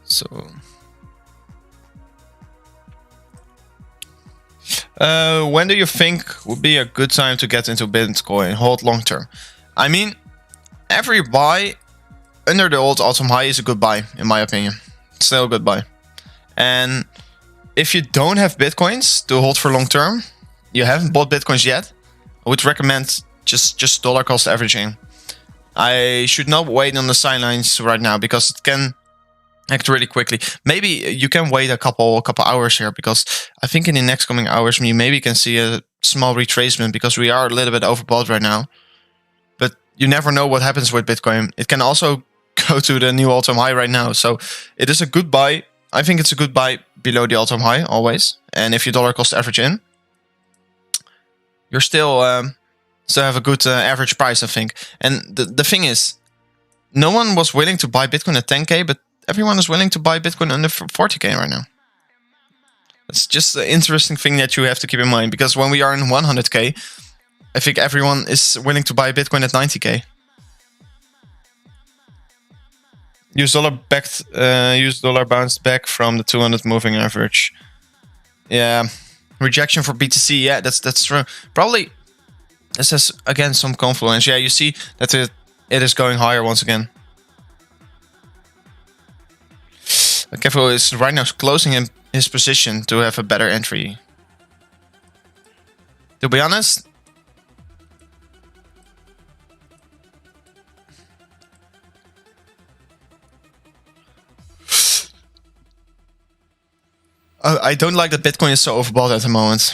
So when do you think would be a good time to get into Bitcoin? Hold long term. I mean, every buy under the old all-time high is a good buy, in my opinion. Still a good buy. And if you don't have Bitcoins to hold for long term, you haven't bought Bitcoins yet, I would recommend just dollar cost averaging. I should not wait on the sidelines right now because it can act really quickly. Maybe you can wait a couple hours here, because I think in the next coming hours you maybe can see a small retracement, because we are a little bit overbought right now. But you never know what happens with Bitcoin. It can also go to the new all-time high right now. So it is a good buy. I think it's a good buy below the all-time high always. And if you dollar cost average in, you're still have a good average price, I think. And the thing is, no one was willing to buy Bitcoin at 10k, but everyone is willing to buy Bitcoin under 40k right now. It's just an interesting thing that you have to keep in mind, because when we are in 100k, I think everyone is willing to buy Bitcoin at 90k. US dollar bounced back from the 200 moving average. Yeah, rejection for BTC. Yeah, that's true. Probably this has again some confluence. Yeah, you see that it is going higher once again. Kevo is right now closing his position to have a better entry. To be honest, I don't like that Bitcoin is so overbought at the moment.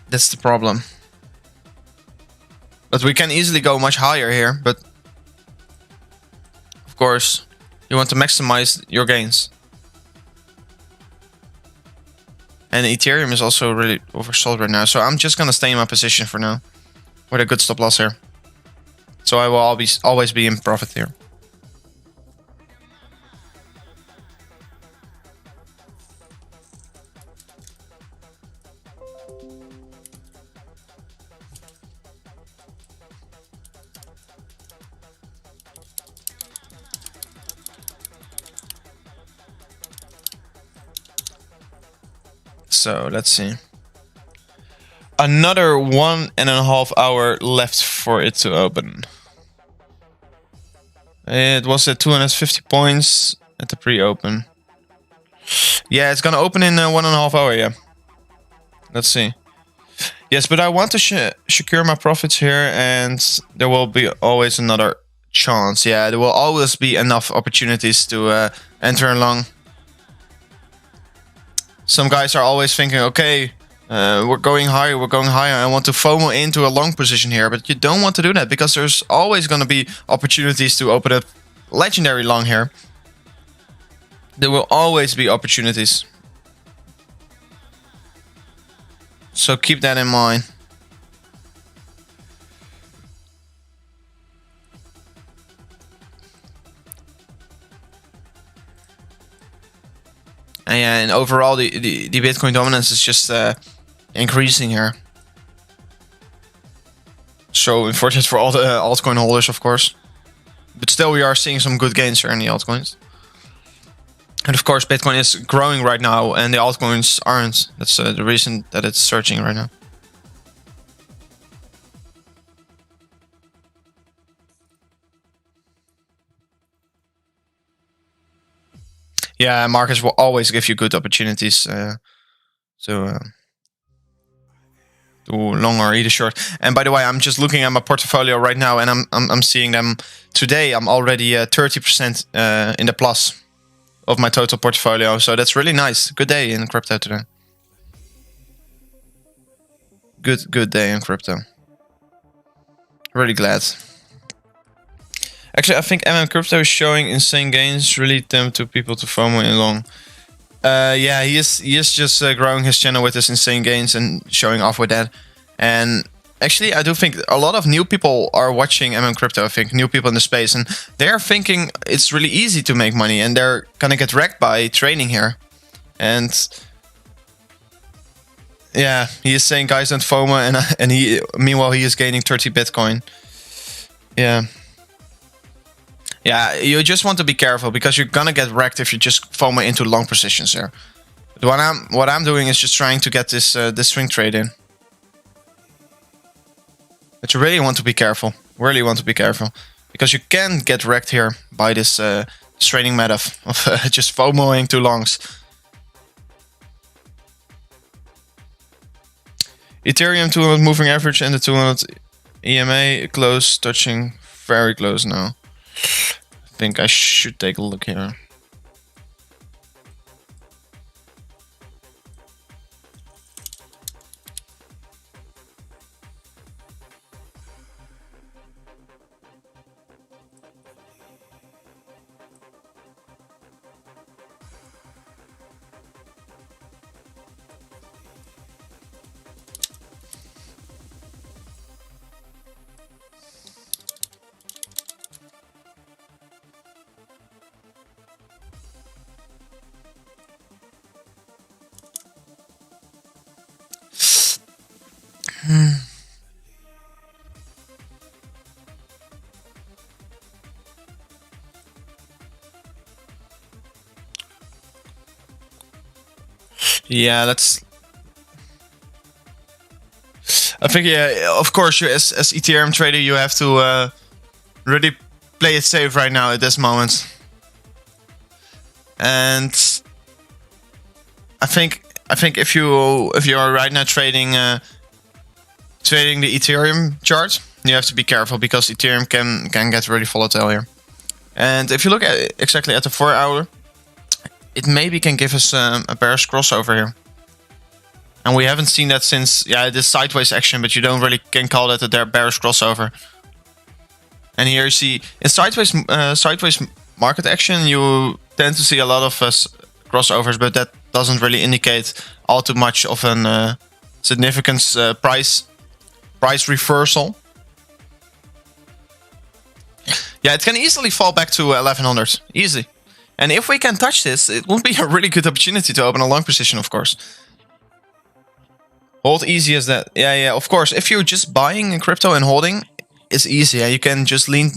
That's the problem. But we can easily go much higher here, but of course, you want to maximize your gains. And Ethereum is also really oversold right now, so I'm just gonna stay in my position for now with a good stop loss here. So I will always be in profit here. So let's see. Another 1.5 hour left for it to open. It was at 250 points at the pre-open. Yeah, it's gonna open in 1.5 hour, yeah. Let's see. Yes, but I want to secure my profits here, and there will be always another chance. Yeah, there will always be enough opportunities to enter along. Some guys are always thinking, okay, we're going higher, I want to FOMO into a long position here, but you don't want to do that because there's always going to be opportunities to open a legendary long here. There will always be opportunities. So keep that in mind. And overall, the Bitcoin dominance is just increasing here. So unfortunate for all the altcoin holders, of course. But still, we are seeing some good gains here in the altcoins. And of course, Bitcoin is growing right now, and the altcoins aren't. That's the reason that it's surging right now. Yeah, markets will always give you good opportunities to long or either short. And by the way, I'm just looking at my portfolio right now, and I'm seeing them today. I'm already 30% in the plus of my total portfolio, so that's really nice. Good day in crypto today. Good day in crypto. Really glad. Actually, I think Crypto is showing insane gains, really tempt to people to FOMO in long. Yeah, he is just growing his channel with his insane gains and showing off with that. And actually, I do think a lot of new people are watching Crypto. I think new people in the space, and they're thinking it's really easy to make money, and they're gonna get wrecked by trading here. And yeah, he is saying guys don't FOMO, and he meanwhile he is gaining 30 Bitcoin. Yeah. Yeah, you just want to be careful because you're gonna get wrecked if you just FOMO into long positions there. But what I'm doing is just trying to get this swing trade in. But you really want to be careful. Really want to be careful because you can get wrecked here by this trading method of just FOMOing too longs. Ethereum 200 moving average and the 200 EMA close, touching very close now. I think I should take a look here. Yeah, that's. I think yeah, of course, you as Ethereum trader, you have to really play it safe right now at this moment. And I think if you are right now trading the Ethereum chart, you have to be careful because Ethereum can get really volatile here. And if you look at exactly at the 4 hour, it maybe can give us a bearish crossover here. And we haven't seen that since this sideways action, but you don't really can call that a bearish crossover. And here you see in sideways market action, you tend to see a lot of crossovers, but that doesn't really indicate all too much of a significant price reversal. Yeah, it can easily fall back to 1100, easy. And if we can touch this, it would be a really good opportunity to open a long position, of course. Hold easy as that. Yeah, of course. If you're just buying in crypto and holding, it's easy. You can just lean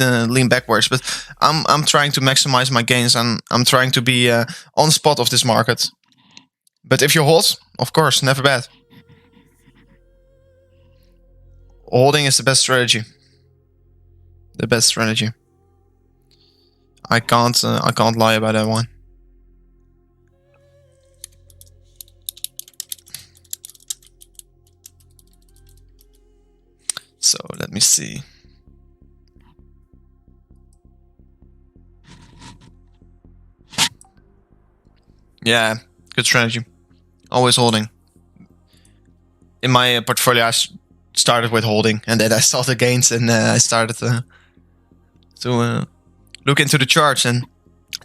backwards. But I'm trying to maximize my gains, and I'm trying to be on spot of this market. But if you hold, of course, never bad. Holding is the best strategy. The best strategy. I can't lie about that one. So let me see. Yeah, good strategy. Always holding. In my portfolio, I started with holding, and then I saw the gains, and I started to look into the charts and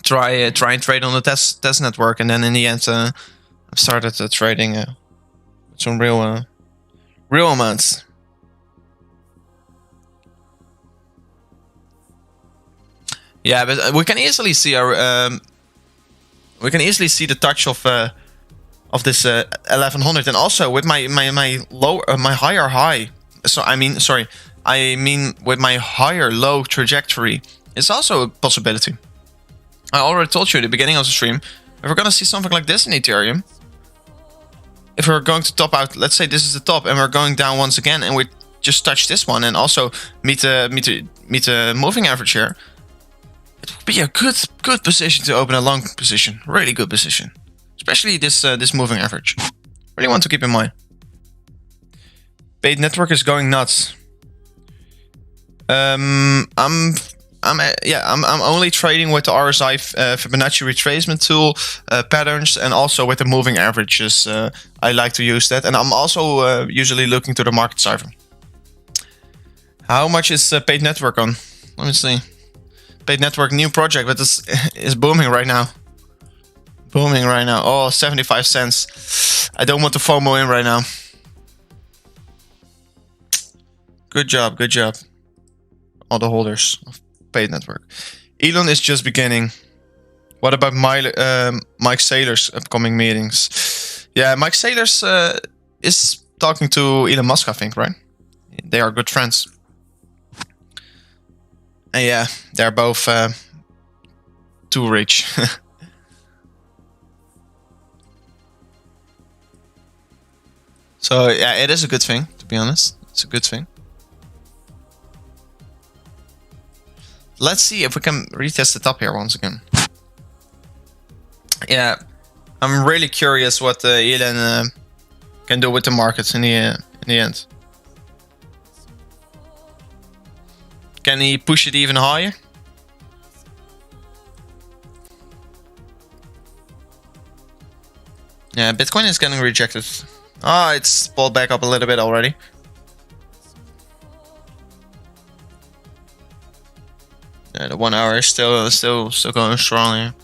try and trade on the test network, and then in the end, I started trading some real amounts. Yeah, but we can easily see the touch of this 1100, and also with my higher high. So I mean with my higher low trajectory, it's also a possibility. I already told you at the beginning of the stream, if we're gonna see something like this in Ethereum, if we're going to top out, let's say this is the top, and we're going down once again, and we just touch this one, and also meet a moving average here, it would be a good position to open a long position. Really good position, especially this moving average. Really want to keep in mind. Paid network is going nuts. I'm only trading with the RSI Fibonacci retracement tool, patterns, and also with the moving averages. I like to use that, and I'm also usually looking to the market cipher. How much is paid network on? Let me see. Paid network, new project, but this is booming right now. Booming right now. Oh, 75 cents. I don't want to FOMO in right now. Good job, good job. All the holders of paid network. Elon is just beginning. What about Mike Saylor's upcoming meetings? Yeah, Mike Saylor's is talking to Elon Musk, I think, right? They are good friends. And yeah, they're both too rich. So yeah, it is a good thing, to be honest. It's a good thing. Let's see if we can retest the top here once again. Yeah, I'm really curious what Elon can do with the markets in the end. Can he push it even higher? Yeah, Bitcoin is getting rejected. Ah, it's pulled back up a little bit already. Yeah, the 1 hour is still going strong here.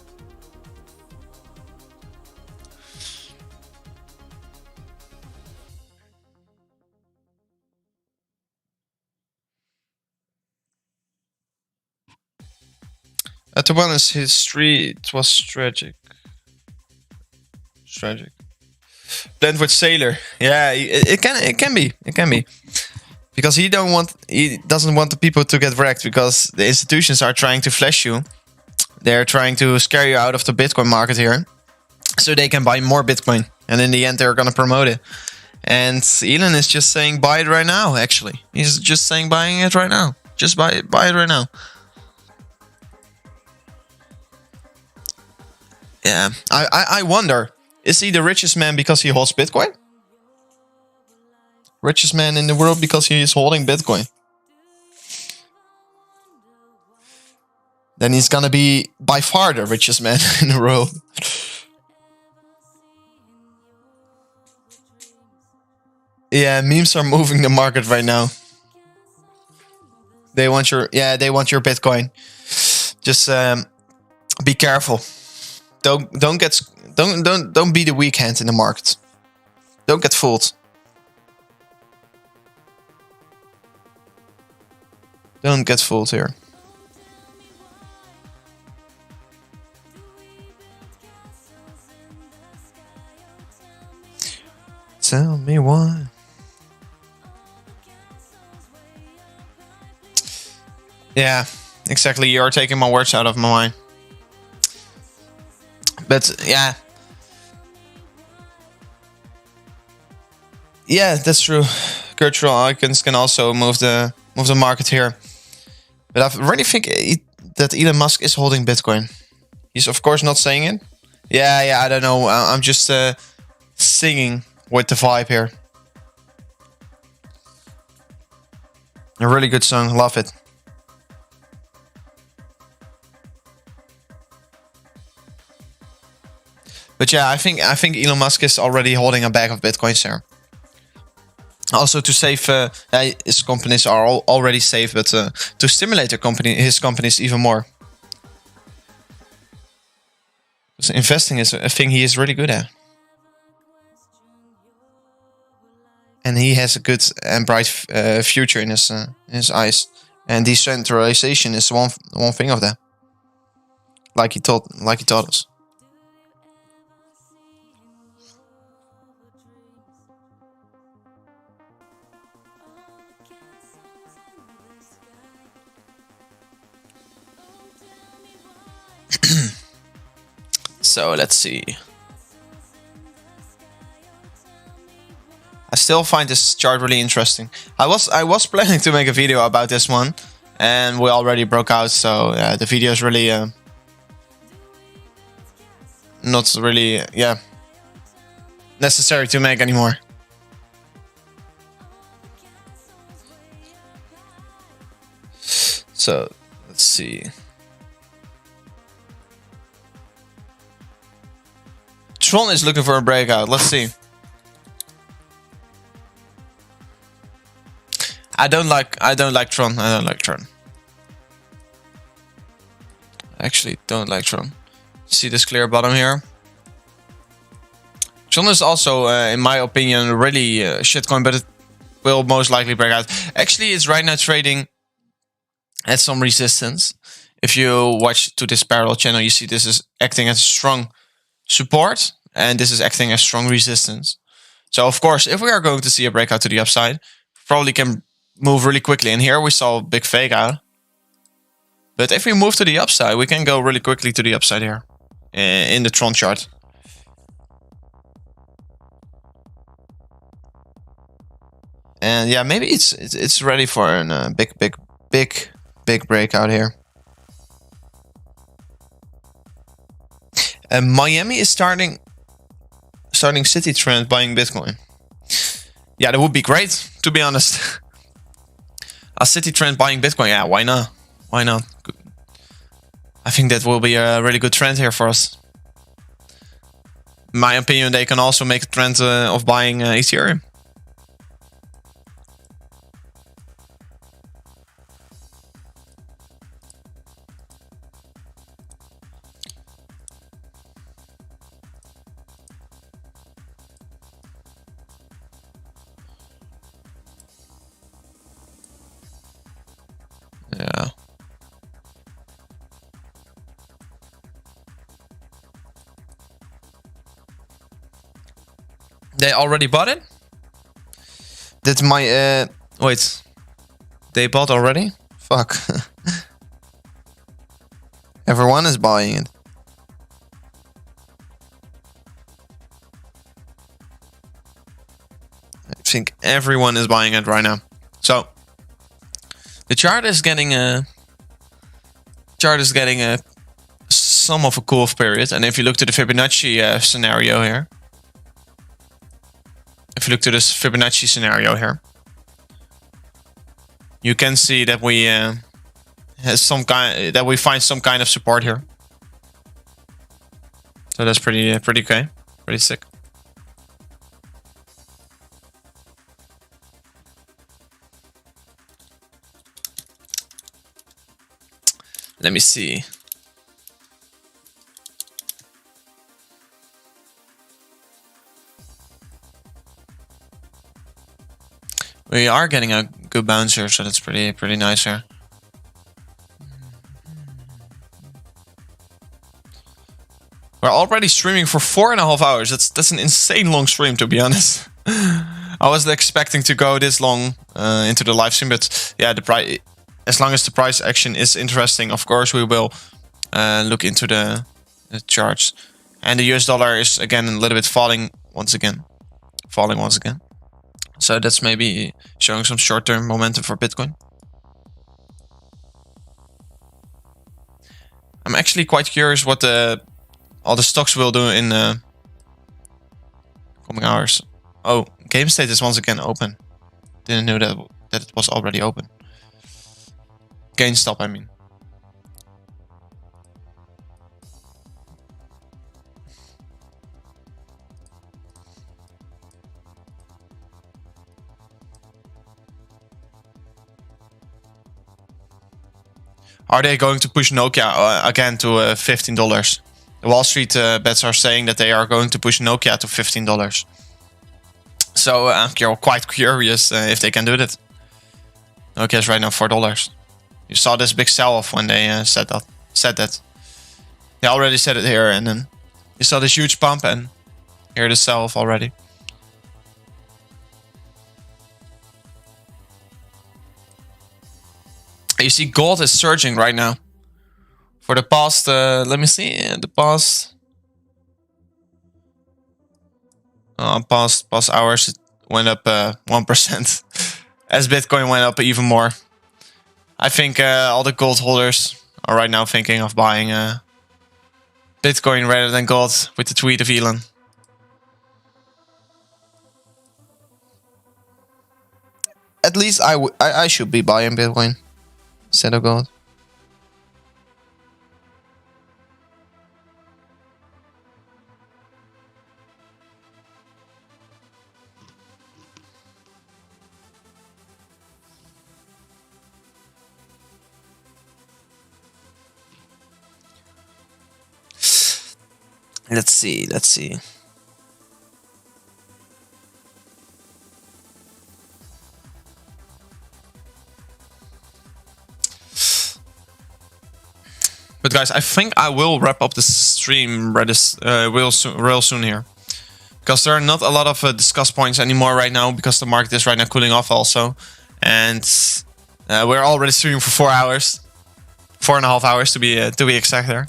At the wellness history, it was tragic. Tragic. Blend with Sailor. Yeah, it can be. Because he doesn't want the people to get wrecked, because the institutions are trying to flash you. They're trying to scare you out of the Bitcoin market here, so they can buy more Bitcoin. And in the end, they're gonna promote it. And Elon is just saying buy it right now. Actually, he's just saying buying it right now. Just buy it right now. Yeah, I wonder, is he the richest man because he holds Bitcoin? Richest man in the world because he is holding Bitcoin? Then he's gonna be by far the richest man in the world. Yeah, memes are moving the market right now. They want your Bitcoin. Just be careful. Don't be the weak hand in the market. Don't get fooled. Don't get fooled here. Tell me why. Yeah, exactly. You're taking my words out of my mind. But yeah. Yeah, that's true. Cricital icons can also move the market here. But I really think that Elon Musk is holding Bitcoin. He's of course not saying it. Yeah, I don't know. I'm just singing with the vibe here. A really good song. Love it. But yeah, I think Elon Musk is already holding a bag of Bitcoins here. Also to save his companies are already safe, but to stimulate his companies even more. So investing is a thing he is really good at. And he has a good and bright future in his eyes. And decentralization is one thing of that. Like he taught us. So let's see. I still find this chart really interesting. I was planning to make a video about this one, and we already broke out. So yeah, the video is really not really necessary to make anymore. So let's see. Tron is looking for a breakout. Let's see. I don't like Tron. I don't like Tron. I actually don't like Tron. See this clear bottom here? Tron is also, in my opinion, really shitcoin, but it will most likely break out. Actually, it's right now trading at some resistance. If you watch to this parallel channel, you see this is acting as strong support, and this is acting as strong resistance. So of course, if we are going to see a breakout to the upside, probably can move really quickly. And here we saw a big fake out. But if we move to the upside, we can go really quickly to the upside here in the Tron chart. And yeah, maybe it's ready for a big breakout here. And Miami is starting city trend buying Bitcoin. Yeah, that would be great, to be honest. A city trend buying Bitcoin, yeah, why not? Why not? I think that will be a really good trend here for us. In my opinion, they can also make a trend of buying Ethereum. Yeah. They already bought it? That's my wait. They bought already? Fuck. Everyone is buying it. I think everyone is buying it right now. So the chart is getting some of a cool-off period. And if you look to the Fibonacci scenario here, if you look to this Fibonacci scenario here, you can see that we find some kind of support here. So that's pretty okay, pretty sick. Let me see. We are getting a good bounce here, so that's pretty nice here. We're already streaming for 4.5 hours. That's an insane long stream, to be honest. I wasn't expecting to go this long into the live stream, but yeah, the price. As long as the price action is interesting, of course we will look into the charts. And the US dollar is again a little bit falling once again. So that's maybe showing some short-term momentum for Bitcoin. I'm actually quite curious what all the stocks will do in the coming hours. Oh, game state is once again open. Didn't know that it was already open. GameStop, I mean. Are they going to push Nokia again to $15? The Wall Street bets are saying that they are going to push Nokia to $15. So you're quite curious if they can do that. Nokia is right now $4. You saw this big sell-off when they said that. They already said it here, and then you saw this huge pump, and here the sell-off already. You see gold is surging right now. For the past, let me see, the past hours it went up 1%. As Bitcoin went up even more. I think all the gold holders are right now thinking of buying Bitcoin rather than gold with the tweet of Elon. At least I should be buying Bitcoin instead of gold. Let's see. But guys, I think I will wrap up the stream real soon here. Because there are not a lot of discuss points anymore right now, because the market is right now cooling off also. And we're already streaming for 4 hours. 4.5 hours to be exact there.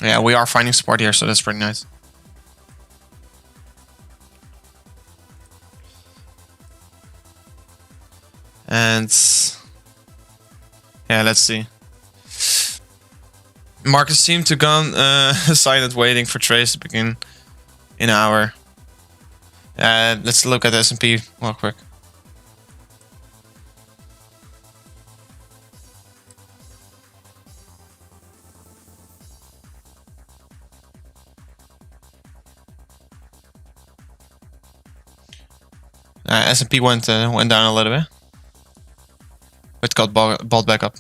Yeah, we are finding support here, so that's pretty nice. And yeah, let's see. Markets seem to go silent, waiting for trades to begin in an hour. Let's look at S&P real quick. S&P went down a little bit, but got bought back up.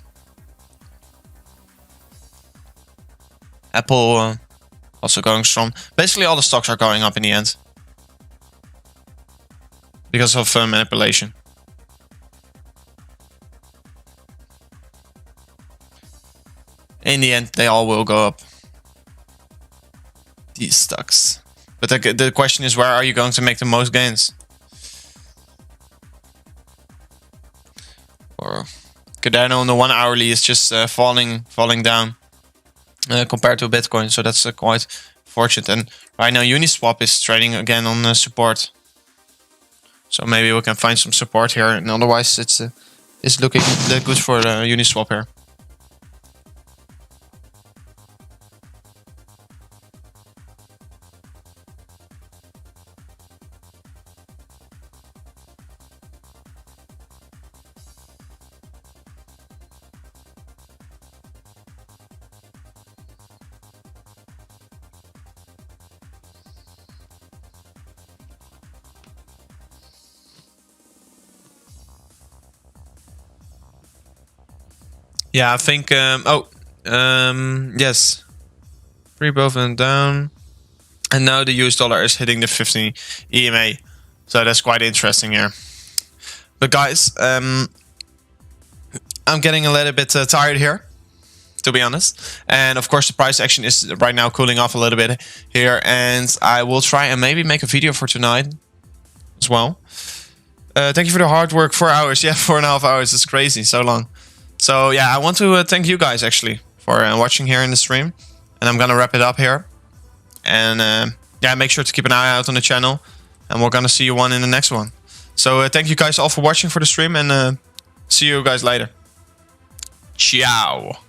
Apple also going strong. Basically, all the stocks are going up in the end because of manipulation. In the end, they all will go up. These stocks. But the question is, where are you going to make the most gains? Or Cardano on the 1 hourly is just falling down compared to Bitcoin, so that's quite fortunate. And right now Uniswap is trading again on support, so maybe we can find some support here. And otherwise, it's is looking good for Uniswap here. Yeah, I think. Yes, 3 above and down, and now the US dollar is hitting the 50 EMA, so that's quite interesting here. But guys, I'm getting a little bit tired here, to be honest. And of course, the price action is right now cooling off a little bit here, and I will try and maybe make a video for tonight as well. Thank you for the hard work. 4 hours, yeah, 4.5 hours is crazy, so long. So yeah, I want to thank you guys actually for watching here in the stream, and I'm gonna wrap it up here. And yeah, make sure to keep an eye out on the channel, and we're gonna see you in the next one. So thank you guys all for watching for the stream, and see you guys later. Ciao.